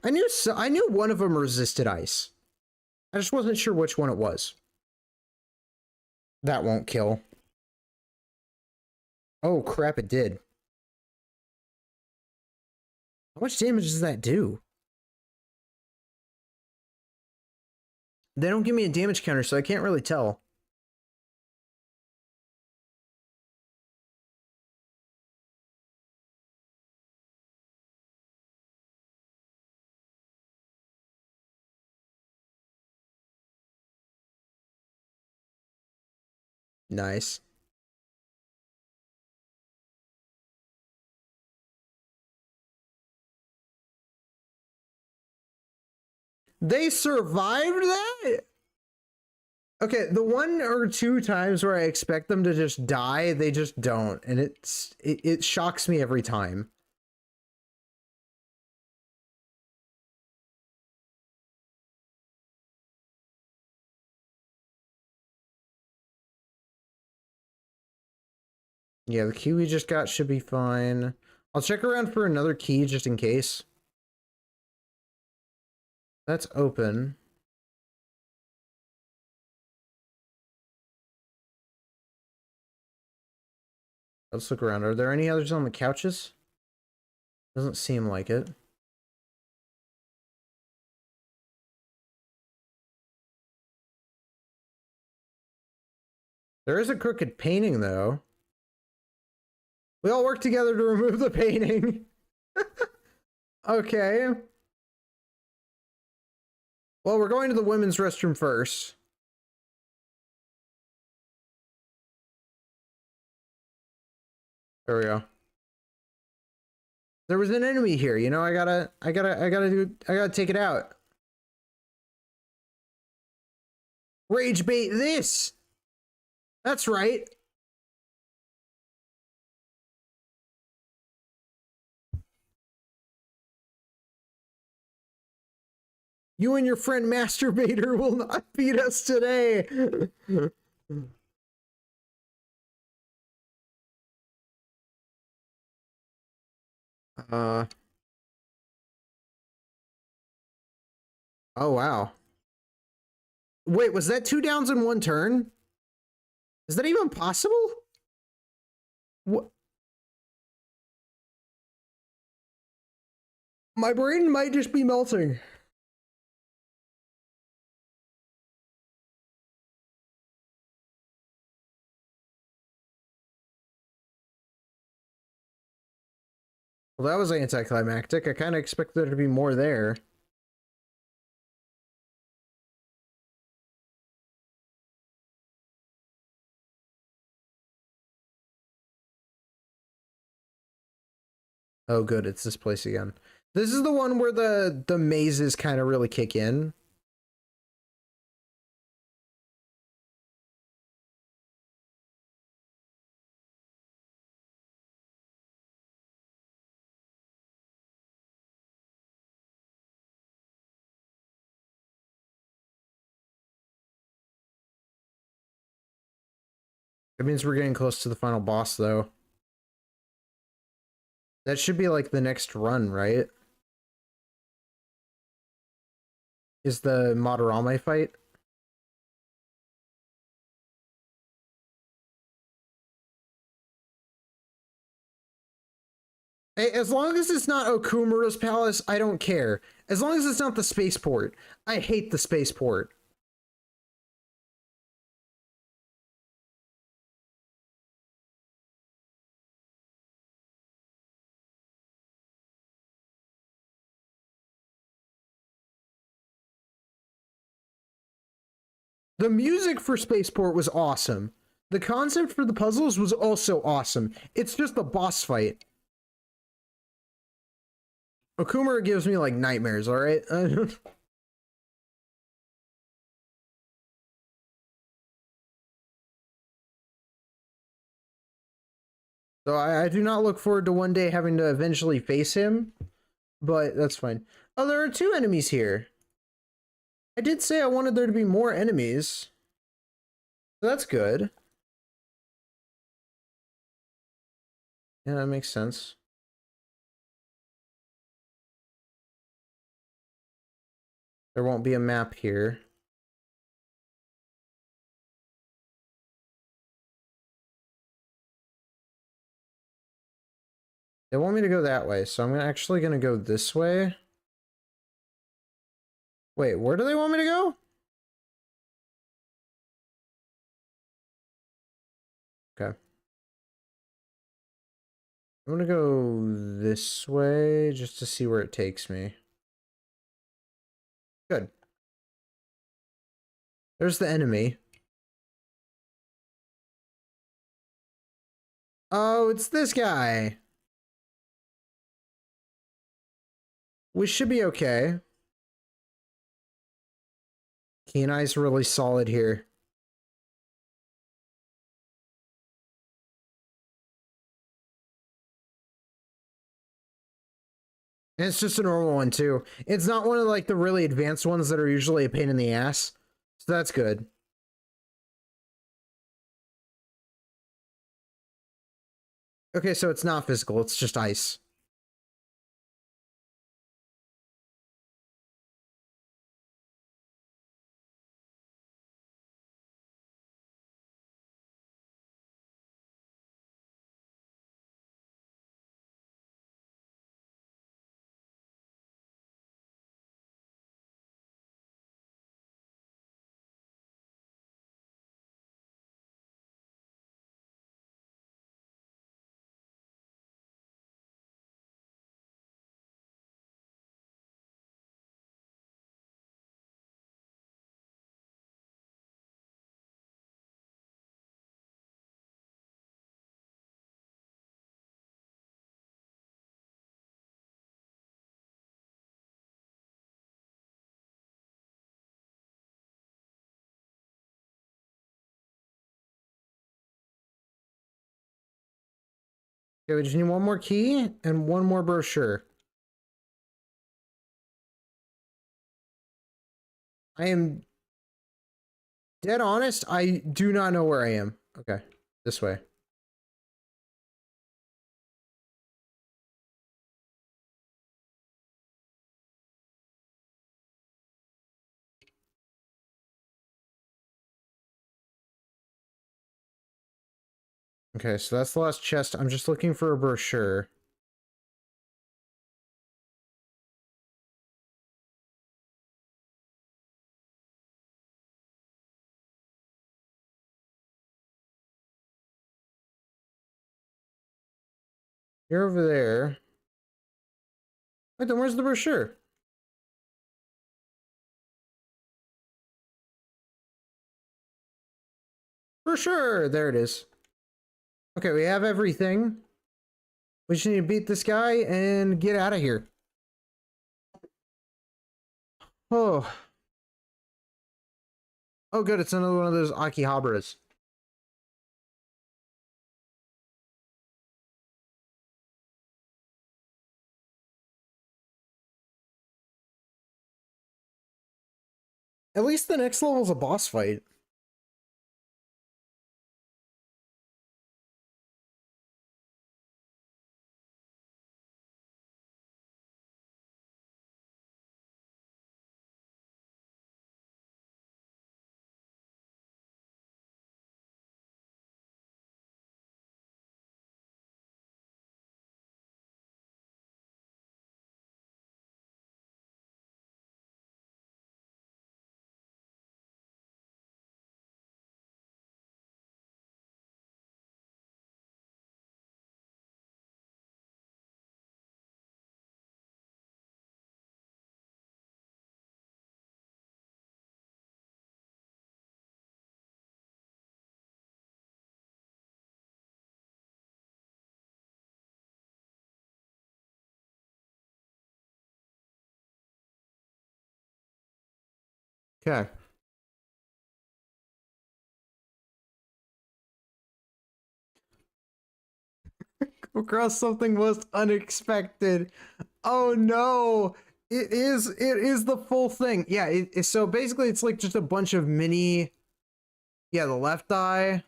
I knew one of them resisted ice. I just wasn't sure which one it was. That won't kill. Oh crap, it did. How much damage does that do? They don't give me a damage counter, so I can't really tell. Nice. They survived that? Okay, the 1 or 2 times where I expect them to just die, they just don't, and it shocks me every time. Yeah, the key we just got should be fine. I'll check around for another key just in case. That's open. Let's look around. Are there any others on the couches? Doesn't seem like it. There is a crooked painting, though. We all work together to remove the painting. Okay. Well, we're going to the women's restroom first. There we go. There was an enemy here, you know, I gotta take it out. Rage bait this! That's right. You and your friend Masturbator will not beat us today. Oh wow. Wait, was that 2 downs in 1 turn? Is that even possible? What? My brain might just be melting. Well, that was anticlimactic. I kind of expected there to be more there. Oh, good. It's this place again. This is the one where the mazes kind of really kick in. It means we're getting close to the final boss, though. That should be like the next run, right? Is the Madarame fight? Hey, as long as it's not Okumura's palace, I don't care. As long as it's not the spaceport. I hate the spaceport. The music for Spaceport was awesome. The concept for the puzzles was also awesome. It's just the boss fight. Okumura gives me like nightmares, alright? So I do not look forward to one day having to eventually face him, but that's fine. Oh, there are 2 enemies here. I did say I wanted there to be more enemies. So that's good. Yeah, that makes sense. There won't be a map here. They want me to go that way, so I'm actually gonna go this way. Wait, where do they want me to go? Okay. I'm gonna go this way just to see where it takes me. Good. There's the enemy. Oh, it's this guy. We should be okay. Kenai's really solid here. And it's just a normal one too. It's not one of like the really advanced ones that are usually a pain in the ass. So that's good. Okay, so it's not physical, it's just ice. Okay, we just need one more key and one more brochure. I am dead honest, I do not know where I am. Okay, this way. Okay, so that's the last chest. I'm just looking for a brochure. You're over there. Wait, then where's the brochure? Brochure! There it is. Okay, we have everything. We just need to beat this guy and get out of here. Oh. Oh, good. It's another one of those Akihabaras. At least the next level's a boss fight. Okay. Across something most unexpected. Oh no! It is the full thing. Yeah, so basically it's like just a bunch of mini. Yeah, the left eye.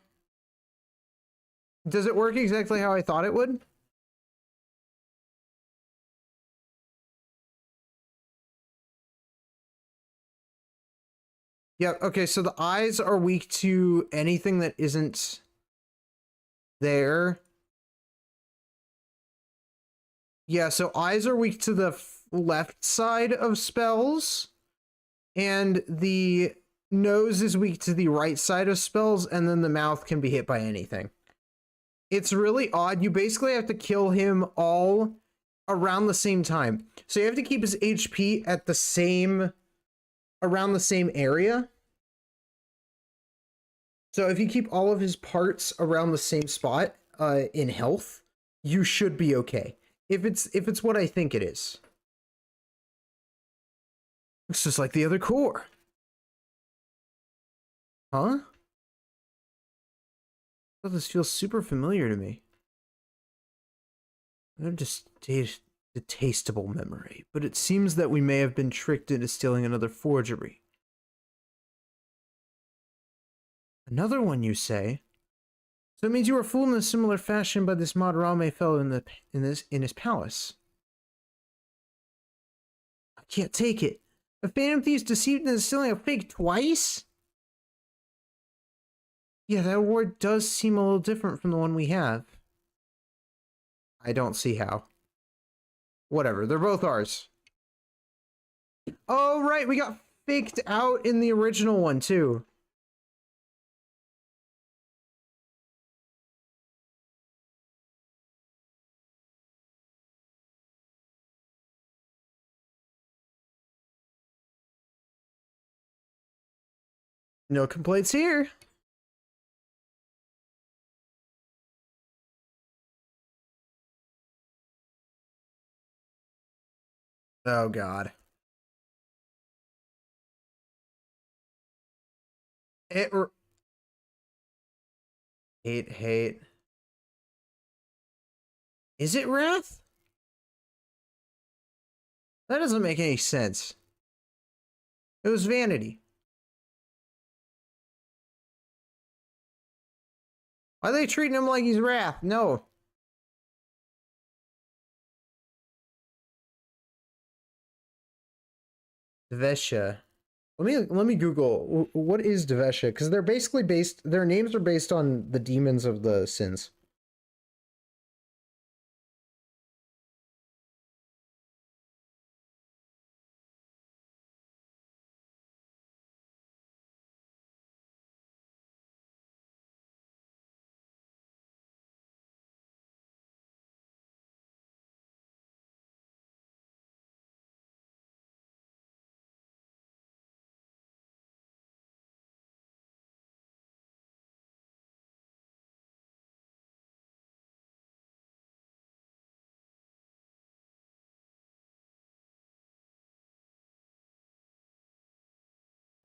Does it work exactly how I thought it would? Yeah, okay, so the eyes are weak to anything that isn't there. Yeah, so eyes are weak to the left side of spells, and the nose is weak to the right side of spells, and then the mouth can be hit by anything. It's really odd. You basically have to kill him all around the same time. So you have to keep his HP at the same, around the same area. So if you keep all of his parts around the same spot in health, you should be okay. If it's what I think it is. It's just like the other core. Huh? Oh, this feels super familiar to me. I've just stayed Detestable memory, but it seems that we may have been tricked into stealing another forgery. Another one, you say? So it means you were fooled in a similar fashion by this Madarame fellow in his palace. I can't take it. A phantom thief deceived into stealing a fake twice? Yeah, that award does seem a little different from the one we have. I don't see how. Whatever, they're both ours. Oh, right, we got faked out in the original one, too. No complaints here. Oh, God. It... Hate. Is it Wrath? That doesn't make any sense. It was Vanity. Why are they treating him like he's Wrath? No. Devesha. Let me Google what is Devesha, because they're basically based. Their names are based on the demons of the sins.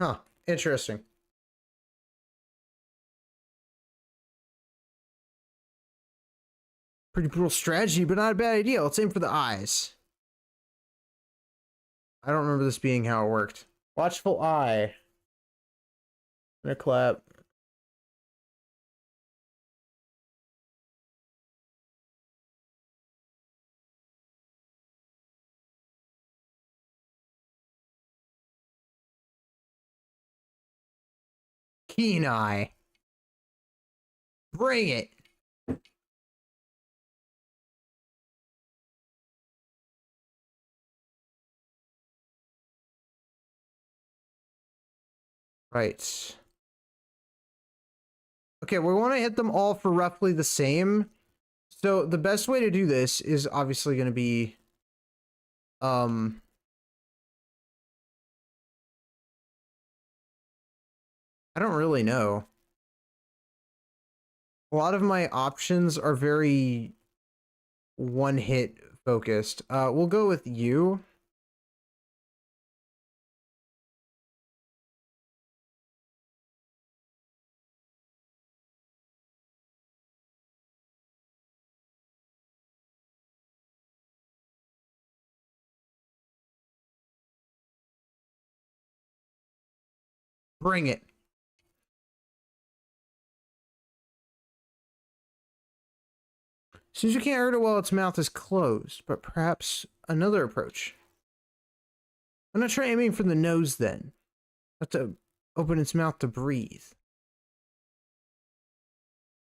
Huh. Interesting. Pretty brutal strategy, but not a bad idea. Let's aim for the eyes. I don't remember this being how it worked. Watchful eye. And a clap. Keen eye. Bring it. Right. Okay, we want to hit them all for roughly the same. So the best way to do this is obviously going to be I don't really know. A lot of my options are very one hit focused. We'll go with you. Bring it. Seems you can't hurt it while its mouth is closed, but perhaps another approach. I'm not try aiming for the nose then. Have to open its mouth to breathe.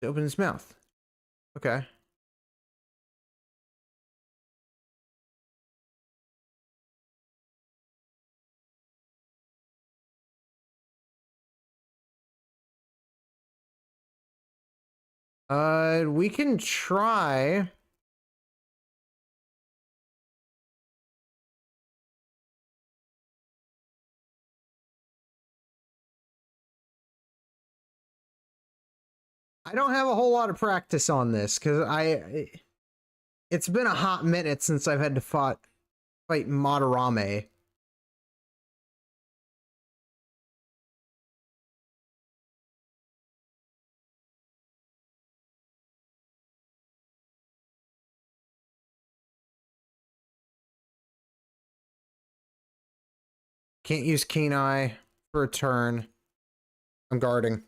To open its mouth. Okay. We can try. I don't have a whole lot of practice on this because it's been a hot minute since I've had to fight Madarame. Can't use Keen Eye for a turn. I'm guarding.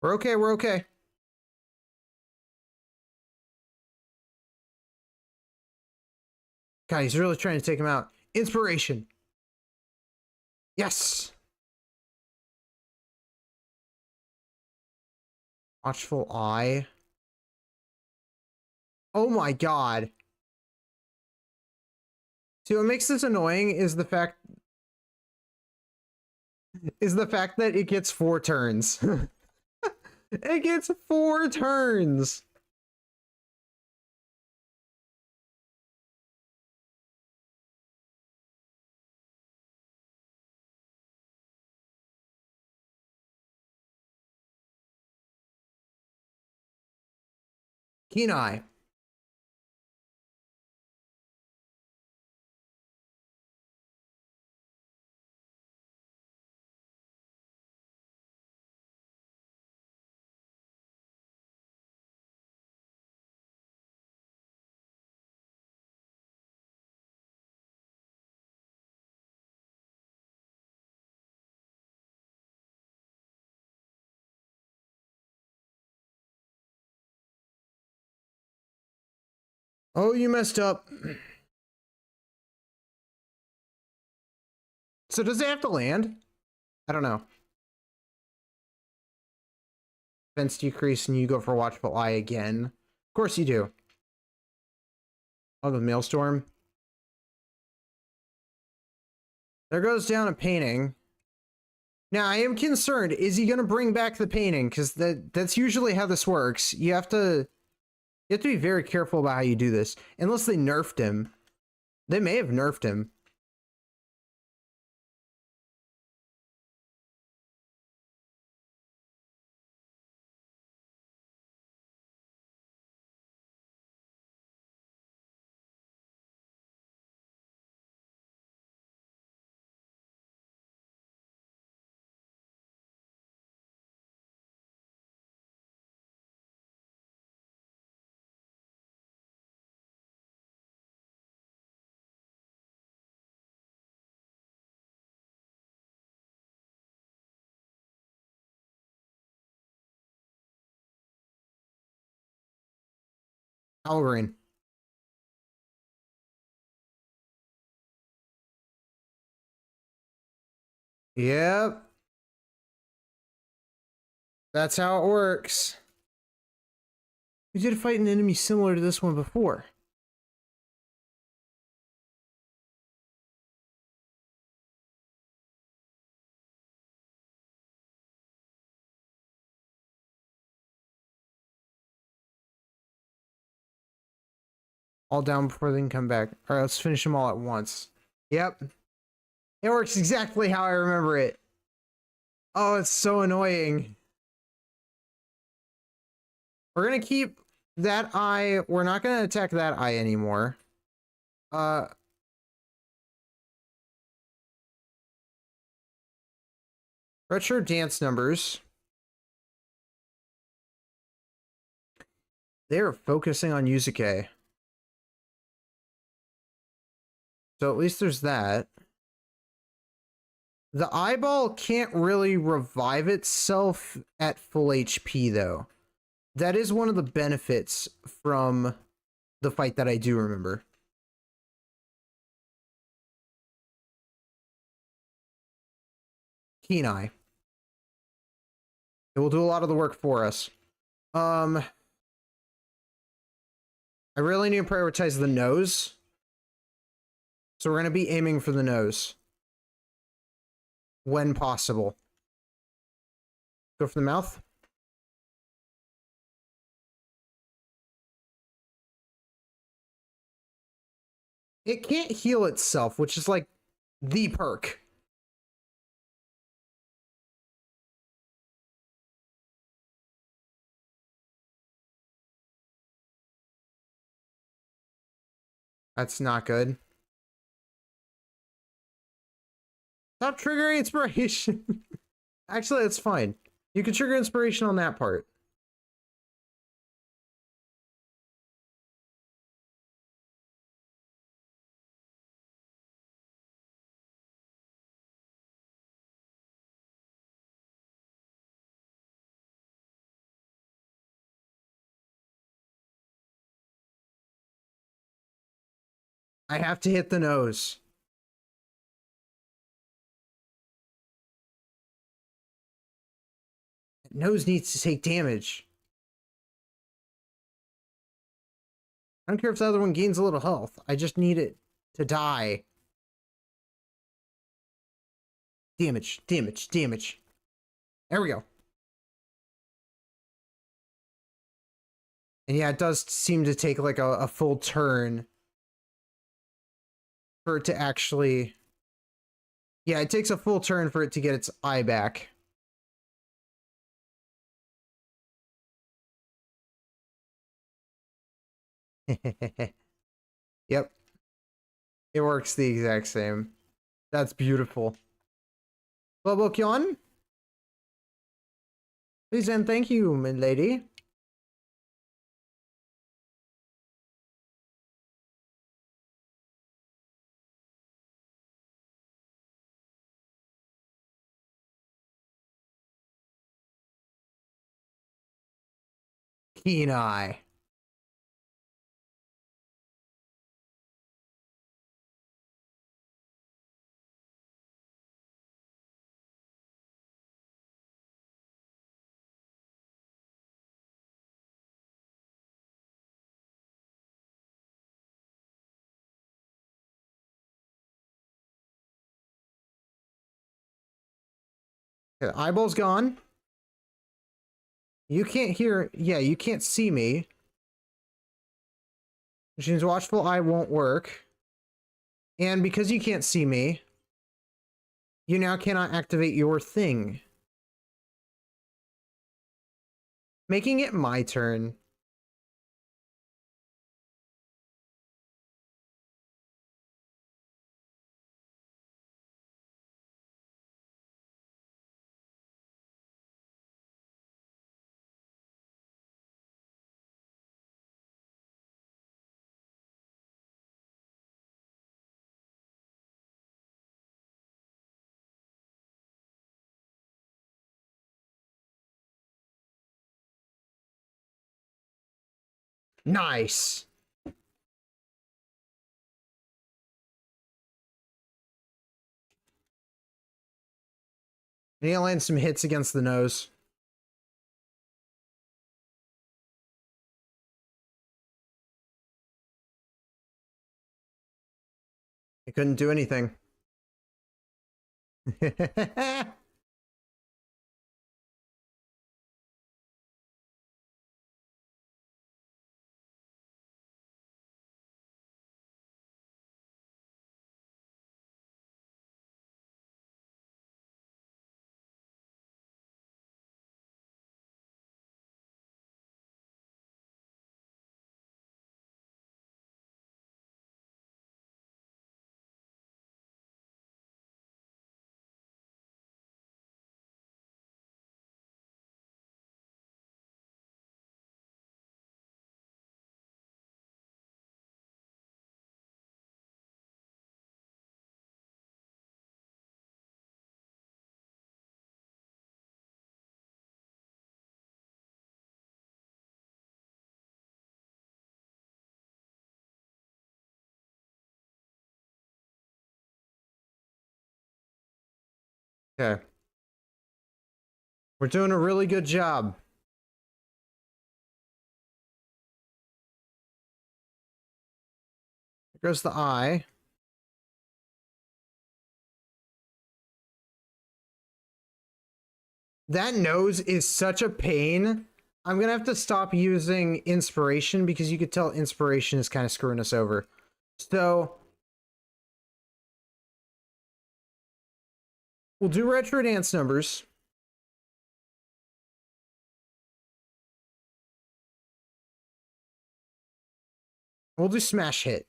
We're okay, we're okay. God, he's really trying to take him out. Inspiration. Yes. Watchful Eye. Oh my god. See, what makes this annoying is the fact that it gets 4 turns. It gets 4 turns. Keen Eye. Oh, you messed up. So does it have to land? I don't know. Defense decrease and you go for Watchful Eye again. Of course you do. Oh, the Maelstrom. There goes down a painting. Now, I am concerned. Is he going to bring back the painting? Because that's usually how this works. You have to be very careful about how you do this. Unless they nerfed him. They may have nerfed him. Algreen. Yep. That's how it works. We did fight an enemy similar to this one before. All down before they can come back. All right, let's finish them all at once. Yep. It works exactly how I remember it. Oh, it's so annoying. We're gonna keep that eye. We're not gonna attack that eye anymore. Retro dance numbers. They're focusing on Yuzuke. So at least there's that. The eyeball can't really revive itself at full HP, though. That is one of the benefits from the fight that I do remember. Keen Eye. It will do a lot of the work for us. I really need to prioritize the nose. So we're going to be aiming for the nose. When possible. Go for the mouth. It can't heal itself, which is like the perk. That's not good. Stop triggering inspiration. Actually, that's fine. You can trigger inspiration on that part. I have to hit the nose. That nose needs to take damage. I don't care if the other one gains a little health. I just need it to die. Damage, damage, damage. There we go. And yeah, it does seem to take like a full turn for it to actually... Yeah, it takes a full turn for it to get its eye back. Yep. It works the exact same. That's beautiful. Bobokyon? Please and thank you, my lady. Keen eye. Okay, eyeball's gone. You can't hear... Yeah, you can't see me. Which means watchful eye won't work. And because you can't see me, you now cannot activate your thing. Making it my turn. Nice. Need to land some hits against the nose. I couldn't do anything. Okay. We're doing a really good job. There goes the eye. That nose is such a pain. I'm gonna have to stop using inspiration because you could tell inspiration is kind of screwing us over. So we'll do retro dance numbers. We'll do smash hit.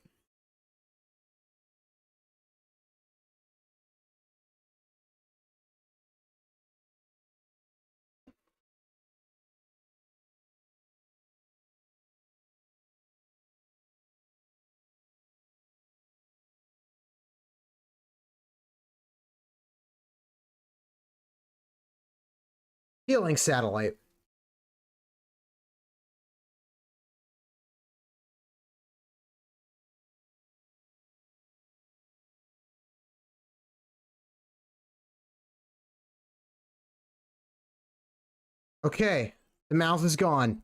Healing satellite. Okay, the mouth is gone.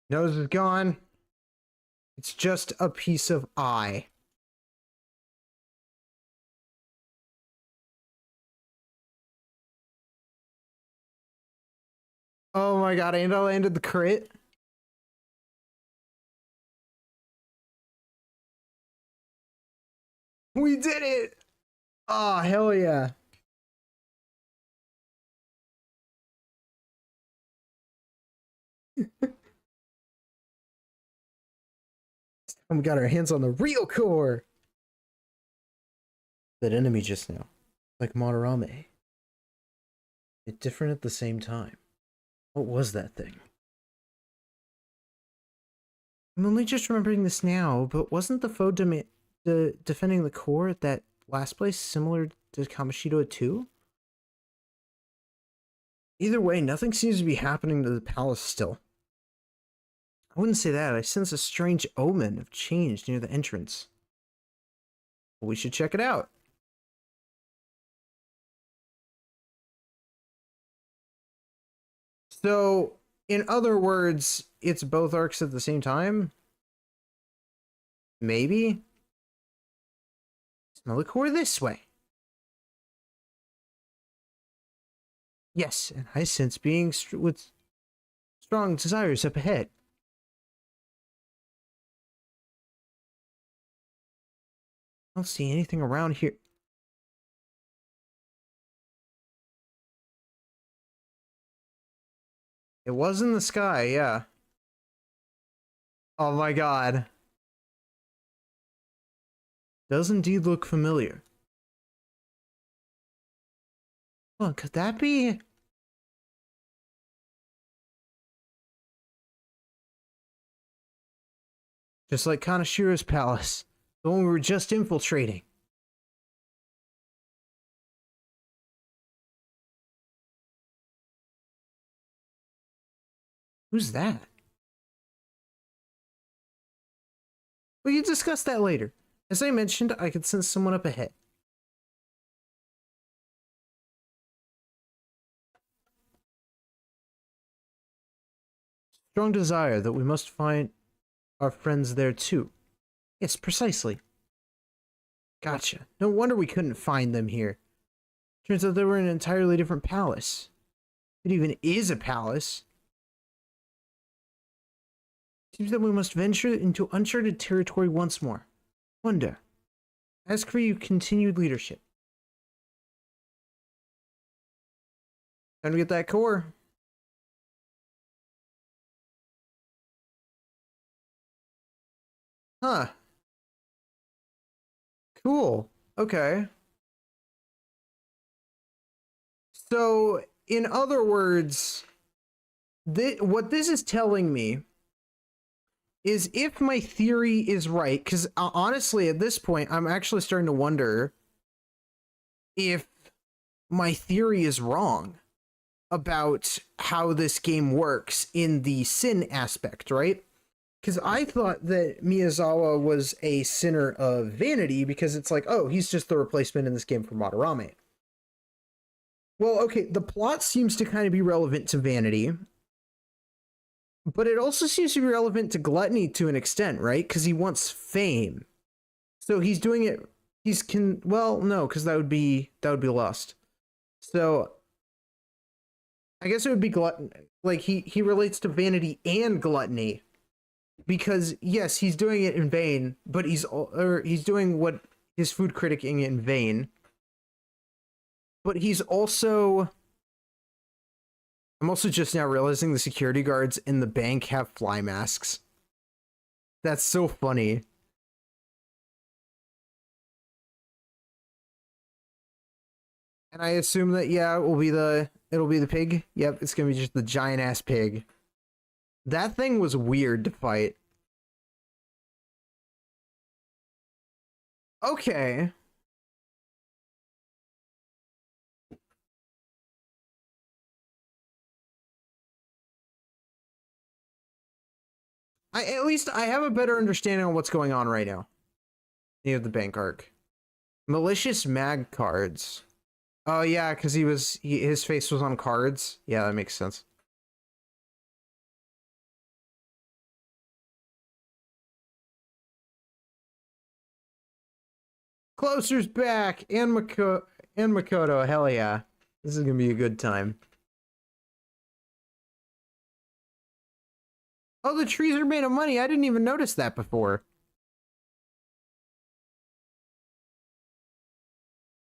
Nose is gone. It's just a piece of eye. Oh my god, and I landed the crit. We did it! Oh, hell yeah. We got our hands on the real core. That enemy just now, like Madarame. It's different at the same time. What was that thing? I'm only just remembering this now, but wasn't the foe defending the core at that last place similar to Kamoshida 2? Either way, nothing seems to be happening to the palace still. I wouldn't say that. I sense a strange omen of change near the entrance. We should check it out. So, in other words, it's both arcs at the same time? Maybe? Smell the core this way. Yes, and I sense being with strong desires up ahead. I don't see anything around here. It was in the sky, yeah. Oh my god. Does indeed look familiar. Well, could that be? Just like Kaneshira's palace, the one we were just infiltrating. Who's that? We can discuss that later. As I mentioned, I could sense someone up ahead. Strong desire that we must find our friends there too. Yes, precisely. Gotcha. No wonder we couldn't find them here. Turns out they were in an entirely different palace. It even is a palace. Seems that we must venture into uncharted territory once more. Wonder. Ask for your continued leadership. Time to get that core. Huh. Cool. Okay. So, in other words, what this is telling me is if my theory is right, because honestly, at this point, I'm actually starting to wonder if my theory is wrong about how this game works in the sin aspect, right? Because I thought that Miyazawa was a sinner of vanity because it's like, oh, he's just the replacement in this game for Madarame. Well, okay, the plot seems to kind of be relevant to vanity, but it also seems to be relevant to gluttony to an extent, right? Because he wants fame. So he's doing it, well, no, because that would be lust. So I guess it would be gluttony. Like he relates to vanity and gluttony. Because yes, he's doing it in vain, but he's doing what his food criticking in vain. But he's also I'm also just now realizing the security guards in the bank have fly masks. That's so funny. And I assume that, yeah, it'll be the pig. Yep, it's gonna be just the giant ass pig. That thing was weird to fight. Okay. At least I have a better understanding of what's going on right now. Near the bank arc. Malicious mag cards. Oh yeah, because his face was on cards. Yeah, that makes sense. Closer's back and Makoto. Hell yeah, this is gonna be a good time. Oh, the trees are made of money. I didn't even notice that before.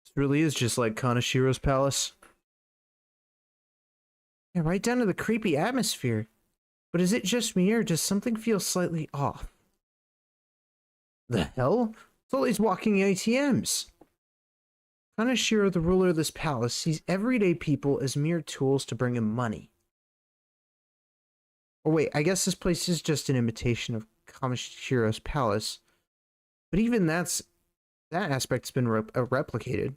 This really is just like Kanashiro's palace. Yeah, right down to the creepy atmosphere. But is it just me or does something feel slightly off? The hell? It's all these walking ATMs. Kanashiro, the ruler of this palace, sees everyday people as mere tools to bring him money. Oh wait, I guess this place is just an imitation of Kanashiro's palace. But even that aspect's been replicated.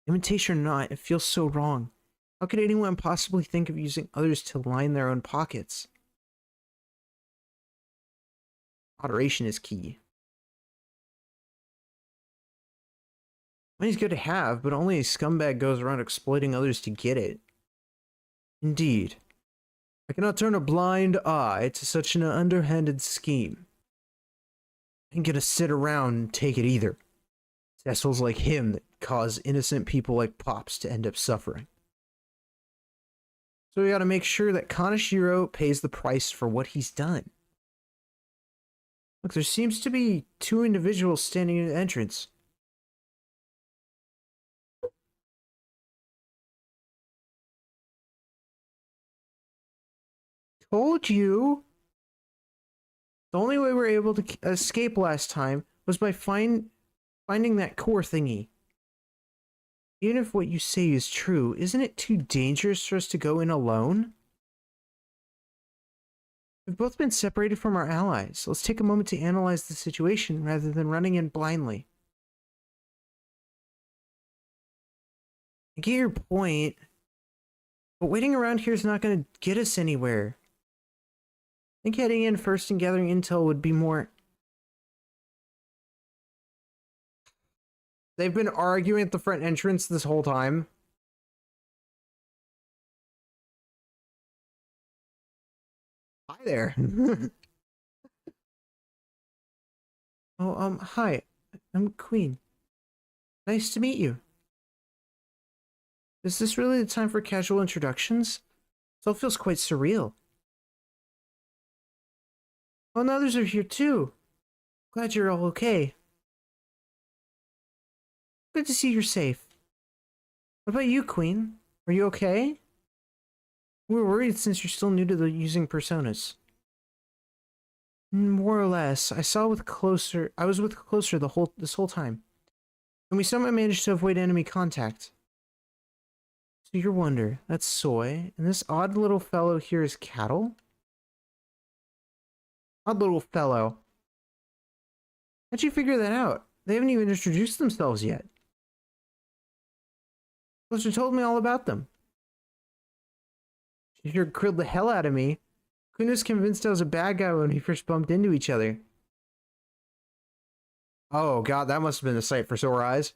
Imitation or not, it feels so wrong. How could anyone possibly think of using others to line their own pockets? Moderation is key. Money's good to have, but only a scumbag goes around exploiting others to get it. Indeed. I cannot turn a blind eye to such an underhanded scheme. I ain't gonna sit around and take it either. It's assholes like him that cause innocent people like Pops to end up suffering. So we gotta make sure that Kanashiro pays the price for what he's done. Look, there seems to be two individuals standing in the entrance. Told you! The only way we were able to escape last time was by finding that core thingy. Even if what you say is true, isn't it too dangerous for us to go in alone? We've both been separated from our allies. Let's take a moment to analyze the situation rather than running in blindly. I get your point, but waiting around here is not going to get us anywhere. I think heading in first and gathering intel would be more... They've been arguing at the front entrance this whole time. Hi there. Oh, hi. I'm Queen. Nice to meet you. Is this really the time for casual introductions? It all feels quite surreal. Oh, and others are here too. Glad you're all okay. Good to see you're safe. What about you, Queen? Are you okay? We were worried since you're still new to the using personas. More or less. I was with Closer this whole time. And we somehow managed to avoid enemy contact. So your wonder, that's Soy, and this odd little fellow here is Cattle? Odd little fellow. How'd you figure that out? They haven't even introduced themselves yet. Closer told me all about them. She sure grilled the hell out of me. Queen was convinced I was a bad guy when we first bumped into each other. Oh god, that must have been a sight for sore eyes.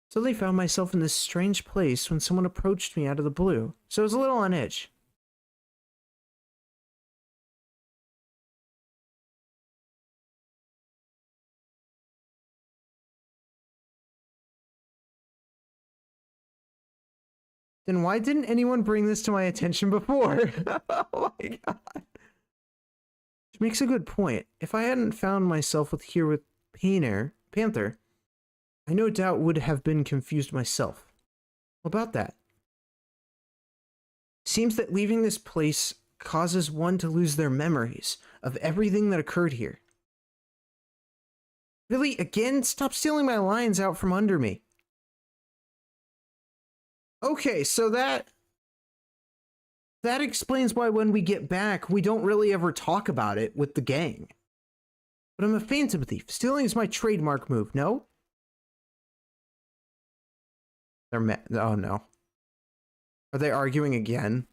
Suddenly found myself in this strange place when someone approached me out of the blue, so I was a little on edge. Then why didn't anyone bring this to my attention before? Oh my god. Which makes a good point. If I hadn't found myself here with Panther, I no doubt would have been confused myself. What about that? Seems that leaving this place causes one to lose their memories of everything that occurred here. Really, again? Stop stealing my lines out from under me. Okay, so that explains why when we get back, we don't really ever talk about it with the gang. But I'm a phantom thief. Stealing is my trademark move, no? They're oh no. Are they arguing again?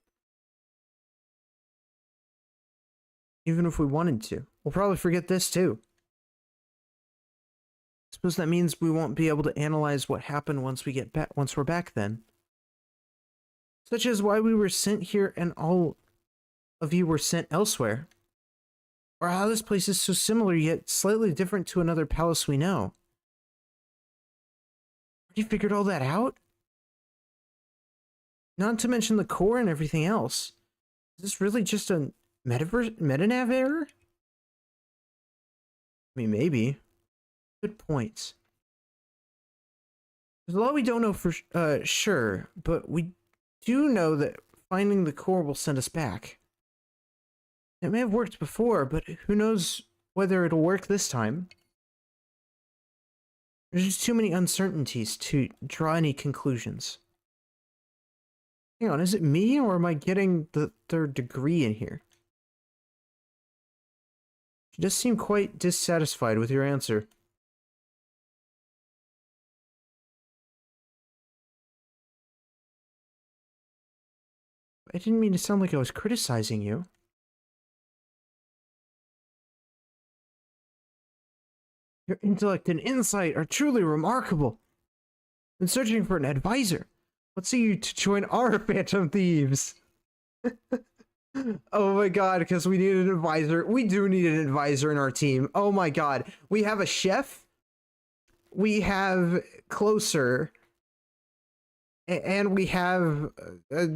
Even if we wanted to. We'll probably forget this too. Suppose that means we won't be able to analyze what happened once we get back, once we're back then. Such as why we were sent here and all of you were sent elsewhere. Or how this place is so similar yet slightly different to another palace we know. Already figured all that out? Not to mention the core and everything else. Is this really just a metanav error? I mean, maybe. Good points. There's a lot we don't know for sure, but we do know that finding the core will send us back. It may have worked before, but who knows whether it'll work this time. There's just too many uncertainties to draw any conclusions. Hang on, is it me or am I getting the third degree in here? She does seem quite dissatisfied with your answer. I didn't mean to sound like I was criticizing you. Your intellect and insight are truly remarkable. Been searching for an advisor. Let's see you to join our Phantom Thieves. Oh my god, because we need an advisor. We do need an advisor in our team. Oh my god. We have a chef. We have Closer. And we have a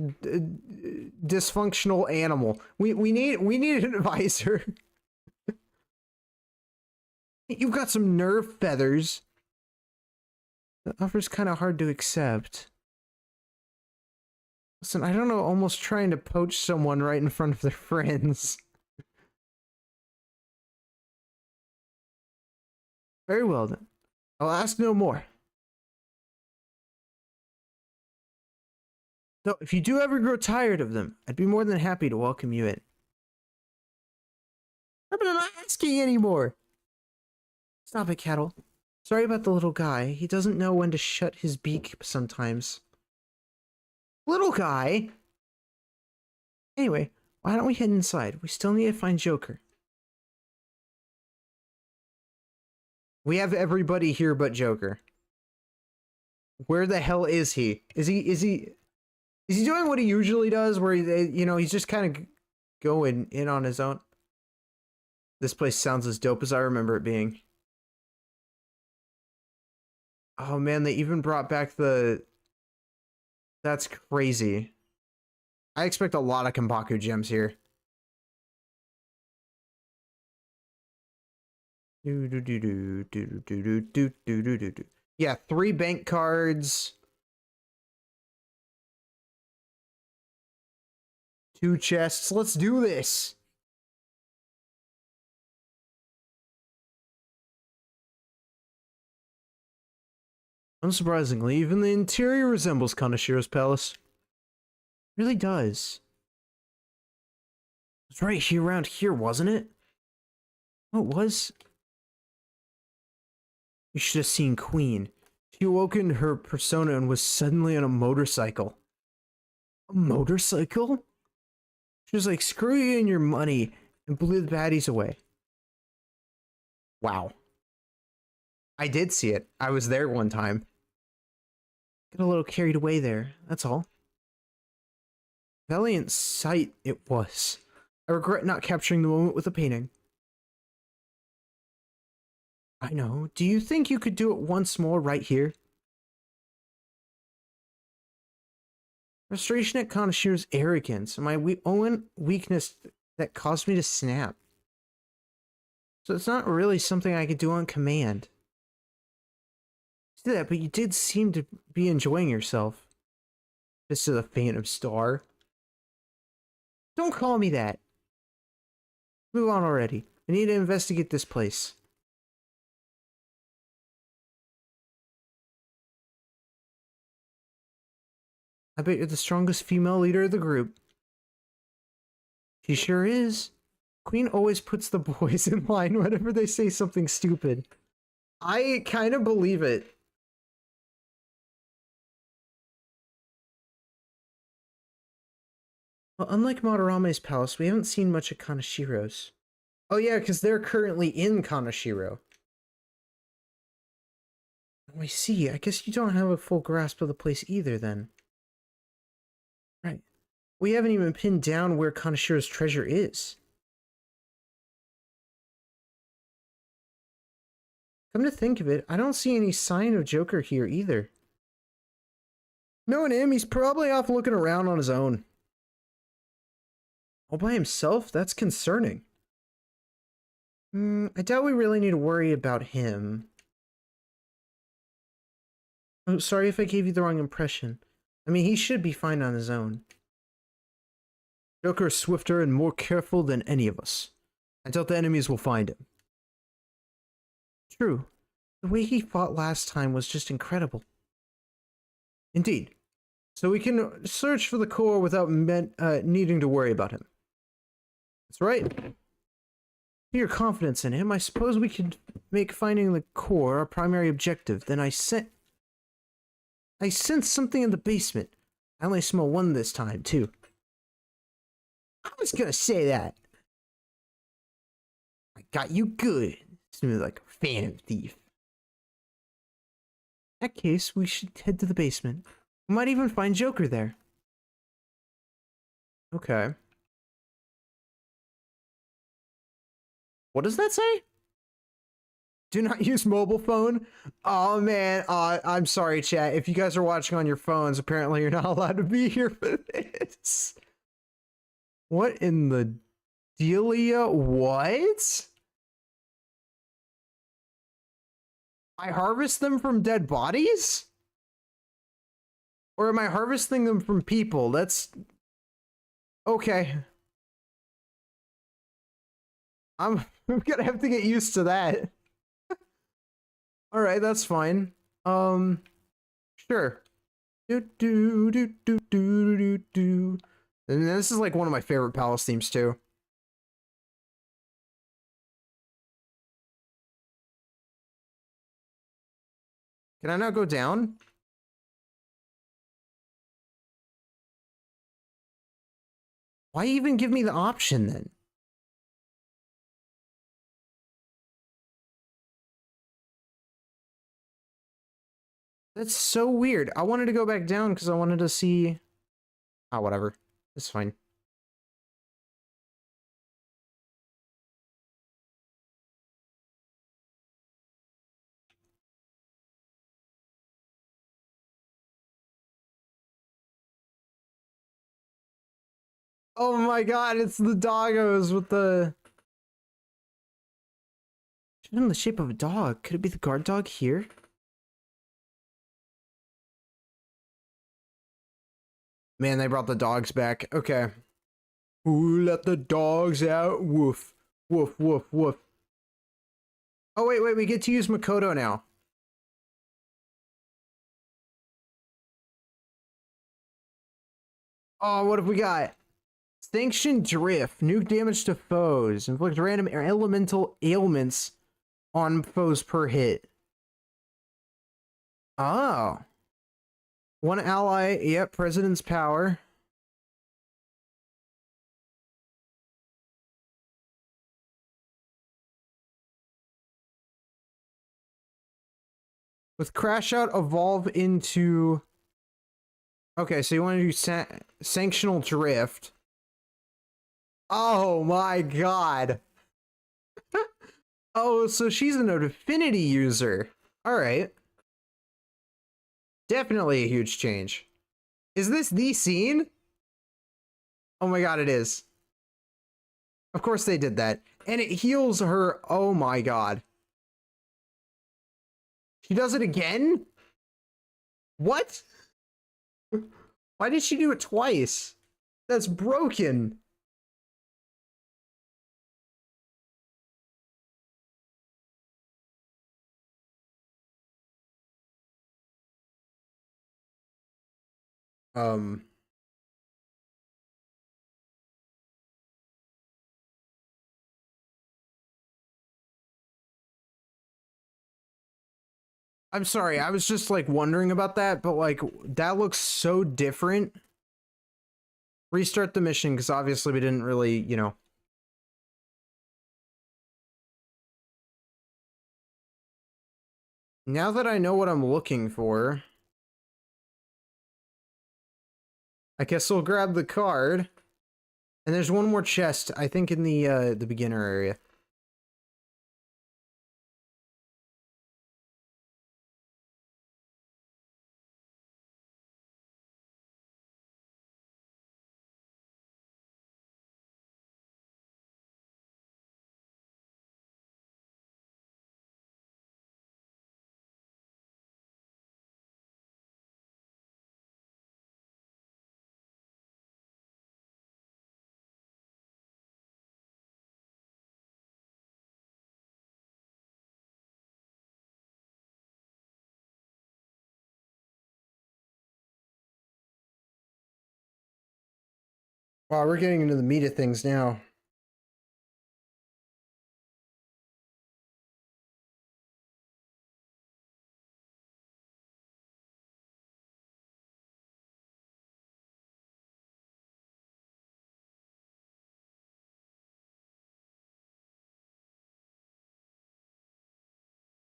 dysfunctional animal. We need an advisor. You've got some nerve feathers. The offer's kind of hard to accept. Listen, I don't know, almost trying to poach someone right in front of their friends. Very well then. I'll ask no more. Though, if you do ever grow tired of them, I'd be more than happy to welcome you in. I'm not asking anymore. Stop it, Cattle. Sorry about the little guy. He doesn't know when to shut his beak sometimes. Little guy? Anyway, why don't we head inside? We still need to find Joker. We have everybody here but Joker. Where the hell is he? Is he doing what he usually does, where he's just kind of going in on his own? This place sounds as dope as I remember it being. Oh man, they even brought back the... That's crazy. I expect a lot of Kenpaku gems here. Yeah, 3 bank cards. 2 chests. Let's do this. Unsurprisingly, even the interior resembles Kanashiro's palace. It really does. It was right here around here, wasn't it? Oh, it was? You should have seen Queen. She awoke in her persona and was suddenly on a motorcycle. A motorcycle? She was like, screw you and your money, and blew the baddies away. Wow. I did see it. I was there one time. Got a little carried away there, that's all. Valiant sight it was. I regret not capturing the moment with a painting. I know. Do you think you could do it once more right here? Frustration at Kanashiro's arrogance and my own weakness that caused me to snap. So it's not really something I could do on command. See that, but you did seem to be enjoying yourself. This is a Phantom Star. Don't call me that. Move on already. I need to investigate this place. I bet you're the strongest female leader of the group. She sure is. Queen always puts the boys in line whenever they say something stupid. I kind of believe it. Well, unlike Madarame's palace, we haven't seen much of Kanashiro's. Oh yeah, because they're currently in Kanashiro. Oh, I see. I guess you don't have a full grasp of the place either, then. Right. We haven't even pinned down where Kanashiro's treasure is. Come to think of it, I don't see any sign of Joker here either. Knowing him, he's probably off looking around on his own. All by himself? That's concerning. I doubt we really need to worry about him. Oh, sorry if I gave you the wrong impression. I mean, he should be fine on his own. Joker is swifter and more careful than any of us. I doubt the enemies will find him. True. The way he fought last time was just incredible. Indeed. So we can search for the core without needing to worry about him. That's right. Your confidence in him, I suppose we could make finding the core our primary objective. Then I sense something in the basement. I only smell one this time, too. I was gonna say that. I got you good. Smooth like a phantom thief. In that case, we should head to the basement. We might even find Joker there. Okay. What does that say? Do not use mobile phone? Oh man, I'm sorry chat. If you guys are watching on your phones, apparently you're not allowed to be here for this. What in the dealia? What? I harvest them from dead bodies? Or am I harvesting them from people? That's... Okay. I'm gonna have to get used to that. Alright, that's fine. Sure. Do do do do do do do. And this is like one of my favorite palace themes too. Can I not go down? Why even give me the option then? That's so weird. I wanted to go back down because I wanted to see... Oh, whatever. It's fine. Oh my god, it's the doggos with the... in the shape of a dog. Could it be the guard dog here? Man, they brought the dogs back. Okay. Ooh, let the dogs out. Woof. Woof, woof, woof. Oh, wait, we get to use Makoto now. Oh, what have we got? Sanction Drift. Nuke damage to foes. Inflict random elemental ailments on foes per hit. Oh. One ally, yep, President's Power. With Crash Out, evolve into... Okay, so you want to do Sanctional Drift. Oh my god. Oh, so she's an Affinity user. Alright. Definitely a huge change. Is this the scene? Oh my god, it is. Of course they did that. And it heals her. Oh my god. She does it again? What? Why did she do it twice? That's broken. Um, I'm sorry, I was just like wondering about that, but like that looks so different. Restart the mission because obviously we didn't really, you know. Now that I know what I'm looking for, I guess I'll grab the card. And there's one more chest, I think, in the beginner area. Wow, we're getting into the meat of things now.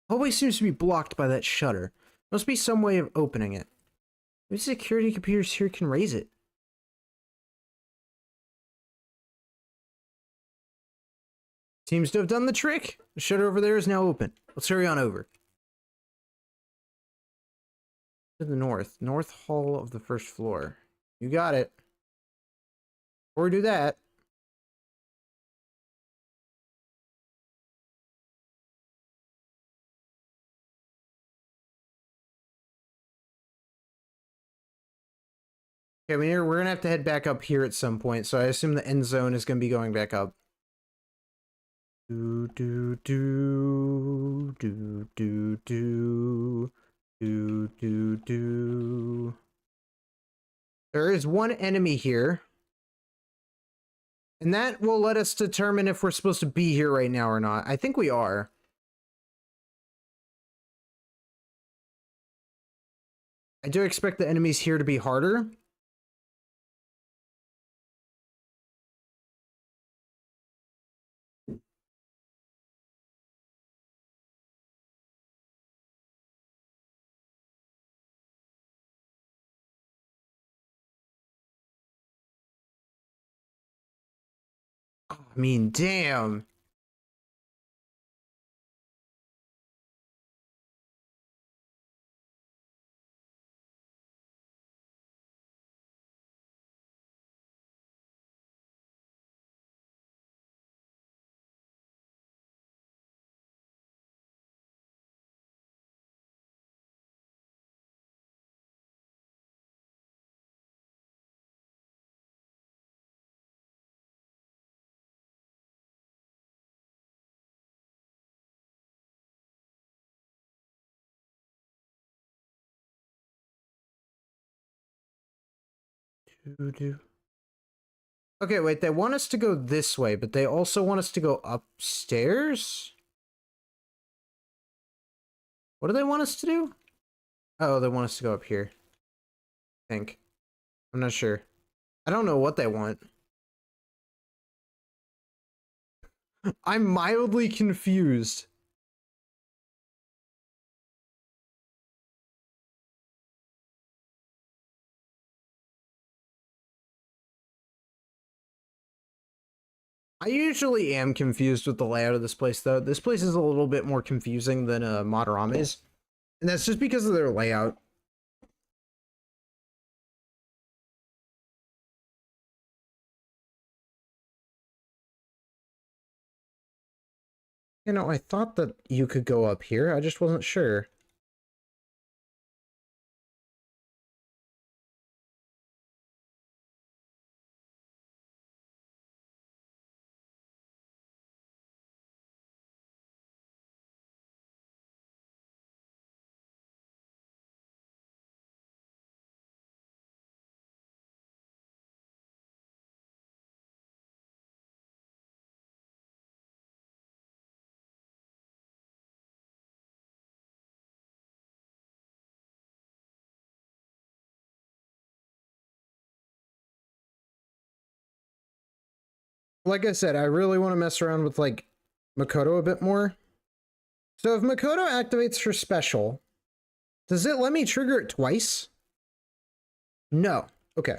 Always seems to be blocked by that shutter. Must be some way of opening it. Maybe security computers here can raise it. Seems to have done the trick. The shutter over there is now open. Let's hurry on over. To the north. North hall of the first floor. You got it. Before we do that, okay, we're gonna have to head back up here at some point, so I assume the end zone is gonna be going back up. Do do do do do do do do do. There is one enemy here, and that will let us determine if we're supposed to be here right now or not. I think we are. I do expect the enemies here to be harder. I mean, damn. Do do. Okay, wait, they want us to go this way, but they also want us to go upstairs? What do they want us to do? Oh, they want us to go up here. I think. I'm not sure. I don't know what they want. I'm mildly confused. I usually am confused with the layout of this place, though. This place is a little bit more confusing than Madarame is. And that's just because of their layout. You know, I thought that you could go up here. I just wasn't sure. Like I said, I really want to mess around with like Makoto a bit more. So if Makoto activates her special, does it let me trigger it twice? No. Okay.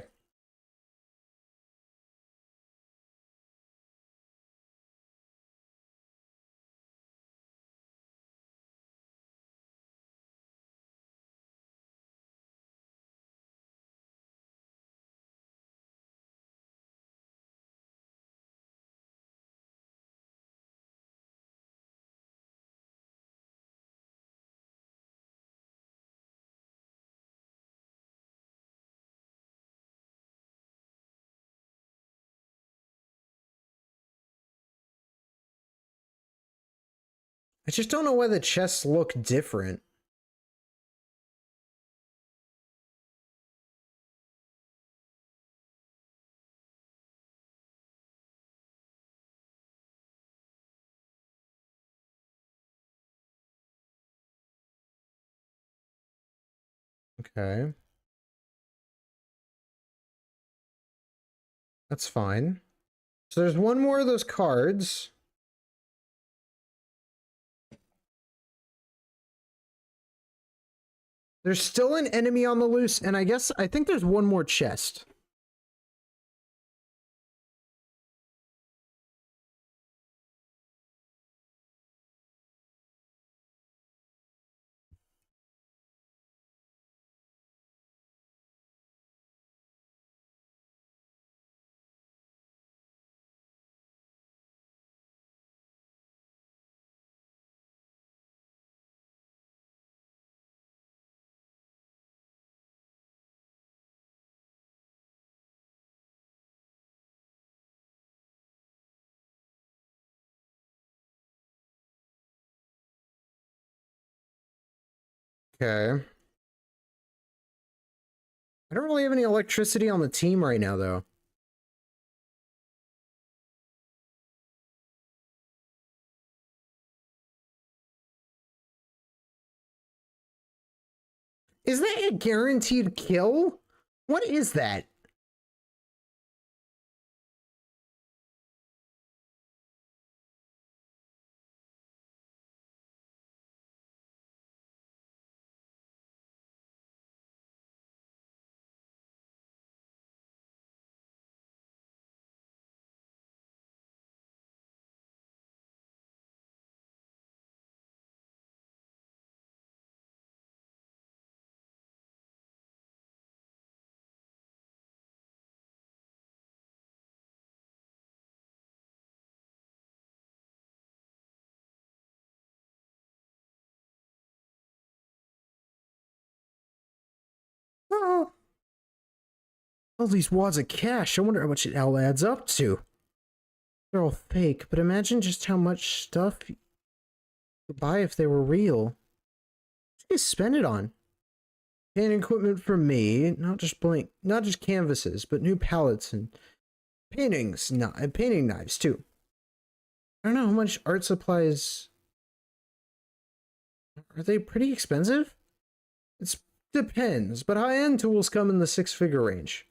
I just don't know why the chests look different. Okay. That's fine. So there's one more of those cards. There's still an enemy on the loose, and I think there's one more chest. Okay. I don't really have any electricity on the team right now, though. Is that a guaranteed kill? What is that? Oh, all these wads of cash. I wonder how much it all adds up to. They're all fake, but imagine just how much stuff you could buy if they were real. What do you spend it on? Painting equipment for me, not just canvases, but new palettes and paintings, painting knives too. I don't know how much art supplies. Are they pretty expensive? It depends, but high-end tools come in the six-figure range.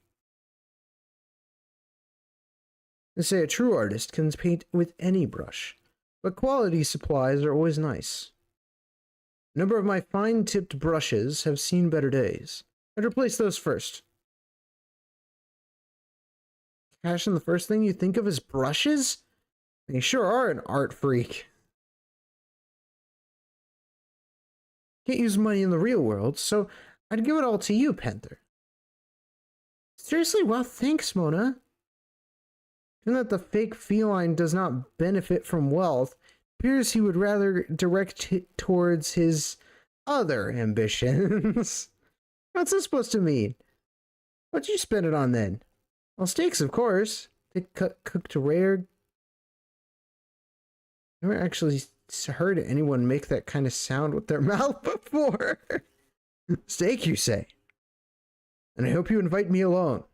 They say a true artist can paint with any brush, but quality supplies are always nice. A number of my fine-tipped brushes have seen better days. I'd replace those first. Cash, and the first thing you think of is brushes? You sure are an art freak. Can't use money in the real world, so I'd give it all to you, Panther. Seriously, well, thanks, Mona. Given that the fake feline does not benefit from wealth, it appears he would rather direct it towards his other ambitions. What's this supposed to mean? What'd you spend it on then? Well, steaks, of course. They cooked rare. Never actually heard anyone make that kind of sound with their mouth before. Steak, you say? And I hope you invite me along.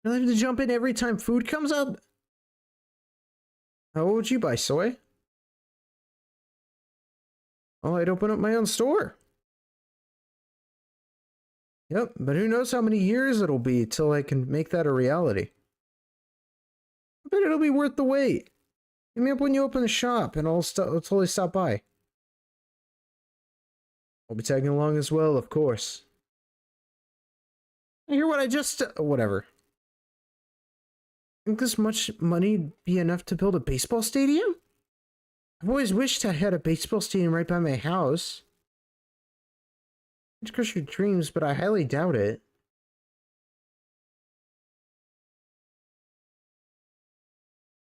You'll have to jump in every time food comes up? How would you buy soy? Oh, I'd open up my own store. Yep, but who knows how many years it'll be till I can make that a reality. I bet it'll be worth the wait. Hit me up when you open the shop, and I'll totally stop by. I'll be tagging along as well, of course. I hear what I just... whatever. Think this much money be enough to build a baseball stadium? I've always wished I had a baseball stadium right by my house. It's crush your dreams, but I highly doubt it.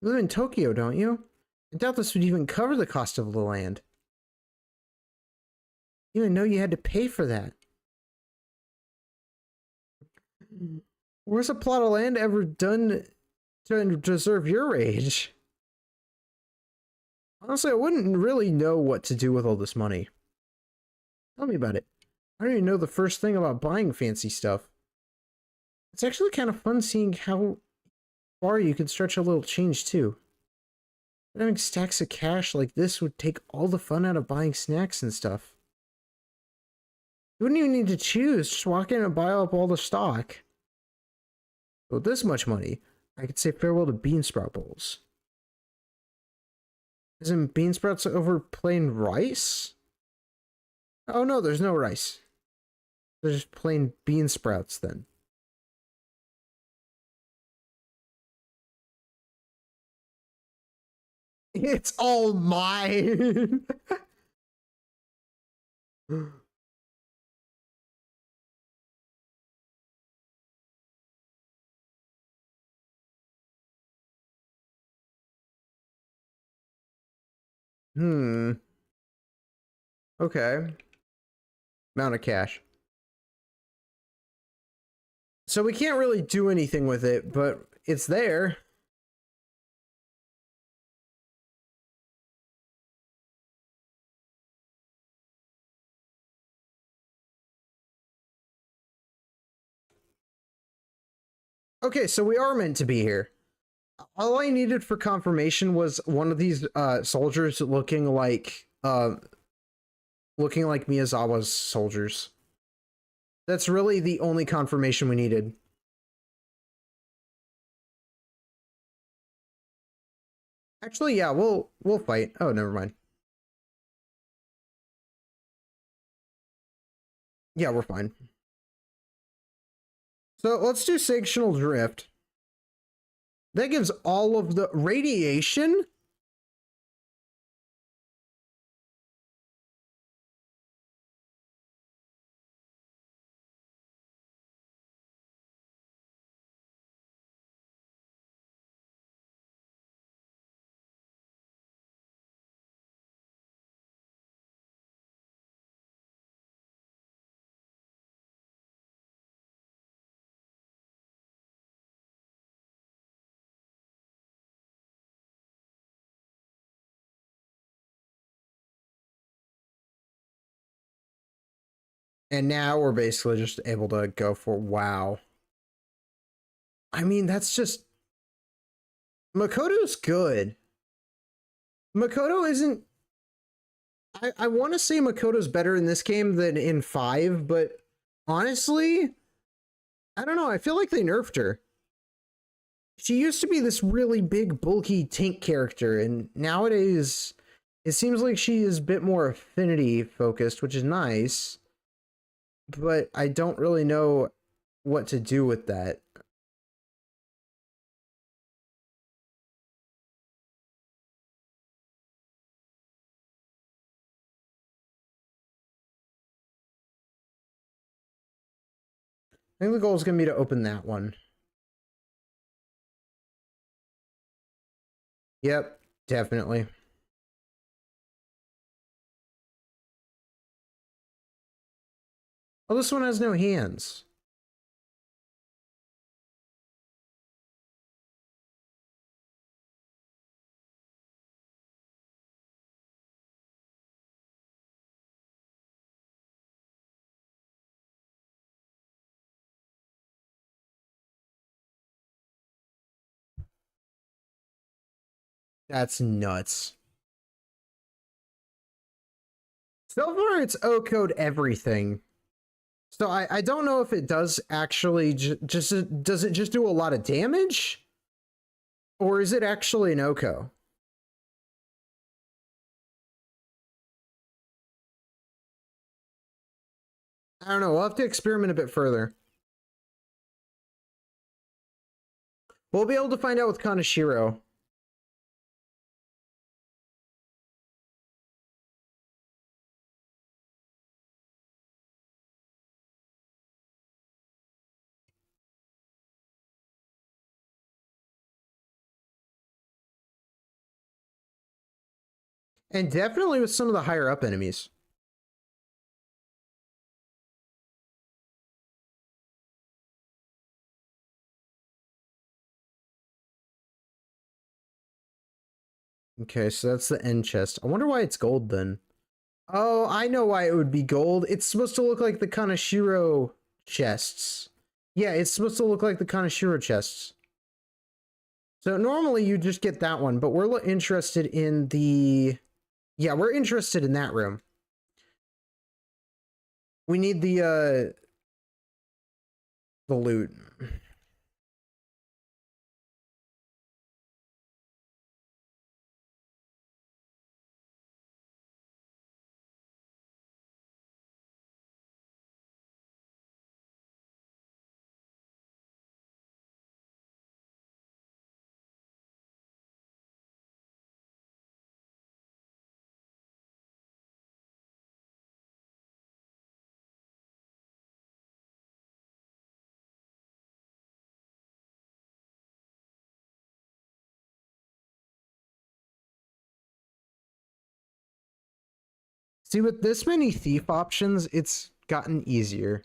You live in Tokyo, don't you? I doubt this would even cover the cost of the land. You didn't know you had to pay for that. Where's a plot of land ever done to deserve your rage? Honestly, I wouldn't really know what to do with all this money. Tell me about it. I don't even know the first thing about buying fancy stuff. It's actually kind of fun seeing how far you can stretch a little change too. But having stacks of cash like this would take all the fun out of buying snacks and stuff. You wouldn't even need to choose, just walk in and buy up all the stock. With this much money, I could say farewell to bean sprout bowls. Isn't bean sprouts over plain rice? Oh no, there's no rice. There's just plain bean sprouts then. It's all mine! Okay. Amount of cash. So we can't really do anything with it, but it's there. Okay, so we are meant to be here. All I needed for confirmation was one of these soldiers looking like Miyazawa's soldiers. That's really the only confirmation we needed. Actually, yeah, we'll fight. Oh, never mind. Yeah, we're fine. So let's do sectional drift. That gives all of the radiation. And now we're basically just able to go for wow. I mean, that's just... Makoto's good. Makoto isn't... I want to say Makoto's better in this game than in 5, but honestly, I don't know. I feel like they nerfed her. She used to be this really big, bulky tank character, and nowadays it seems like she is a bit more affinity focused, which is nice. But I don't really know what to do with that. I think the goal is going to be to open that one. Yep, definitely. Oh, this one has no hands. That's nuts. So far, it's O-code everything. So I don't know if it does actually does it just do a lot of damage? Or is it actually an Oko? I don't know. We'll have to experiment a bit further. We'll be able to find out with Kaneshiro. And definitely with some of the higher up enemies. Okay, so that's the end chest. I wonder why it's gold then. Oh, I know why it would be gold. It's supposed to look like the Kaneshiro chests. Yeah, it's supposed to look like the Kaneshiro chests. So normally you just get that one, but we're interested in the... Yeah, we're interested in that room. We need the loot. See, with this many thief options, it's gotten easier.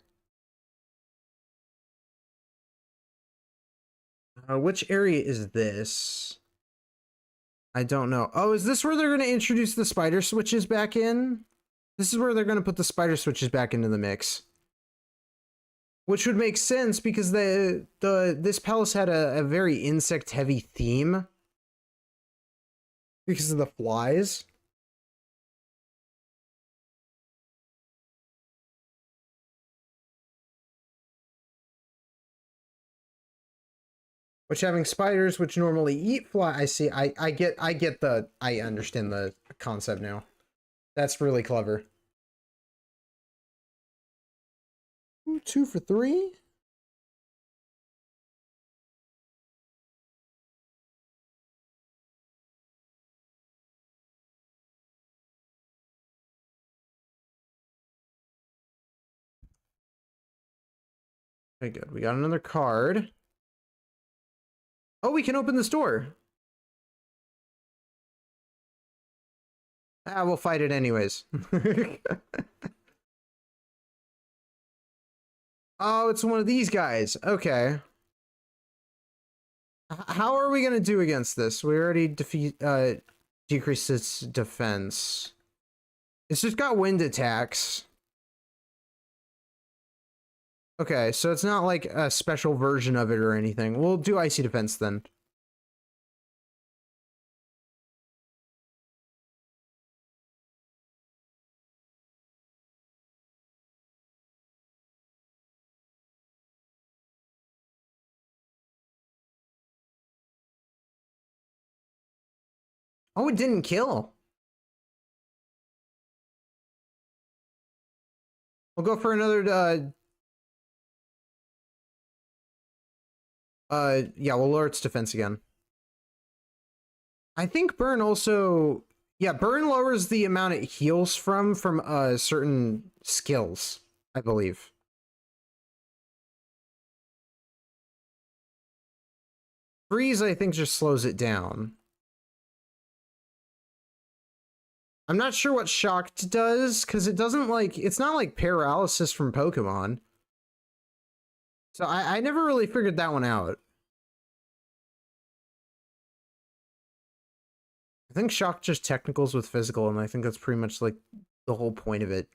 Which area is this? I don't know. Oh, is this where they're going to introduce the spider switches back in? This is where they're going to put the spider switches back into the mix. Which would make sense because this palace had a very insect-heavy theme. Because of the flies. Which having spiders, which normally eat fly, I see. I understand the concept now. That's really clever. Ooh, 2 for 3. Very good. We got another card. Oh, we can open this door. Ah, we'll fight it anyways. Oh, it's one of these guys. Okay. How are we gonna do against this? We already decreased its defense. It's just got wind attacks. Okay, so it's not like a special version of it or anything. We'll do icy defense then. Oh, it didn't kill. We'll go for another, yeah, we'll lower its defense again. I think burn also, yeah, burn lowers the amount it heals from certain skills, I believe. Freeze, I think, just slows it down. I'm not sure what Shocked does, because it doesn't like, it's not like paralysis from Pokemon. So I never really figured that one out. I think Shock just technicals with physical, and I think that's pretty much like the whole point of it.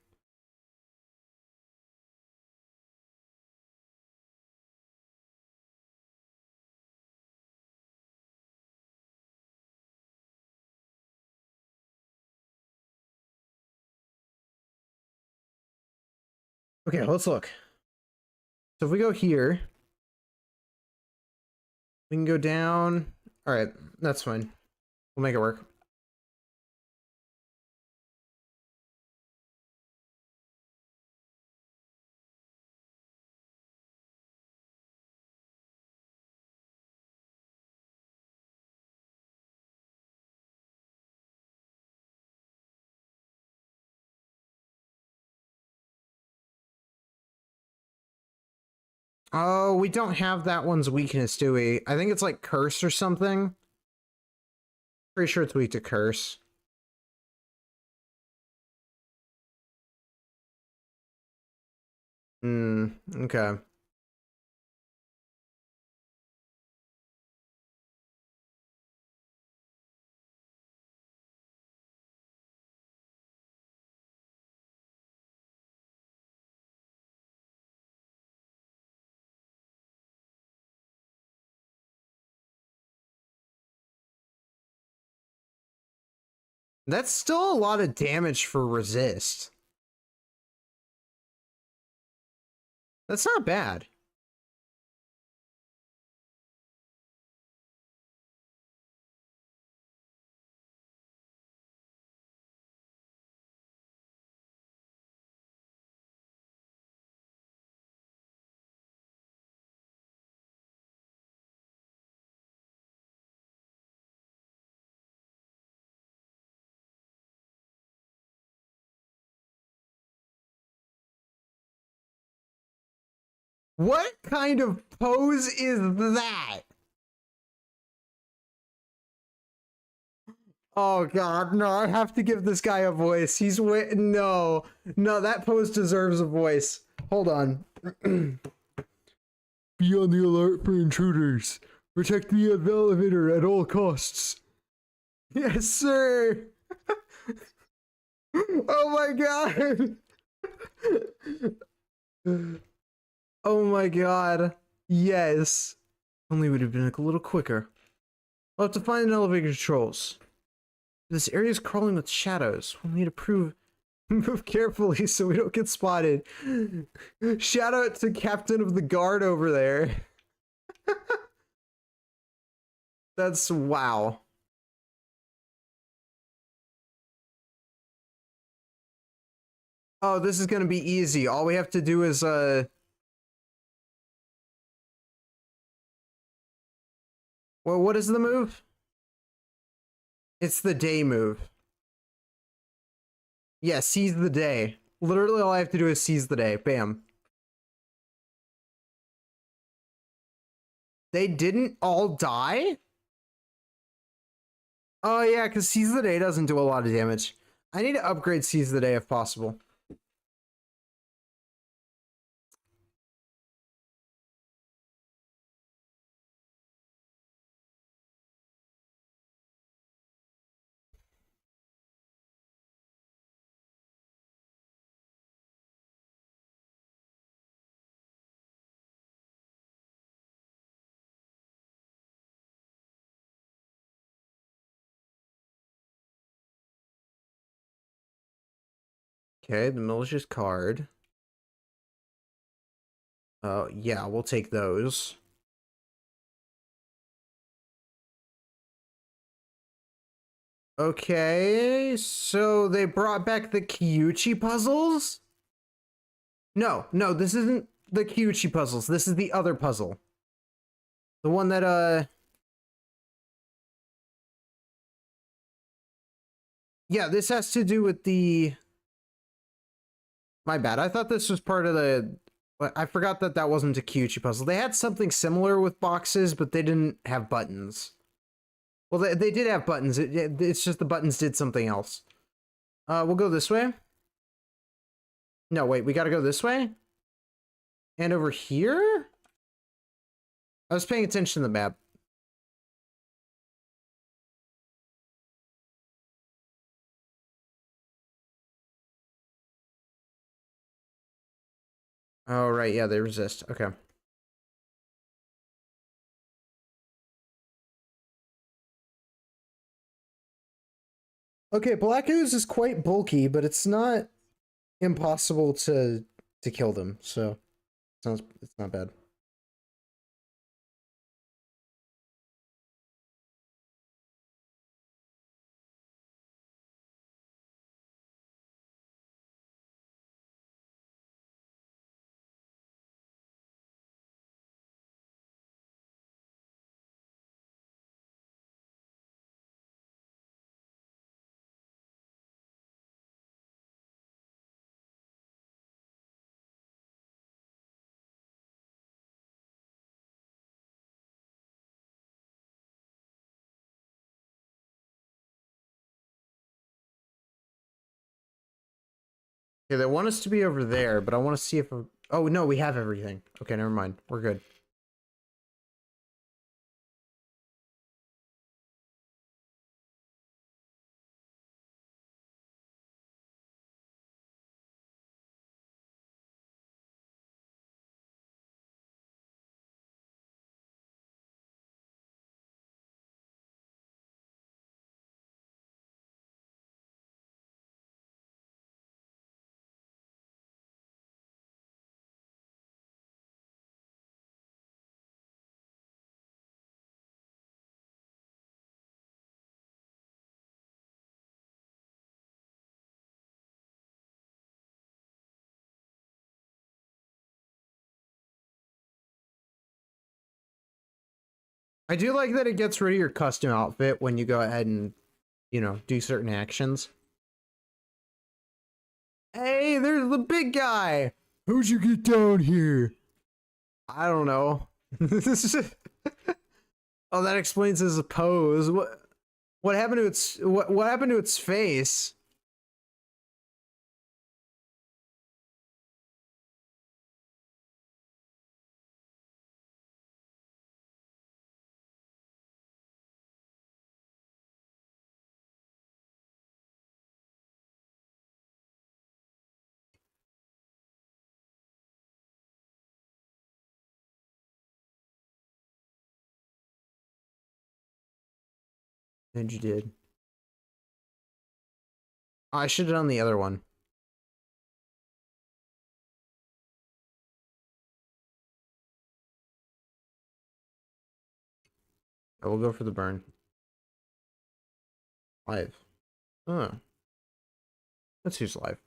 Okay, let's look. So if we go here, we can go down. Alright, that's fine. We'll make it work. Oh, we don't have that one's weakness, do we? I think it's like curse or something. Pretty sure it's weak to curse. Okay. That's still a lot of damage for resist. That's not bad. What kind of pose is that? Oh god, no, I have to give this guy a voice. He's no. No, that pose deserves a voice. Hold on. Be on the alert for intruders. Protect the elevator at all costs. Yes, sir. Oh my god. Oh my god. Yes. Only would have been a little quicker. We'll have to find elevator controls. This area is crawling with shadows. We'll need to move carefully so we don't get spotted. Shout out to Captain of the Guard over there. That's wow. Oh, this is gonna be easy. All we have to do is well, what is the move? It's the day move. Yeah, seize the day. Literally all I have to do is seize the day. Bam. They didn't all die? Oh yeah, because seize the day doesn't do a lot of damage. I need to upgrade seize the day if possible. Okay, the malicious card. Oh, yeah, we'll take those. Okay, so they brought back the Kyuchi puzzles? No, no, this isn't the Kyuchi puzzles. This is the other puzzle. The one that, yeah, this has to do with the... My bad, I thought this was part of the... I forgot that that wasn't a Kyuchi puzzle. They had something similar with boxes, but they didn't have buttons. Well, they did have buttons. It's just the buttons did something else. We'll go this way. No, wait, we gotta go this way? And over here? I was paying attention to the map. Oh, right, yeah, they resist. Okay. Okay, Black Ooze is quite bulky, but it's not impossible to kill them, so it's not bad. Okay, they want us to be over there, but I want to see if... Oh, no, we have everything. Okay, never mind. We're good. I do like that it gets rid of your custom outfit when you go ahead and, you know, do certain actions. Hey, there's the big guy! How'd you get down here? I don't know. Oh, that explains his pose. What happened to its what happened to its face? And you did. Oh, I should have done the other one. I will go for the burn. Live. Oh. Let's use live.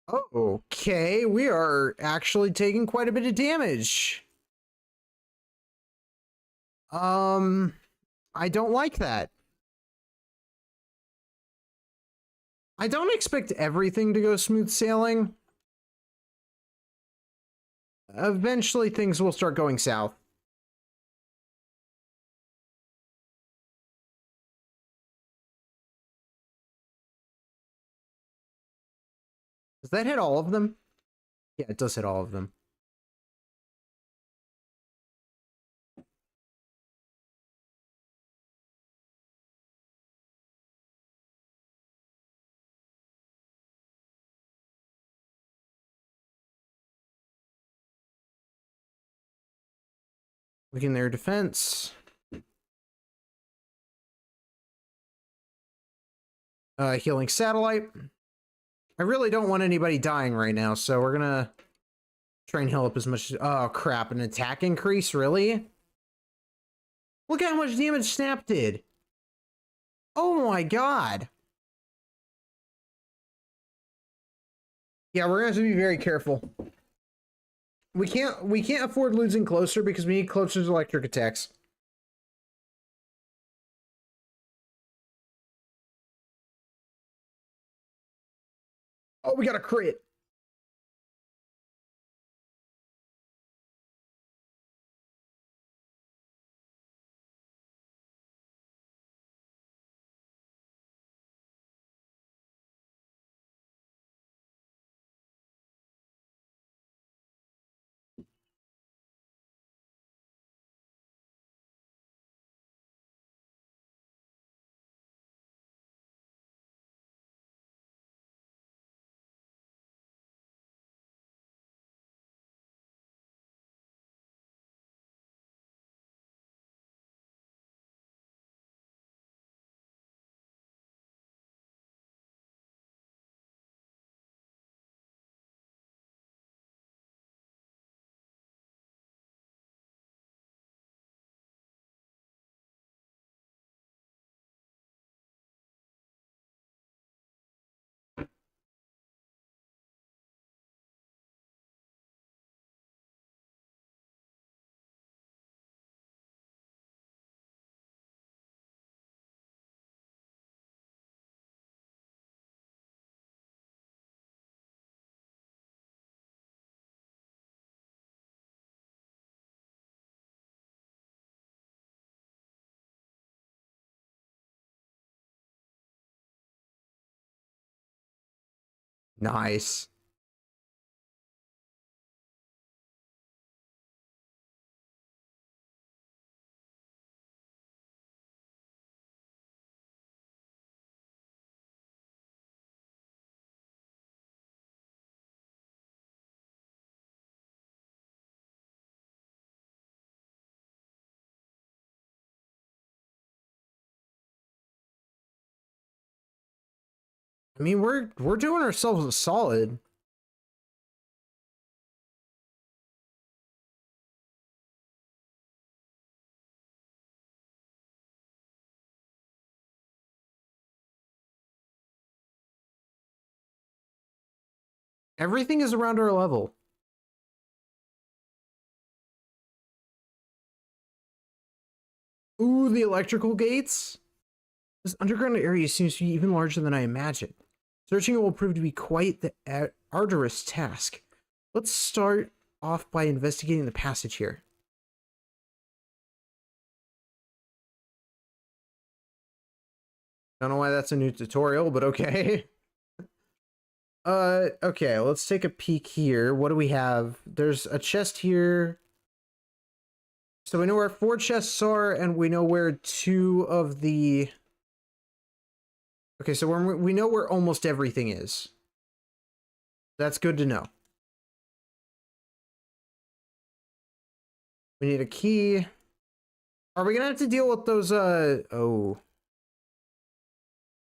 Oh, okay, we are actually taking quite a bit of damage. I don't like that. I don't expect everything to go smooth sailing. Eventually things will start going south. Does that hit all of them? Yeah, it does hit all of them. Weaken their defense. Healing satellite. I really don't want anybody dying right now, so we're gonna try and heal up as much as... Oh, crap. An attack increase? Really? Look at how much damage Snap did. Oh my god. Yeah, we're gonna have to be very careful. We can't afford losing closer because we need closer's electric attacks. Oh, we got a crit. Nice. I mean, we're doing ourselves a solid. Everything is around our level. Ooh, the electrical gates? This underground area seems to be even larger than I imagined. Searching it will prove to be quite the arduous task. Let's start off by investigating the passage here. Don't know why that's a new tutorial, but okay. Okay, let's take a peek here. What do we have? There's a chest here. So we know where 4 chests are, and we know where 2 of the... Okay, so we know where almost everything is. That's good to know. We need a key. Are we gonna have to deal with those, oh.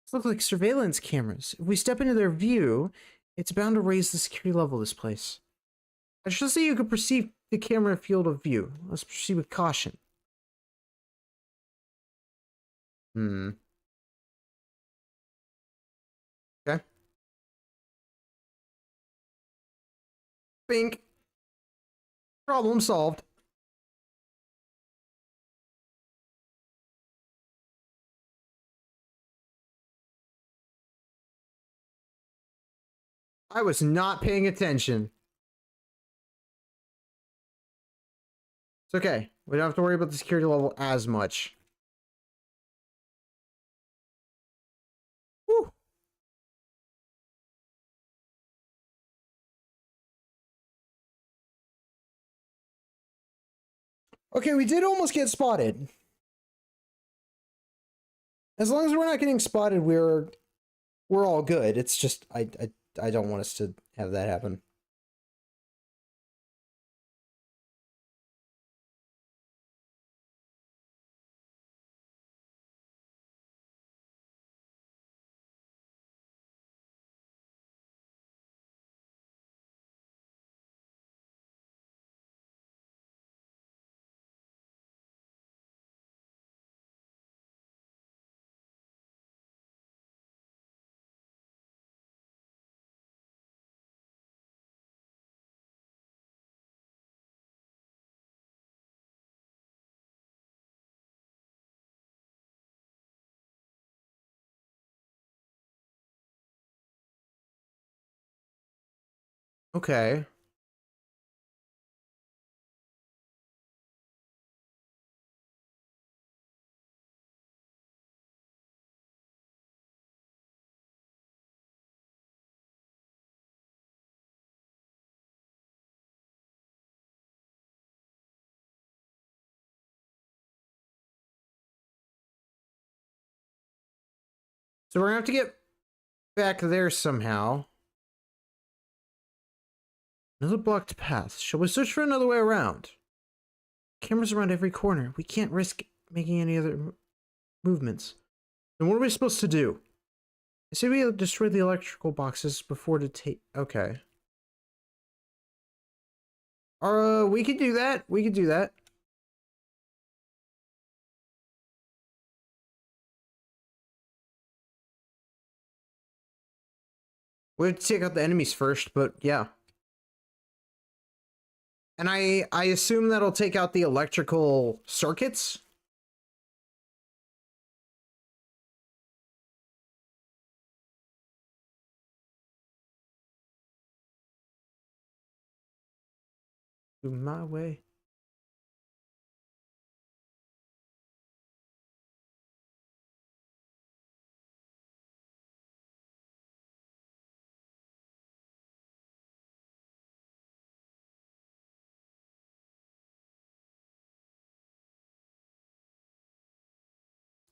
These look like surveillance cameras. If we step into their view, it's bound to raise the security level of this place. I should say you can perceive the camera field of view. Let's proceed with caution. Okay. Bink. Problem solved. I was not paying attention. It's okay. We don't have to worry about the security level as much. Whew. Okay, we did almost get spotted. As long as we're not getting spotted, we're all good. It's just I don't want us to have that happen. Okay. So we're gonna have to get back there somehow. Another blocked path. Shall we search for another way around? Cameras around every corner. We can't risk making any other movements. Then what are we supposed to do? I say we destroy the electrical boxes before to take... Okay. We could do that. We could do that. We have to take out the enemies first, but yeah. And I assume that'll take out the electrical circuits? My way.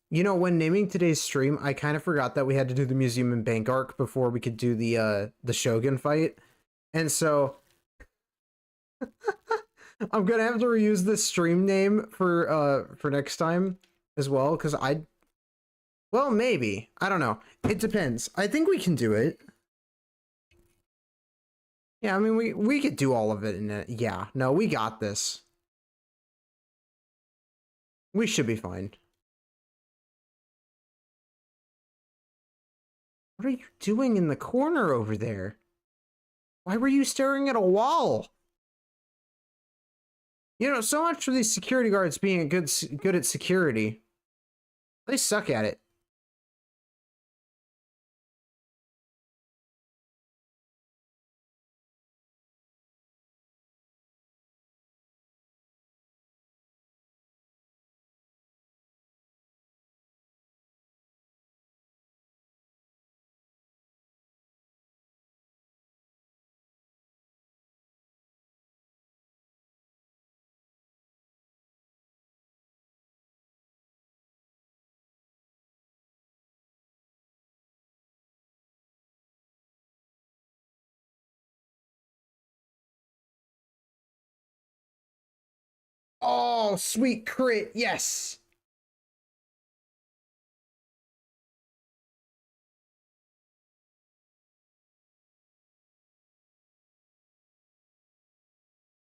You know, when naming today's stream, I kind of forgot that we had to do the museum and bank arc before we could do the Shogun fight. And so I'm gonna have to reuse this stream name for next time as well, because well, maybe. I don't know. It depends. I think we can do it. Yeah, I mean we could do all of it in it. Yeah, no, we got this. We should be fine. What are you doing in the corner over there? Why were you staring at a wall? You know, so much for these security guards being good at security. They suck at it. Oh, sweet crit, yes!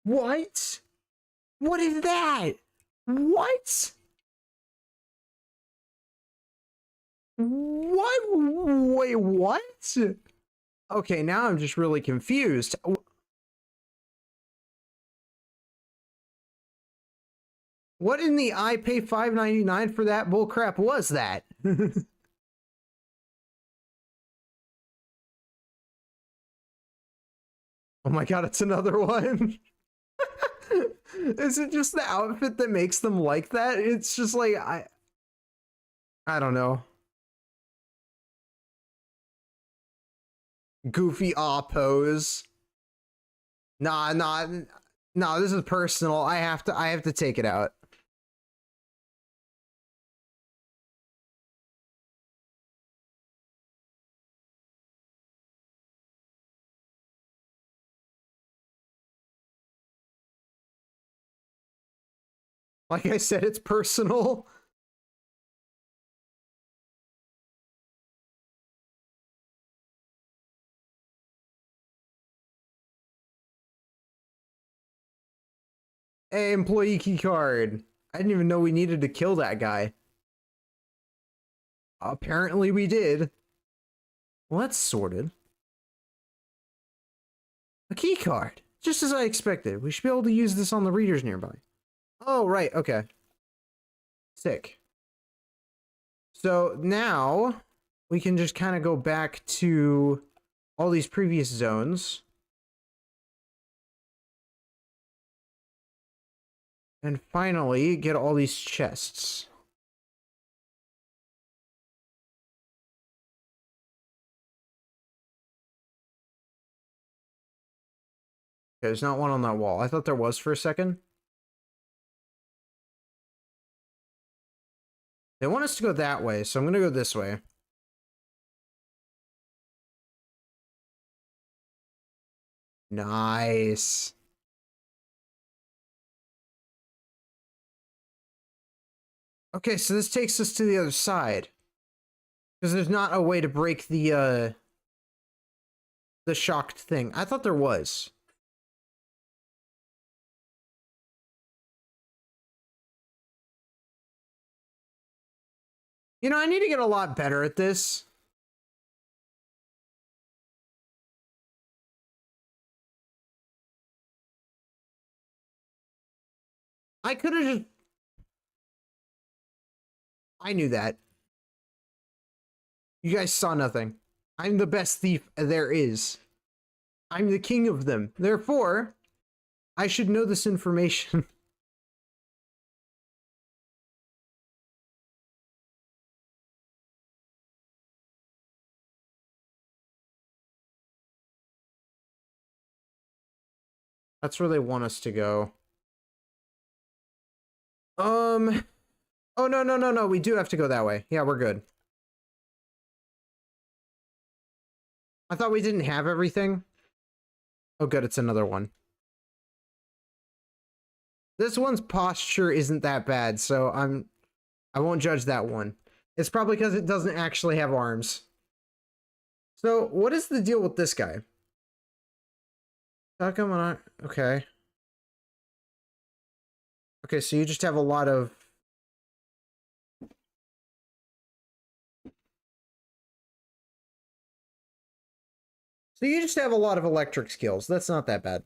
What? What is that? What? What? Wait, what? Okay, now I'm just really confused. What in the I pay $5.99 for that bullcrap was that? Oh my god, it's another one. Is it just the outfit that makes them like that? It's just like I don't know. Goofy aw pose. Nah, this is personal. I have to take it out. Like I said, it's personal. Hey, employee key card. I didn't even know we needed to kill that guy. Apparently we did. Well, that's sorted. A key card. Just as I expected. We should be able to use this on the readers nearby. Oh, right. Okay. Sick. So now we can just kind of go back to all these previous zones. And finally get all these chests. Okay, there's not one on that wall. I thought there was for a second. They want us to go that way, so I'm gonna go this way. Nice. Okay, so this takes us to the other side. Because there's not a way to break the shocked thing. I thought there was. You know, I need to get a lot better at this. I could have just... I knew that. You guys saw nothing. I'm the best thief there is. I'm the king of them. Therefore, I should know this information. That's where they want us to go. Oh, no, no, no, no. We do have to go that way. Yeah, we're good. I thought we didn't have everything. Oh, good. It's another one. This one's posture isn't that bad, so I won't judge that one. It's probably because it doesn't actually have arms. So, what is the deal with this guy? How come on? Okay. Okay, so you just have a lot of... So you just have a lot of electric skills. That's not that bad.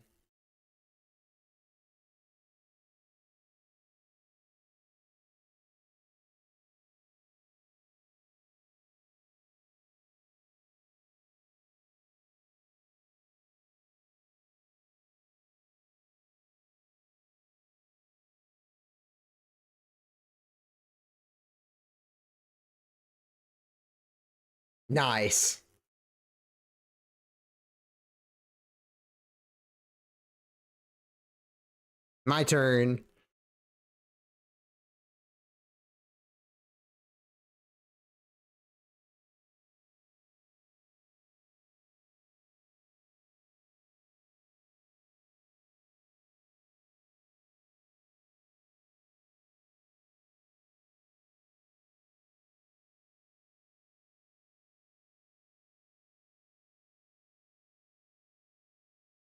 Nice. My turn.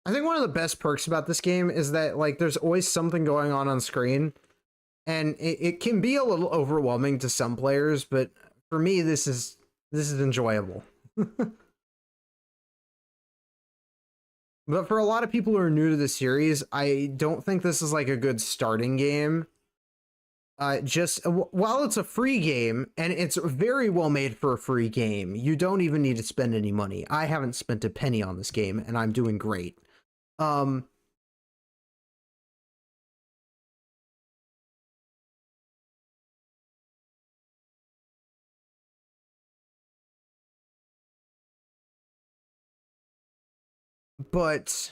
I think one of the best perks about this game is that like there's always something going on screen, and it can be a little overwhelming to some players, but for me this is enjoyable. But for a lot of people who are new to the series, I don't think this is like a good starting game. Just while it's a free game and it's very well made for a free game, you don't even need to spend any money. I haven't spent a penny on this game and I'm doing great. Um, but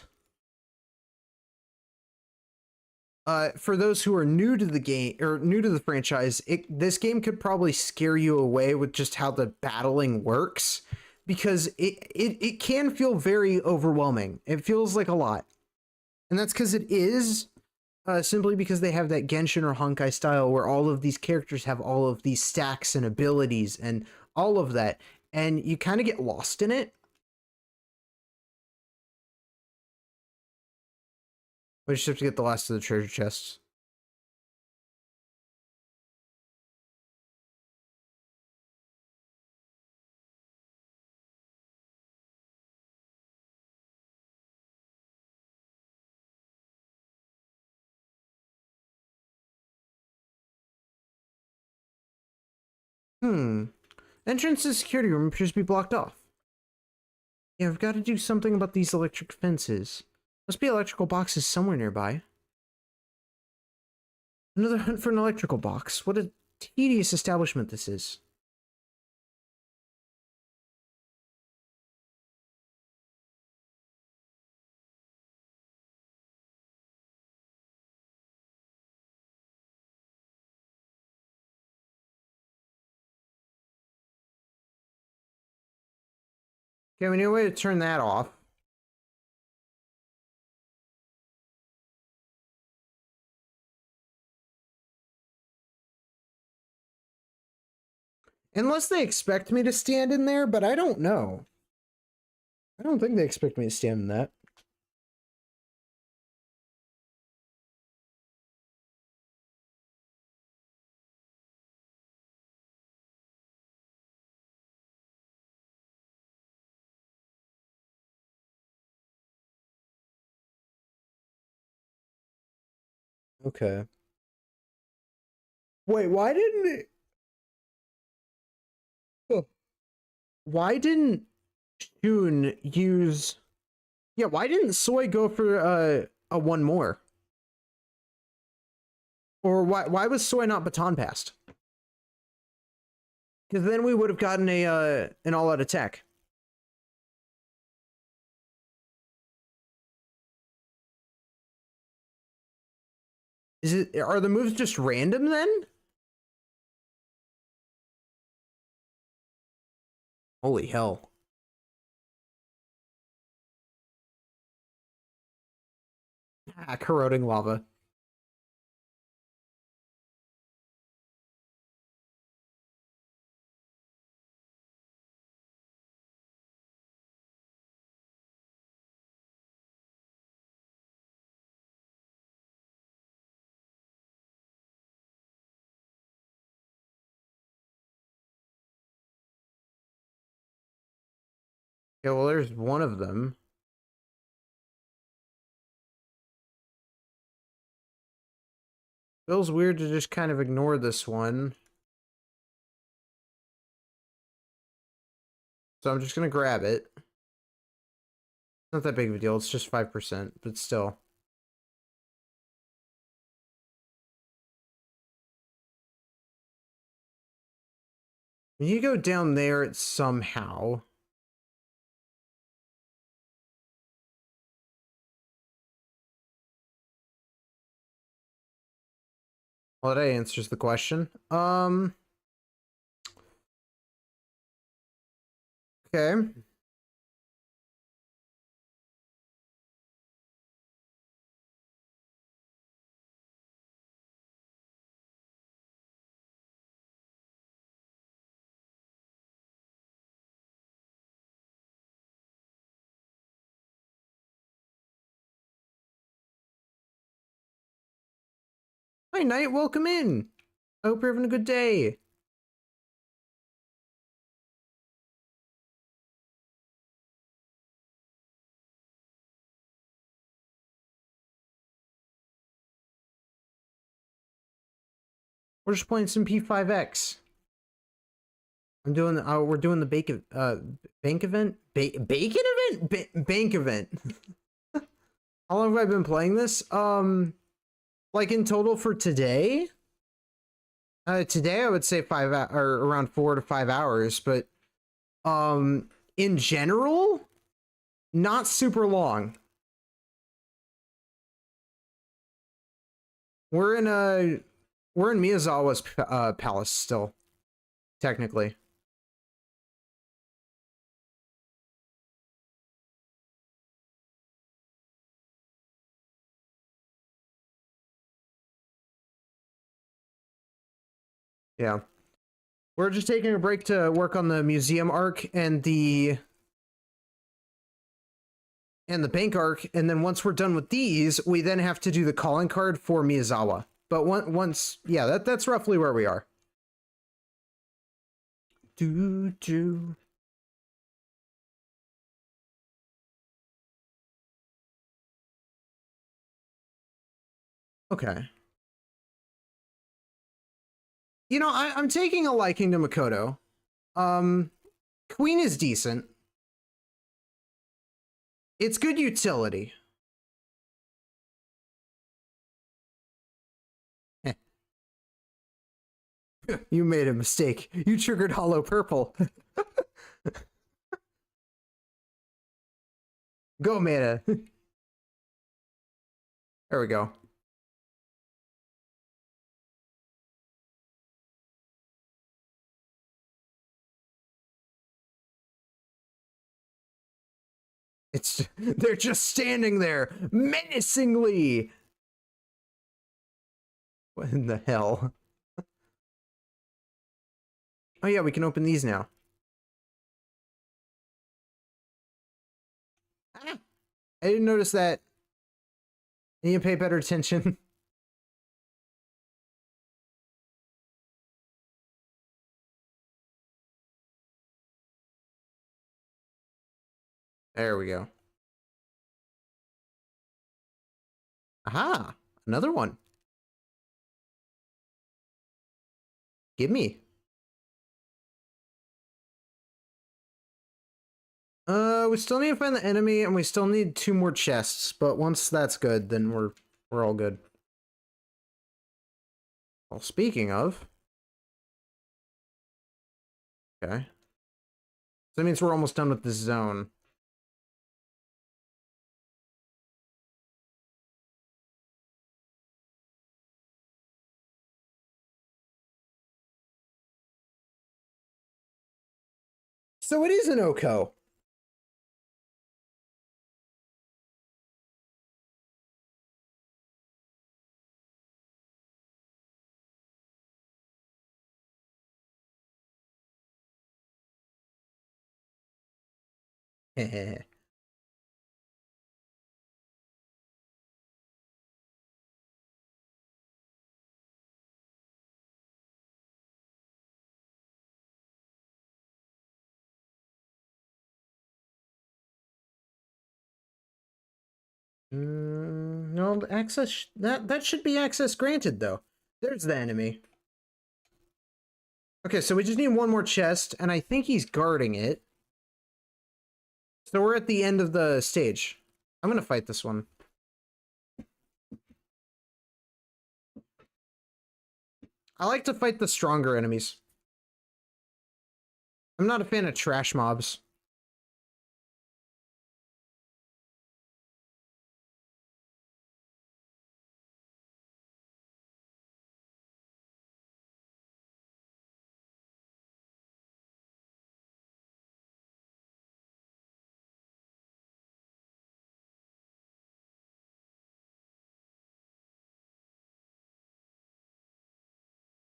for those who are new to the game or new to the franchise, this game could probably scare you away with just how the battling works, because it can feel very overwhelming. It feels like a lot, and that's because it is. Simply because they have that Genshin or Honkai style where all of these characters have all of these stacks and abilities and all of that, and you kind of get lost in it. We just have to get the last of the treasure chests. Hmm. Entrance to the security room appears to be blocked off. Yeah, we've got to do something about these electric fences. Must be electrical boxes somewhere nearby. Another hunt for an electrical box. What a tedious establishment this is. Okay, we need a way to turn that off. Unless they expect me to stand in there, but I don't know. I don't think they expect me to stand in that. Okay. Wait, why didn't it... Oh. Why didn't Shun use... Yeah, why didn't Soy go for a one more? Or why was Soy not baton passed? Because then we would have gotten a an all-out attack. Are the moves just random then? Holy hell. Ah, corroding lava. Yeah, well, there's one of them. Feels weird to just kind of ignore this one. So I'm just gonna grab it. Not that big of a deal, it's just 5%, but still. When you go down there, it's somehow. Well, that answers the question. Okay. Hi, Knight, welcome in. I hope you're having a good day. We're just playing some P5X. We're doing the bank event? Bacon event? Bank event. How long have I been playing this? Like in total for today? Today I would say or around 4 to 5 hours, but in general, not super long. We're in Miyazawa's palace still, technically. Yeah. We're just taking a break to work on the museum arc and the bank arc, and then once we're done with these, we then have to do the calling card for Miyazawa. But once, yeah, that's roughly where we are. Do. Okay. You know, I'm taking a liking to Makoto. Queen is decent. It's good utility. You made a mistake. You triggered Hollow Purple. Go, Mana. There we go. They're just standing there menacingly. What in the hell? Oh yeah, we can open these now. Ah, I didn't notice that. I need to pay better attention. There we go. Aha! Another one. Give me. We still need to find the enemy, and we still need 2 more chests. But once that's good, then we're all good. Well, speaking of, okay, so that means we're almost done with this zone. So it is an Oko. No, access that should be access granted though. There's the enemy. Okay, so we just need one more chest, and I think he's guarding it. So we're at the end of the stage. I'm gonna fight this one. I like to fight the stronger enemies. I'm not a fan of trash mobs.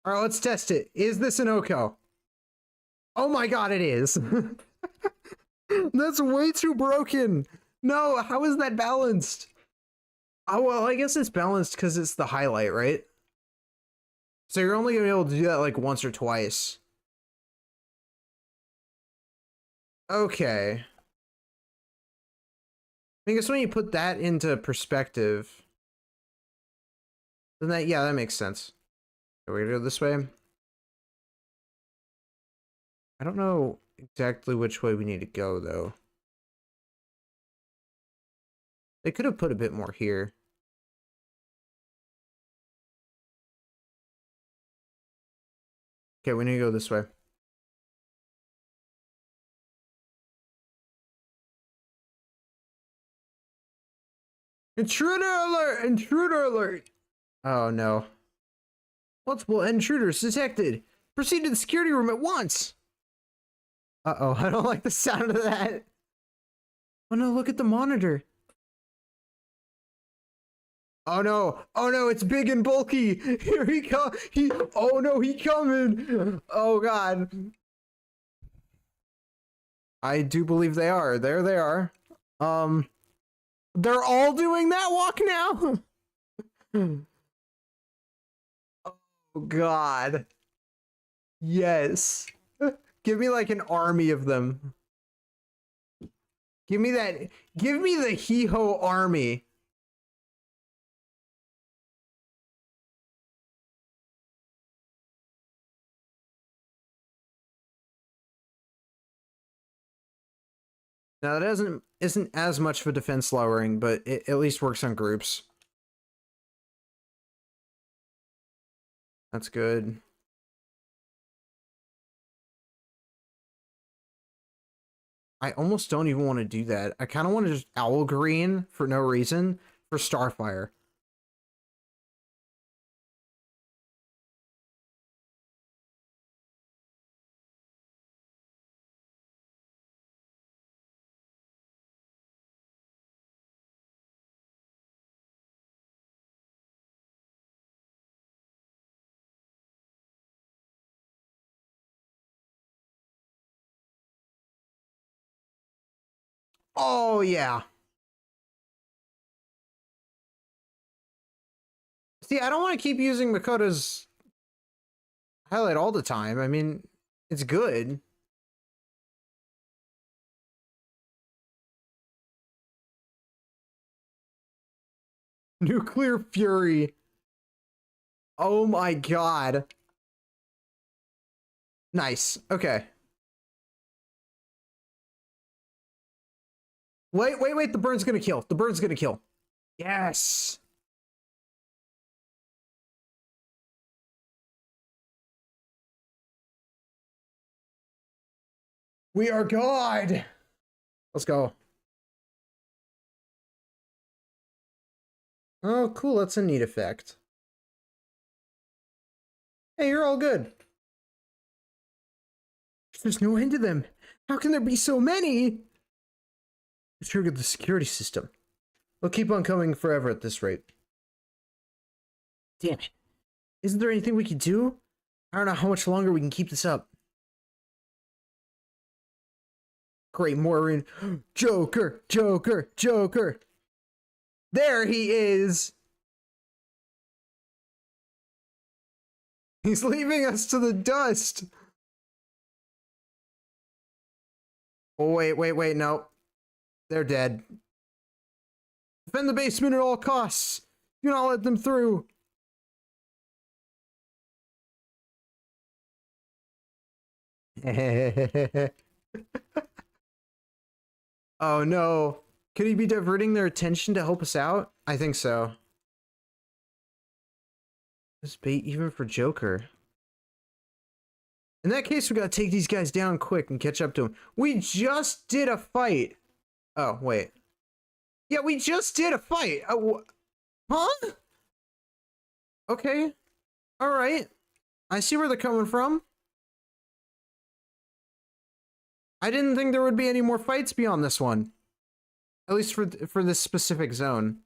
All right, let's test it. Is this an Oko? Oh my god, it is. That's way too broken. No, how is that balanced? Oh, well, I guess it's balanced because it's the highlight, right? So you're only gonna be able to do that like once or twice. Okay. I guess when you put that into perspective, then yeah, that makes sense. Are we gonna go this way? I don't know exactly which way we need to go, though. They could have put a bit more here. Okay, we need to go this way. Intruder alert! Intruder alert! Oh no. Multiple intruders detected. Proceed to the security room at once. Uh-oh, I don't like the sound of that. Oh no, look at the monitor. Oh no, it's big and bulky. Here he come. Oh no, he coming. Oh god. I do believe they are. There they are. They're all doing that walk now. Oh god. Yes. Give me like an army of them. Give me that. Give me the hee-ho army. Now that isn't as much of a defense lowering, but it at least works on groups. That's good. I almost don't even want to do that. I kind of want to just owl green for no reason for Starfire. Oh yeah. See, I don't want to keep using Makoto's highlight all the time. I mean, it's good. Nuclear Fury. Oh my god. Nice. Okay. Wait. The burn's gonna kill. The burn's gonna kill. Yes. We are God. Let's go. Oh, cool. That's a neat effect. Hey, you're all good. There's no end to them. How can there be so many? I triggered the security system. They'll keep on coming forever at this rate. Damn it. Isn't there anything we can do? I don't know how much longer we can keep this up. Great, Maureen. Joker, Joker, Joker. There he is. He's leaving us to the dust. Oh, wait, no. They're dead. Defend the basement at all costs. Do not let them through. Oh no. Could he be diverting their attention to help us out? I think so. This bait even for Joker. In that case, we gotta take these guys down quick and catch up to them. We just did a fight. Oh, wait. Yeah, we just did a fight. Huh? Okay. Alright. I see where they're coming from. I didn't think there would be any more fights beyond this one. At least for this specific zone.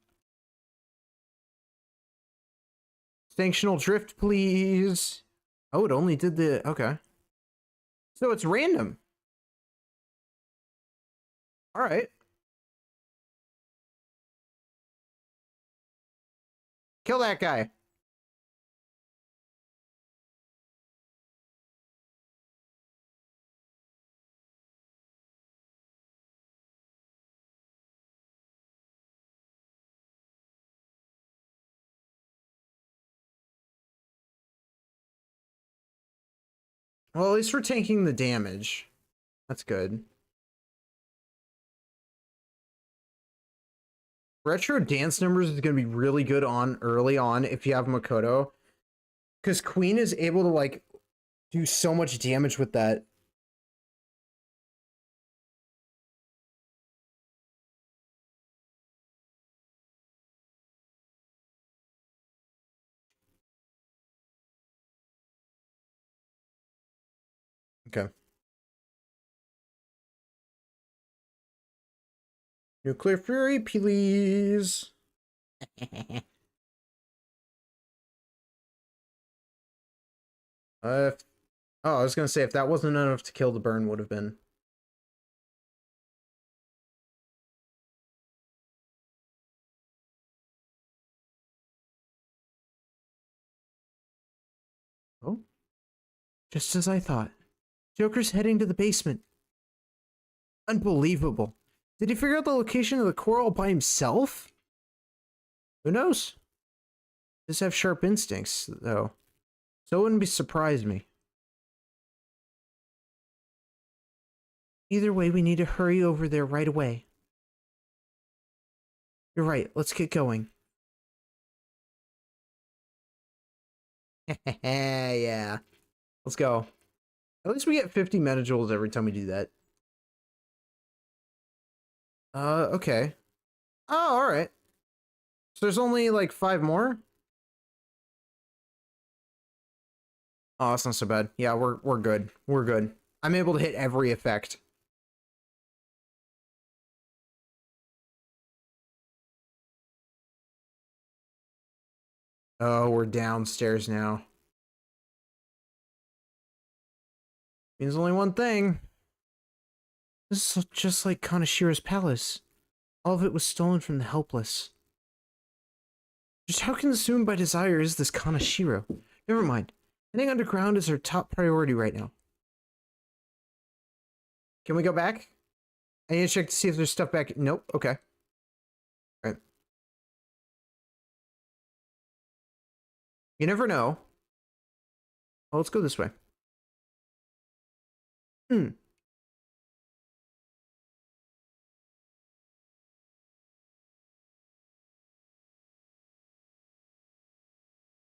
Sanctional drift, please. Oh, it only did the... Okay. So it's random. Alright. Kill that guy. Well, at least we're tanking the damage. That's good. Retro dance numbers is going to be really good on early on if you have Makoto. Because Queen is able to, like, do so much damage with that. Okay. Nuclear Fury, please. Oh, I was gonna say, if that wasn't enough to kill, the burn would have been. Oh. Just as I thought. Joker's heading to the basement. Unbelievable. Did he figure out the location of the core all by himself? Who knows? Does have sharp instincts, though. So it wouldn't be surprise me. Either way, we need to hurry over there right away. You're right, let's get going. Yeah. Let's go. At least we get 50 metajoules every time we do that. Okay. Oh, alright. So there's only, like, 5 more? Oh, that's not so bad. Yeah, we're good. We're good. I'm able to hit every effect. Oh, we're downstairs now. Means only one thing. This is just like Kaneshira's palace. All of it was stolen from the helpless. Just how consumed by desire is this Kaneshiro? Never mind. Heading underground is our top priority right now. Can we go back? I need to check to see if there's stuff back. Nope. Okay. All right. You never know. Oh, let's go this way.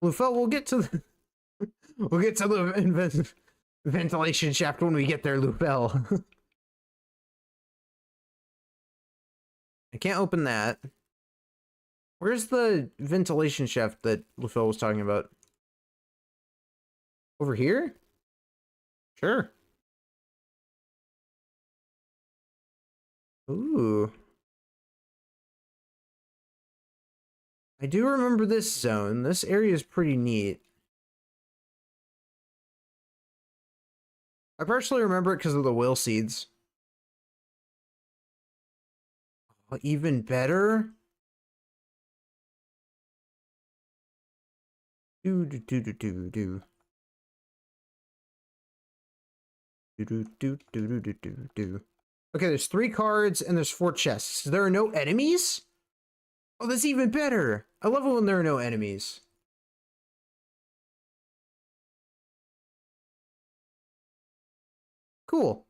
Lufel, we'll get to the we'll get to the ventilation shaft when we get there, Lufel. I can't open that. Where's the ventilation shaft that Lufel was talking about? Over here? Sure. Ooh. I do remember this zone. This area is pretty neat. I personally remember it because of the will seeds. Oh, even better? Do do do do do do. Do do do do do do do do. Okay, there's 3 cards and there's 4 chests. There are no enemies? Oh, that's even better. I love it when there are no enemies. Cool.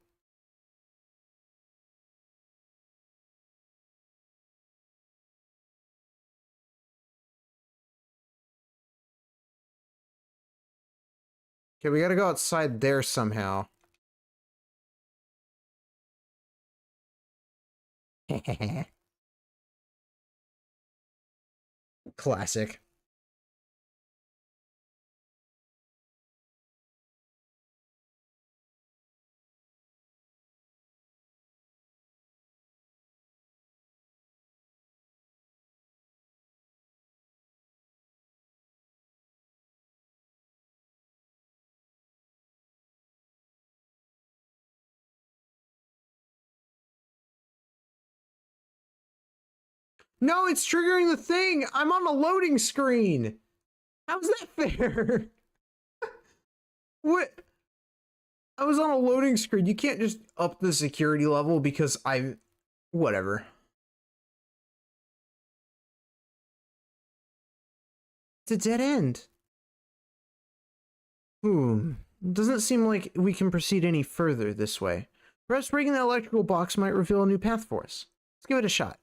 Okay, we gotta go outside there somehow. Classic. No, it's triggering the thing. I'm on a loading screen. How's that fair? What? I was on a loading screen. You can't just up the security level because I... Whatever. It's a dead end. Doesn't seem like we can proceed any further this way. Perhaps breaking the electrical box might reveal a new path for us. Let's give it a shot.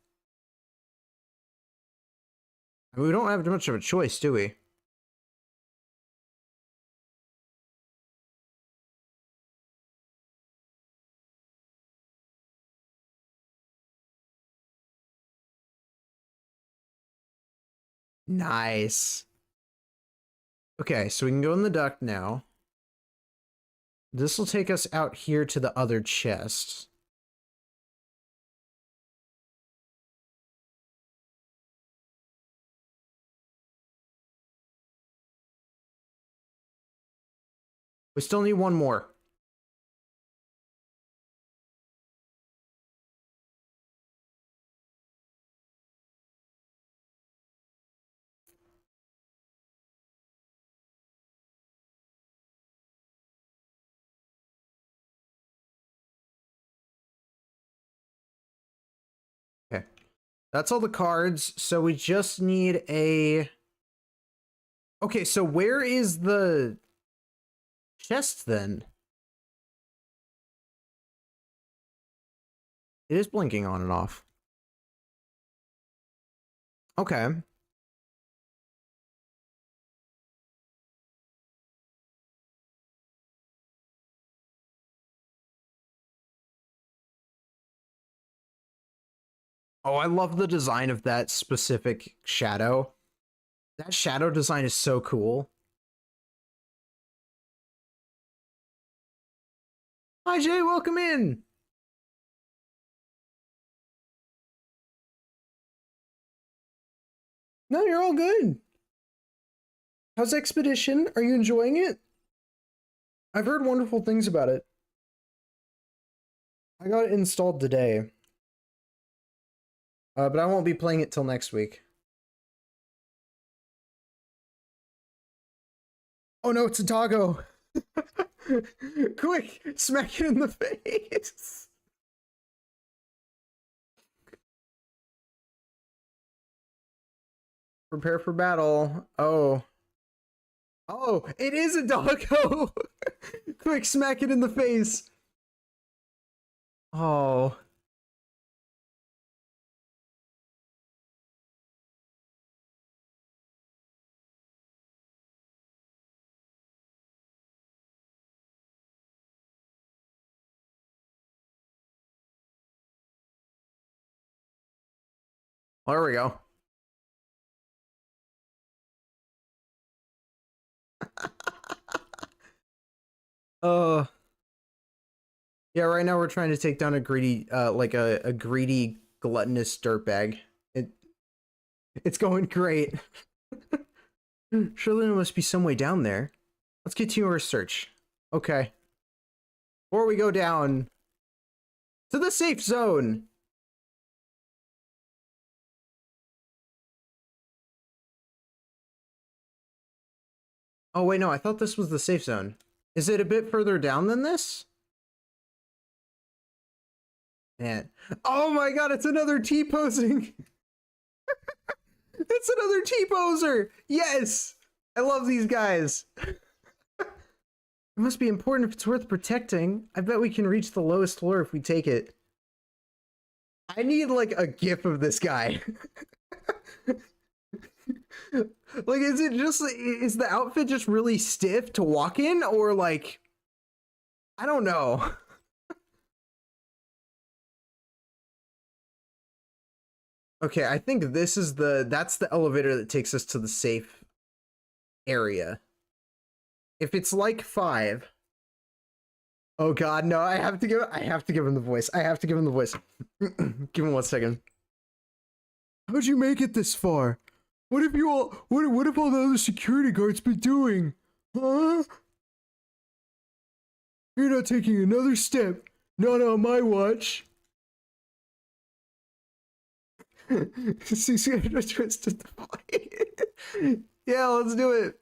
We don't have much of a choice, do we? Nice. Okay, so we can go in the duct now. This will take us out here to the other chest. We still need one more. Okay. That's all the cards, so we just need a... Okay, so where is the chest then? It is blinking on and off. Okay. Oh, I love the design of that specific shadow. That shadow design is so cool. Hi, Jay, welcome in. No, you're all good. How's Expedition? Are you enjoying it? I've heard wonderful things about it. I got it installed today. But I won't be playing it till next week. Oh no, it's a doggo. Quick, smack it in the face. Prepare for battle. Oh. Oh, it is a doggo. Quick, smack it in the face. Oh. There we go. Uh Yeah, right now we're trying to take down a greedy, like a greedy, gluttonous dirtbag. It, it's going great. Surely there must be some way down there. Let's continue our search. Okay. Before we go down to the safe zone. Oh, wait, no, I thought this was the safe zone. Is it a bit further down than this? Man. Oh my god, it's another T-posing! It's another T-poser! Yes! I love these guys. It must be important if it's worth protecting. I bet we can reach the lowest floor if we take it. I need, like, a gif of this guy. Like, is it just, is the outfit just really stiff to walk in? Or, like, I don't know. Okay, I think this is that's the elevator that takes us to the safe area. If it's like 5. Oh god, no, I have to give him the voice. I have to give him the voice. Give him 1 second. How'd you make it this far? What have you all what have all the other security guards been doing? Huh? You're not taking another step. Not on my watch. Twisted the fight. Yeah, let's do it.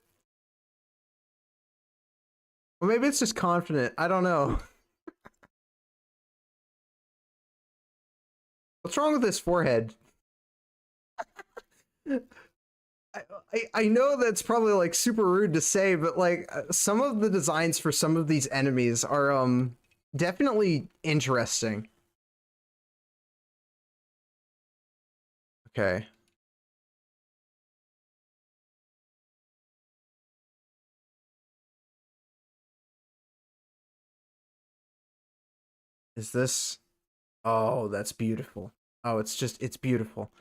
Well, maybe it's just confident. I don't know. What's wrong with his forehead? I know that's probably like super rude to say, but like some of the designs for some of these enemies are definitely interesting. Okay. Is this? Oh, that's beautiful. Oh, it's beautiful.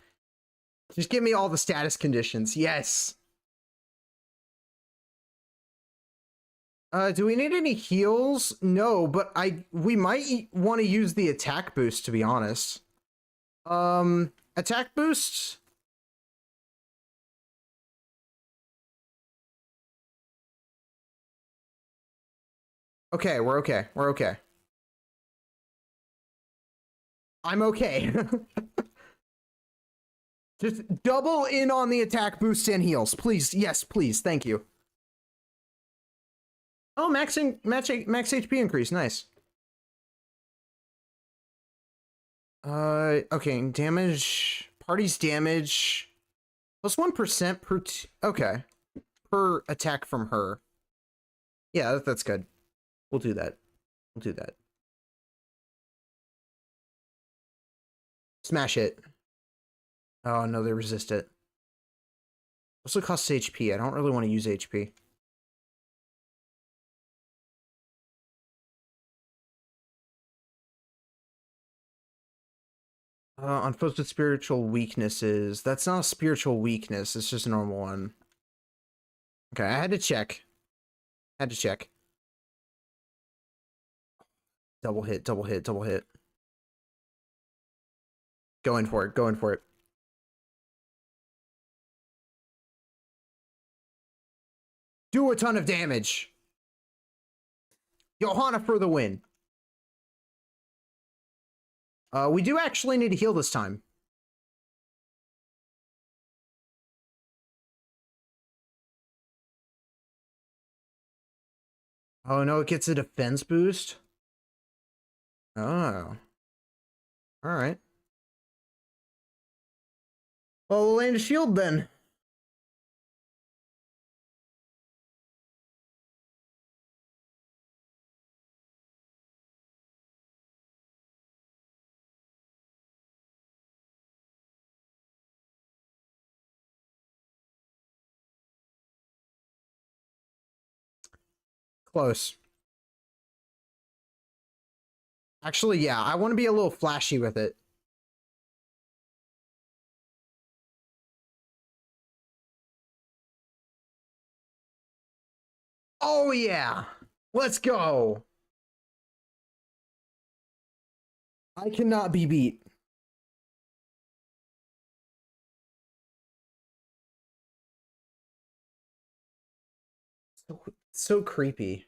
Just give me all the status conditions. Yes. Do we need any heals? No, but we might want to use the attack boost, to be honest. Attack boost? Okay, we're okay. We're okay. I'm okay. Just double in on the attack boosts and heals, please. Yes, please. Thank you. Oh, max HP increase. Nice. Okay. Damage. Party's damage. Plus 1% per. Okay. Per attack from her. Yeah, that's good. We'll do that. We'll do that. Smash it. Oh no, they resist it. Also costs HP. I don't really want to use HP. On foes with spiritual weaknesses. That's not a spiritual weakness. It's just a normal one. Okay, I had to check. Had to check. Double hit, double hit, double hit. Going for it, going for it. Do a ton of damage. Johanna for the win. We do actually need to heal this time. Oh no, it gets a defense boost. Oh. Alright. Well, we'll land a shield then. Close. Actually, yeah, I want to be a little flashy with it. Oh yeah! Let's go! I cannot be beat. So creepy.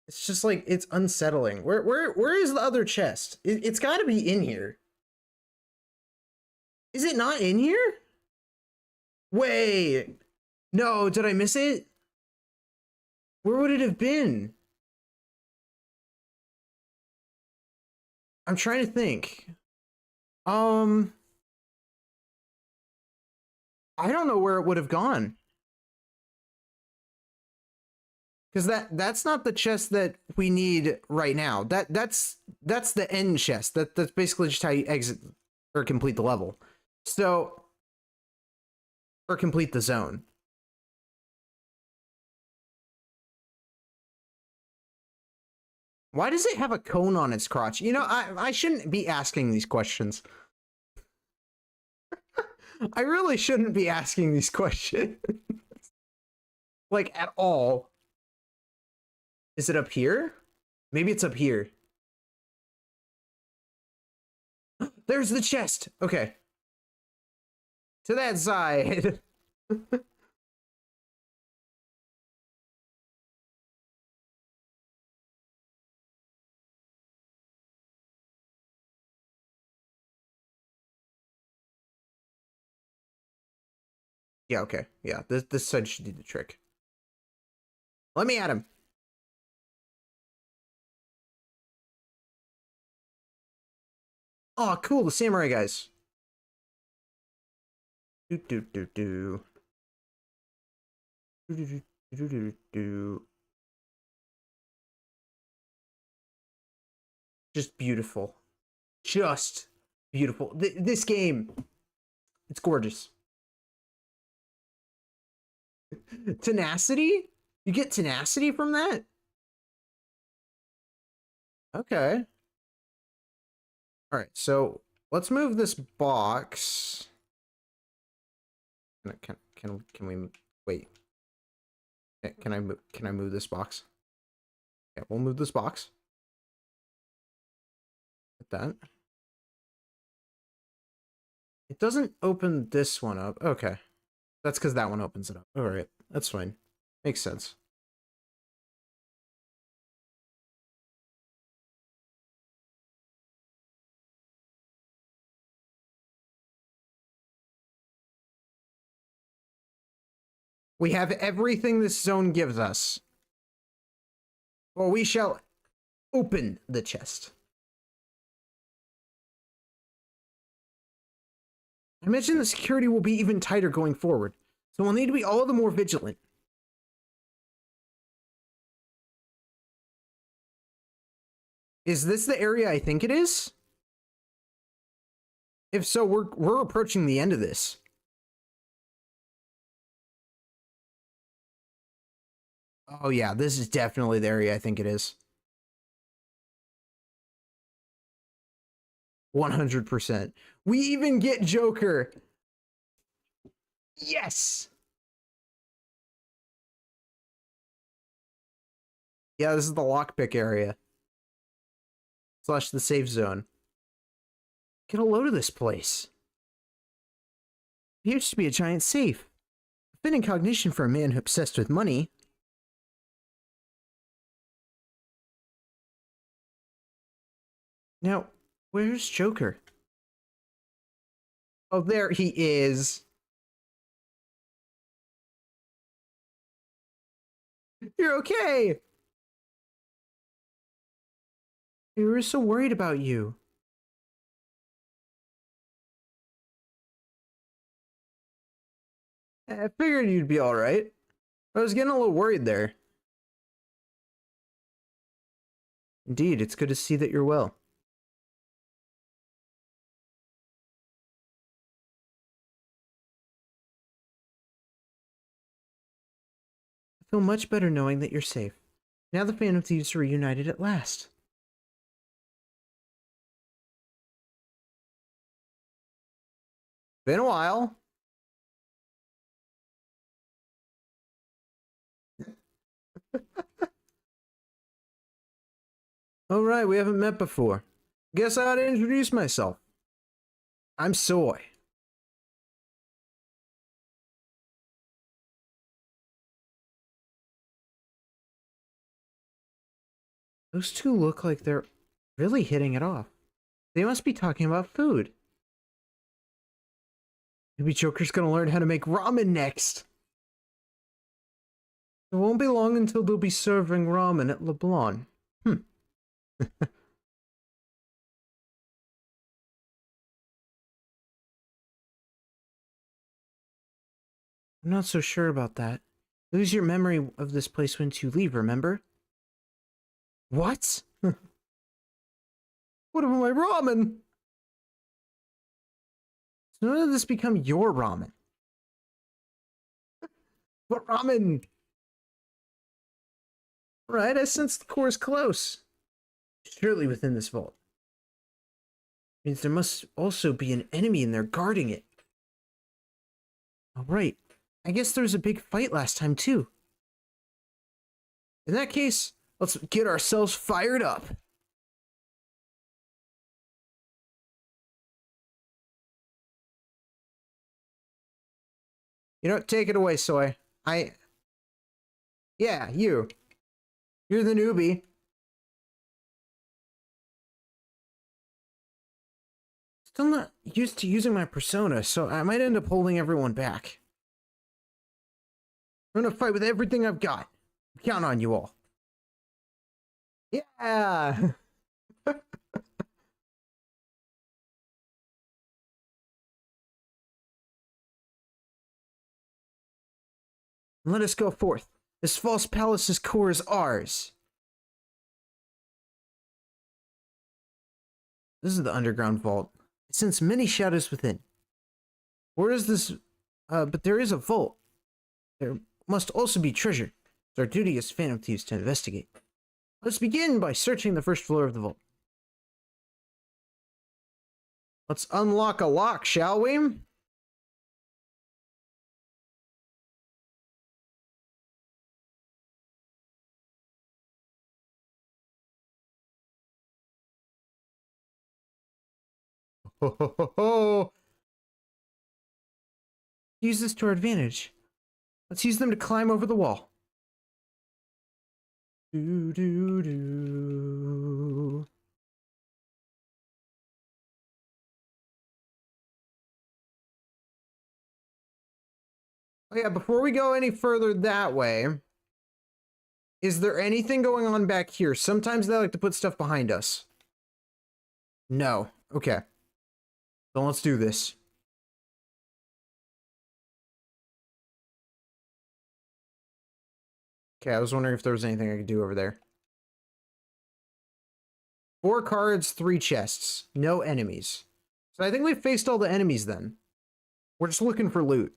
It's just like it's unsettling. Where is the other chest? It's got to be in here. Is it not in here? Wait. No, did I miss it? Where would it have been? I'm trying to think. I don't know where it would have gone. Because that's not the chest that we need right now. That's the end chest. That's basically just how you exit or complete the level. So or complete the zone. Why does it have a cone on its crotch? You know, I shouldn't be asking these questions. I really shouldn't be asking these questions. Like, at all. Is it up here? Maybe it's up here. There's the chest. Okay. To that side. Yeah, okay. Yeah, this side should do the trick. Let me at him. Oh, cool, the samurai guys. Do do do do. Do do do do do do. Just beautiful. Just beautiful. This game, it's gorgeous. Tenacity? You get tenacity from that? Okay. All right, so let's move this box. Can we wait? Can I move this box? Yeah, we'll move this box. Like that. It doesn't open this one up. Okay. That's because that one opens it up. All right, that's fine. Makes sense. We have everything this zone gives us. Well, we shall open the chest. I imagine the security will be even tighter going forward, so we'll need to be all the more vigilant. Is this the area I think it is? If so, we're approaching the end of this. Oh yeah, this is definitely the area I think it is. 100%. We even get Joker. Yes. Yeah, this is the lockpick area. Slash the safe zone. Get a load of this place. It used to be a giant safe. Fitting cognition for a man who obsessed with money. Now, where's Joker? Oh, there he is. You're okay. We were so worried about you. I figured you'd be alright. I was getting a little worried there. Indeed, it's good to see that you're well. I feel much better knowing that you're safe. Now the Phantom Thieves are reunited at last. Been a while. Oh, right, we haven't met before. Guess I ought to introduce myself. I'm Soy. Those two look like they're really hitting it off. They must be talking about food. Maybe Joker's gonna learn how to make ramen next. It won't be long until they'll be serving ramen at LeBlanc. Hmm. I'm not so sure about that. Lose your memory of this place once you leave, remember? What? What about my ramen? So when did this become your ramen? What ramen? Right, I sense the core is close. Surely within this vault. Means there must also be an enemy in there guarding it. Alright. I guess there was a big fight last time too. In that case, let's get ourselves fired up. You know, take it away, Soy. Yeah, you. You're the newbie. Still not used to using my persona, so I might end up holding everyone back. I'm gonna fight with everything I've got. Count on you all. Yeah! Let us go forth. This false palace's core is ours. This is the underground vault. It sends many shadows within. Where is this? But there is a vault. There must also be treasure. It's our duty as Phantom Thieves to investigate. Let's begin by searching the first floor of the vault. Let's unlock a lock, shall we? Ho ho ho ho! Use this to our advantage. Let's use them to climb over the wall. Do do do. Oh yeah, before we go any further that way, is there anything going on back here? Sometimes they like to put stuff behind us. No. Okay. So let's do this. Okay, I was wondering if there was anything I could do over there. 4 cards, 3 chests. No enemies. So I think we've faced all the enemies then. We're just looking for loot.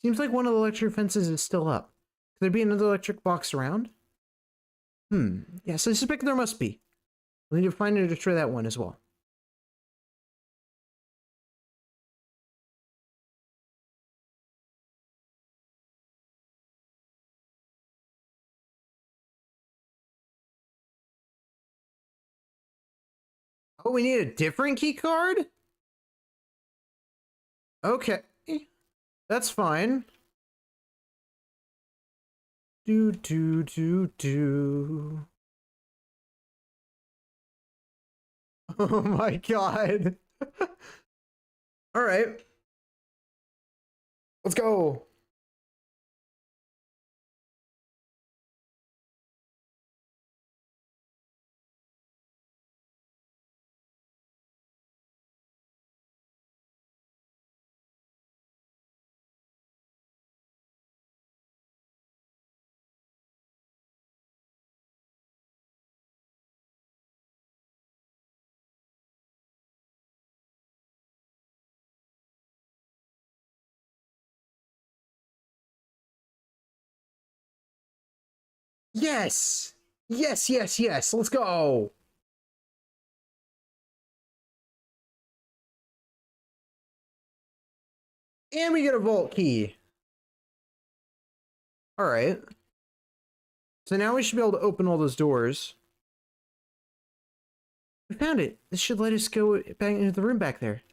Seems like one of the electric fences is still up. Could there be another electric box around? Yes, I suspect there must be. We need to find and destroy that one as well. Oh, we need a different key card? Okay. That's fine. Do do do do. Oh my god. All right. Let's go. Yes. Yes, yes, yes. Let's go. And we get a vault key. All right. So now we should be able to open all those doors. We found it. This should let us go back into the room back there.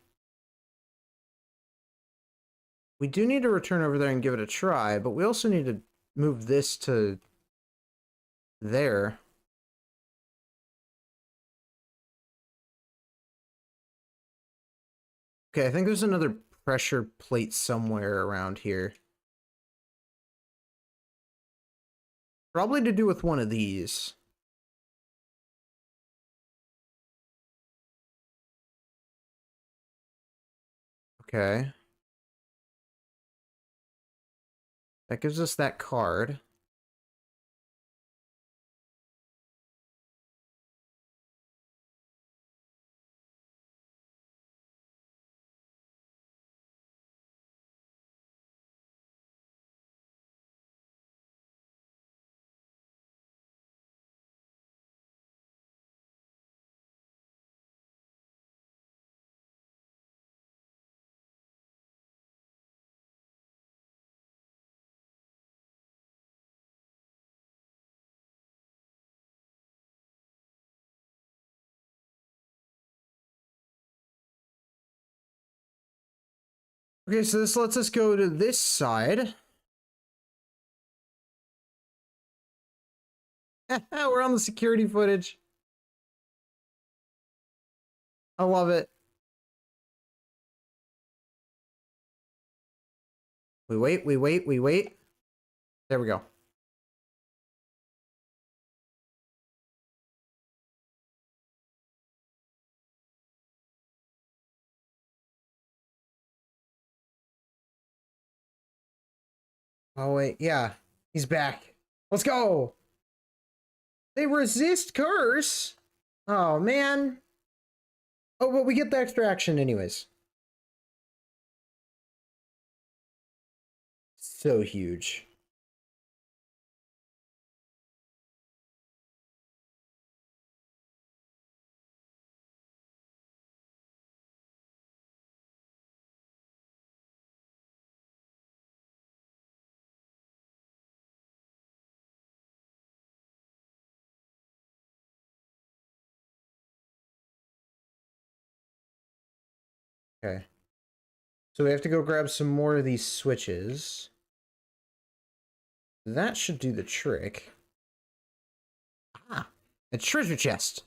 We do need to return over there and give it a try, but we also need to move this to there. Okay, I think there's another pressure plate somewhere around here. Probably to do with one of these. Okay. That gives us that card. Okay, so this lets us go to this side. We're on the security footage. I love it. We wait, we wait, we wait. There we go. Oh, wait, yeah. He's back. Let's go! They resist curse! Oh, man. Oh, but we get the extra action anyways. So huge. Okay. So we have to go grab some more of these switches. That should do the trick. Ah, a treasure chest.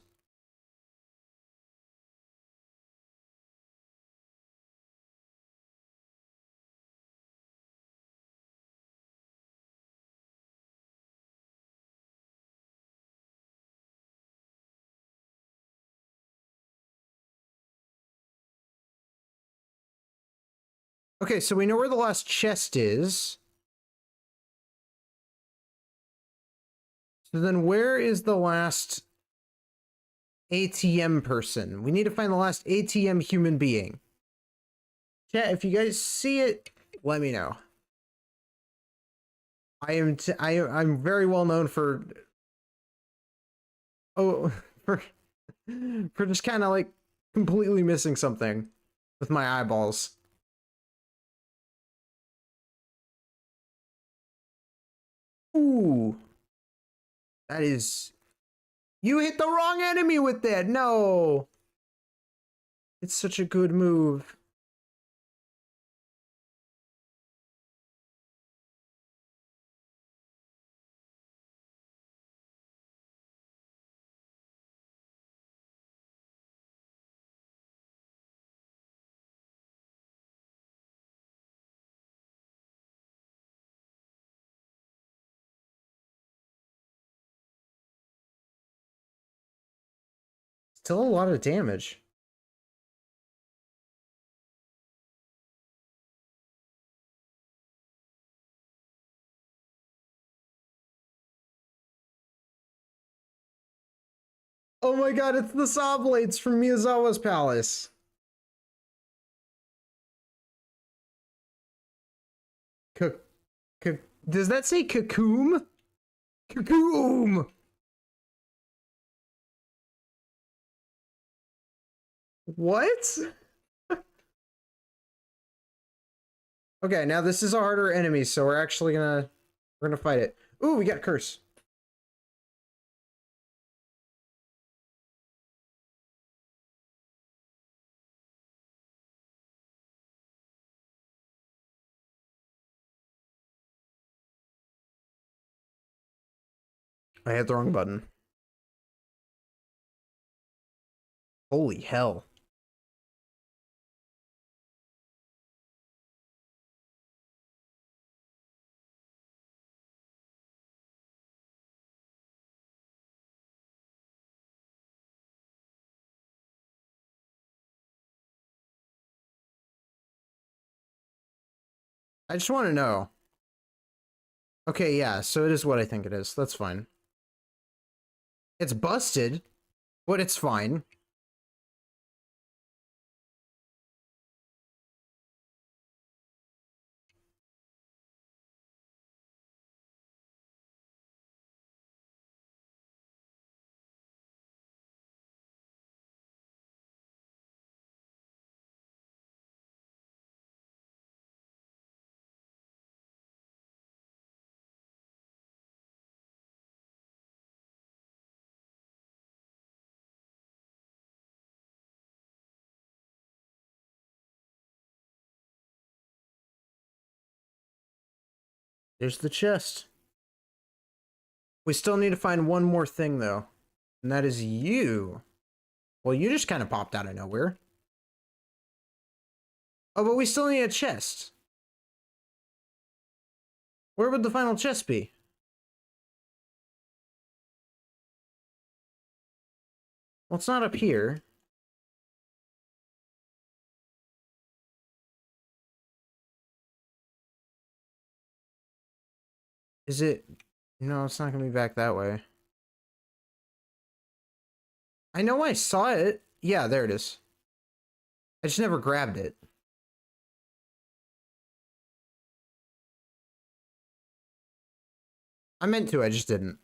Okay, so we know where the last chest is. So then where is the last ATM person? We need to find the last ATM human being. Chat, if you guys see it, let me know. I'm very well known for for just kind of like completely missing something with my eyeballs. Ooh. That is... You hit the wrong enemy with that! No! It's such a good move. Still a lot of damage. Oh my god, it's the saw blades from Miyazawa's palace. Does that say Cocoon? Cocoon! What? Okay, now this is a harder enemy, so we're gonna fight it. Ooh, we got curse. I hit the wrong button. Holy hell. I just want to know. Okay, yeah, so it is what I think it is. That's fine. It's busted, but it's fine. There's the chest. We still need to find one more thing, though. And that is you. Well, you just kind of popped out of nowhere. Oh, but we still need a chest. Where would the final chest be? Well, it's not up here. Is it? No, it's not going to be back that way. I know I saw it. Yeah, there it is. I just never grabbed it. I meant to, I just didn't.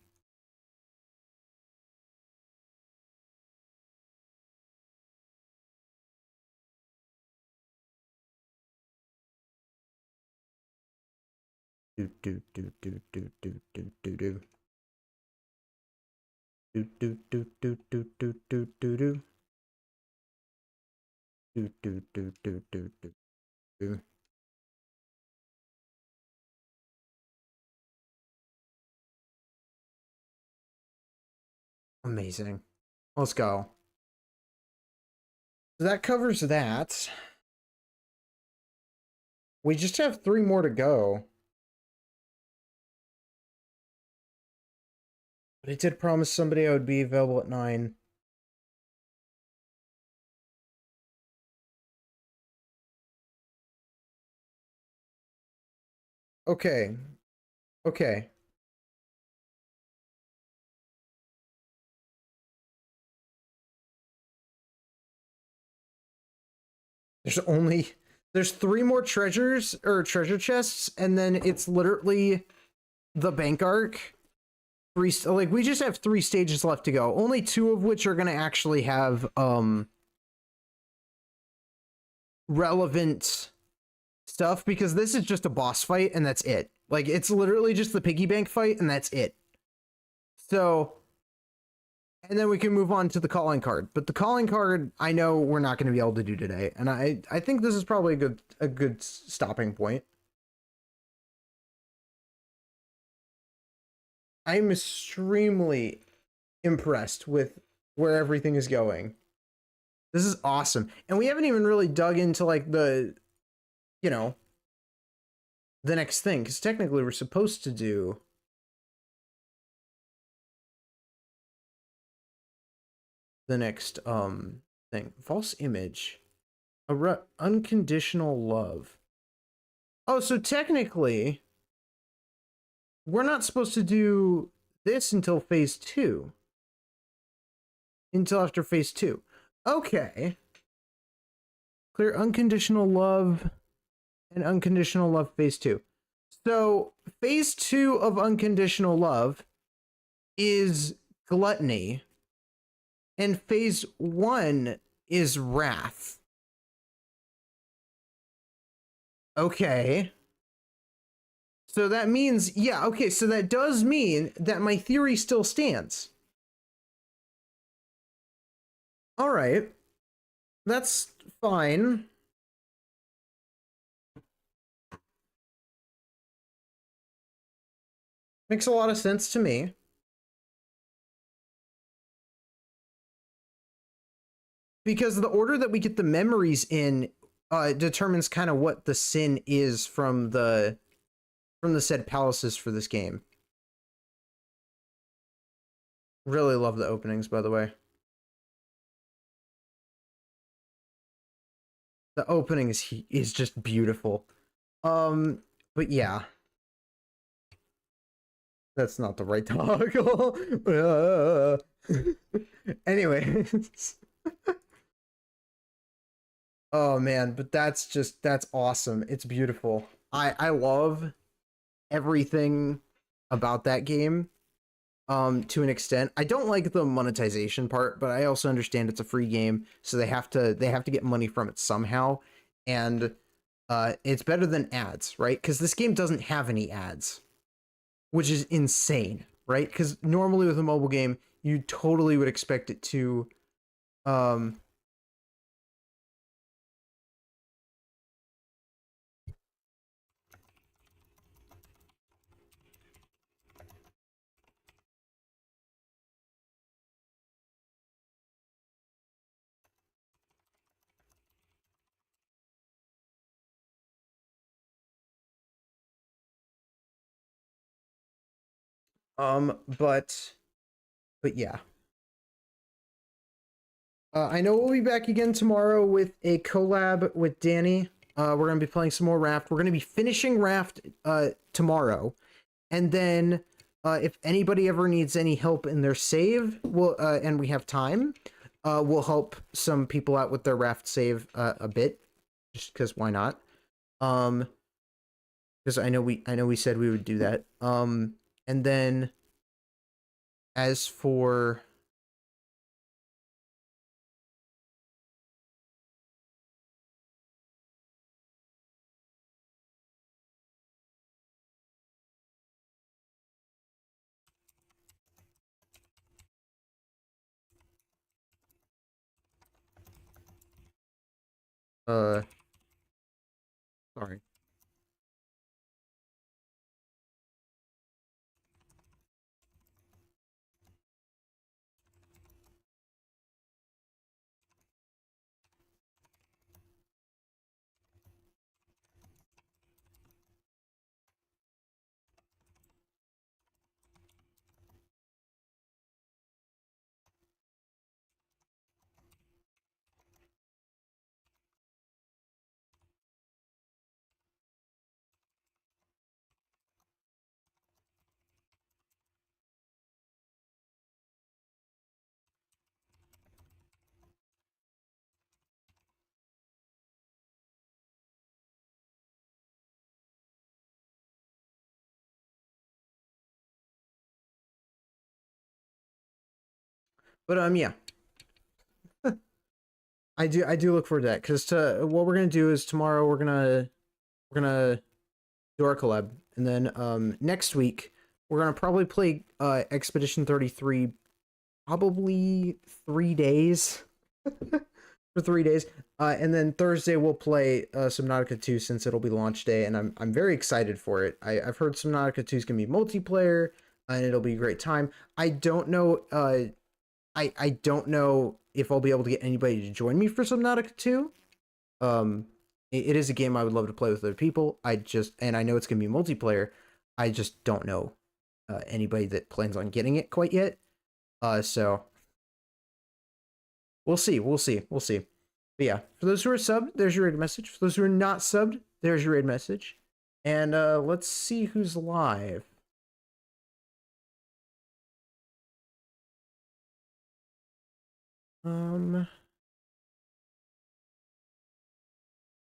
Do do do do do do do do do. Do do do do do do do do do. Do do do do do do do. Amazing. Let's go. So that covers that. We just have 3 more to go. But I did promise somebody I would be available at 9. Okay. Okay. There's 3 more treasures or treasure chests, and then it's literally the bank arc. Like, we just have 3 stages left to go. Only 2 of which are gonna actually have relevant stuff, because this is just a boss fight and that's it. Like, it's literally just the piggy bank fight and that's it. So, and then we can move on to the calling card. But the calling card, I know we're not going to be able to do today, and I think this is probably a good stopping point. I'm extremely impressed with where everything is going. This is awesome. And we haven't even really dug into, like, the, you know, the next thing, because technically we're supposed to do the next thing. False image. Unconditional love. Oh, so technically we're not supposed to do this until phase 2. Until after phase 2. Okay. Clear unconditional love and unconditional love phase 2. So phase 2 of unconditional love is gluttony, and phase 1 is wrath. Okay. So that means, yeah, okay, so that does mean that my theory still stands. All right. That's fine. Makes a lot of sense to me. because the order that we get the memories in determines kind of what the sin is from the said palaces for this game. Really love the openings, by the way. The opening is just beautiful. But yeah. That's not the right toggle. Anyways. Oh man, but that's awesome. It's beautiful. I love everything about that game. To an extent. I don't like the monetization part, but I also understand it's a free game, so they have to get money from it somehow. And it's better than ads, right? Because this game doesn't have any ads, which is insane, right? Because normally with a mobile game, you totally would expect it to but yeah. I know we'll be back again tomorrow with a collab with Danny. We're gonna be playing some more Raft. We're gonna be finishing Raft tomorrow, and then if anybody ever needs any help in their save, we'll and we have time, we'll help some people out with their Raft save a bit, just because why not? Because I know we said we would do that. And then as for sorry. But yeah. I do look forward to that, because to what we're gonna do is tomorrow we're gonna do our collab, and then next week we're gonna probably play Expedition 33 probably 3 days. For 3 days, and then Thursday we'll play Subnautica 2, since it'll be launch day, and I'm very excited for it. I've heard Subnautica 2 is gonna be multiplayer, and it'll be a great time. I don't know I don't know if I'll be able to get anybody to join me for Subnautica 2. It is a game I would love to play with other people. And I know it's gonna be multiplayer. I just don't know anybody that plans on getting it quite yet. So we'll see. But yeah, for those who are subbed, there's your raid message. For those who are not subbed, there's your raid message. And let's see who's live.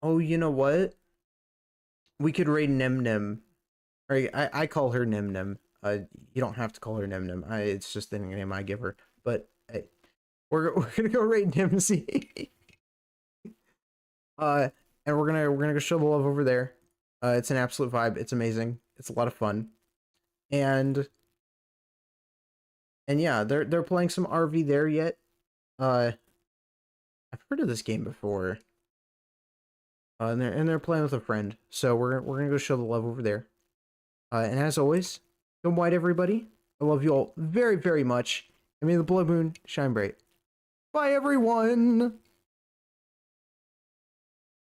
Oh, you know what? We could raid Nem Nem. Or I call her Nem Nem. You don't have to call her Nem Nem. It's just the name I give her. But hey, we're gonna go raid Nimsy. And we're gonna go show the love over there. It's an absolute vibe. It's amazing. It's a lot of fun. And yeah, they're playing some RV there yet. I've heard of this game before. And they're playing with a friend. So we're gonna go show the love over there. And as always, good night, everybody. I love you all very, very much. And may the blood moon shine bright. Bye, everyone.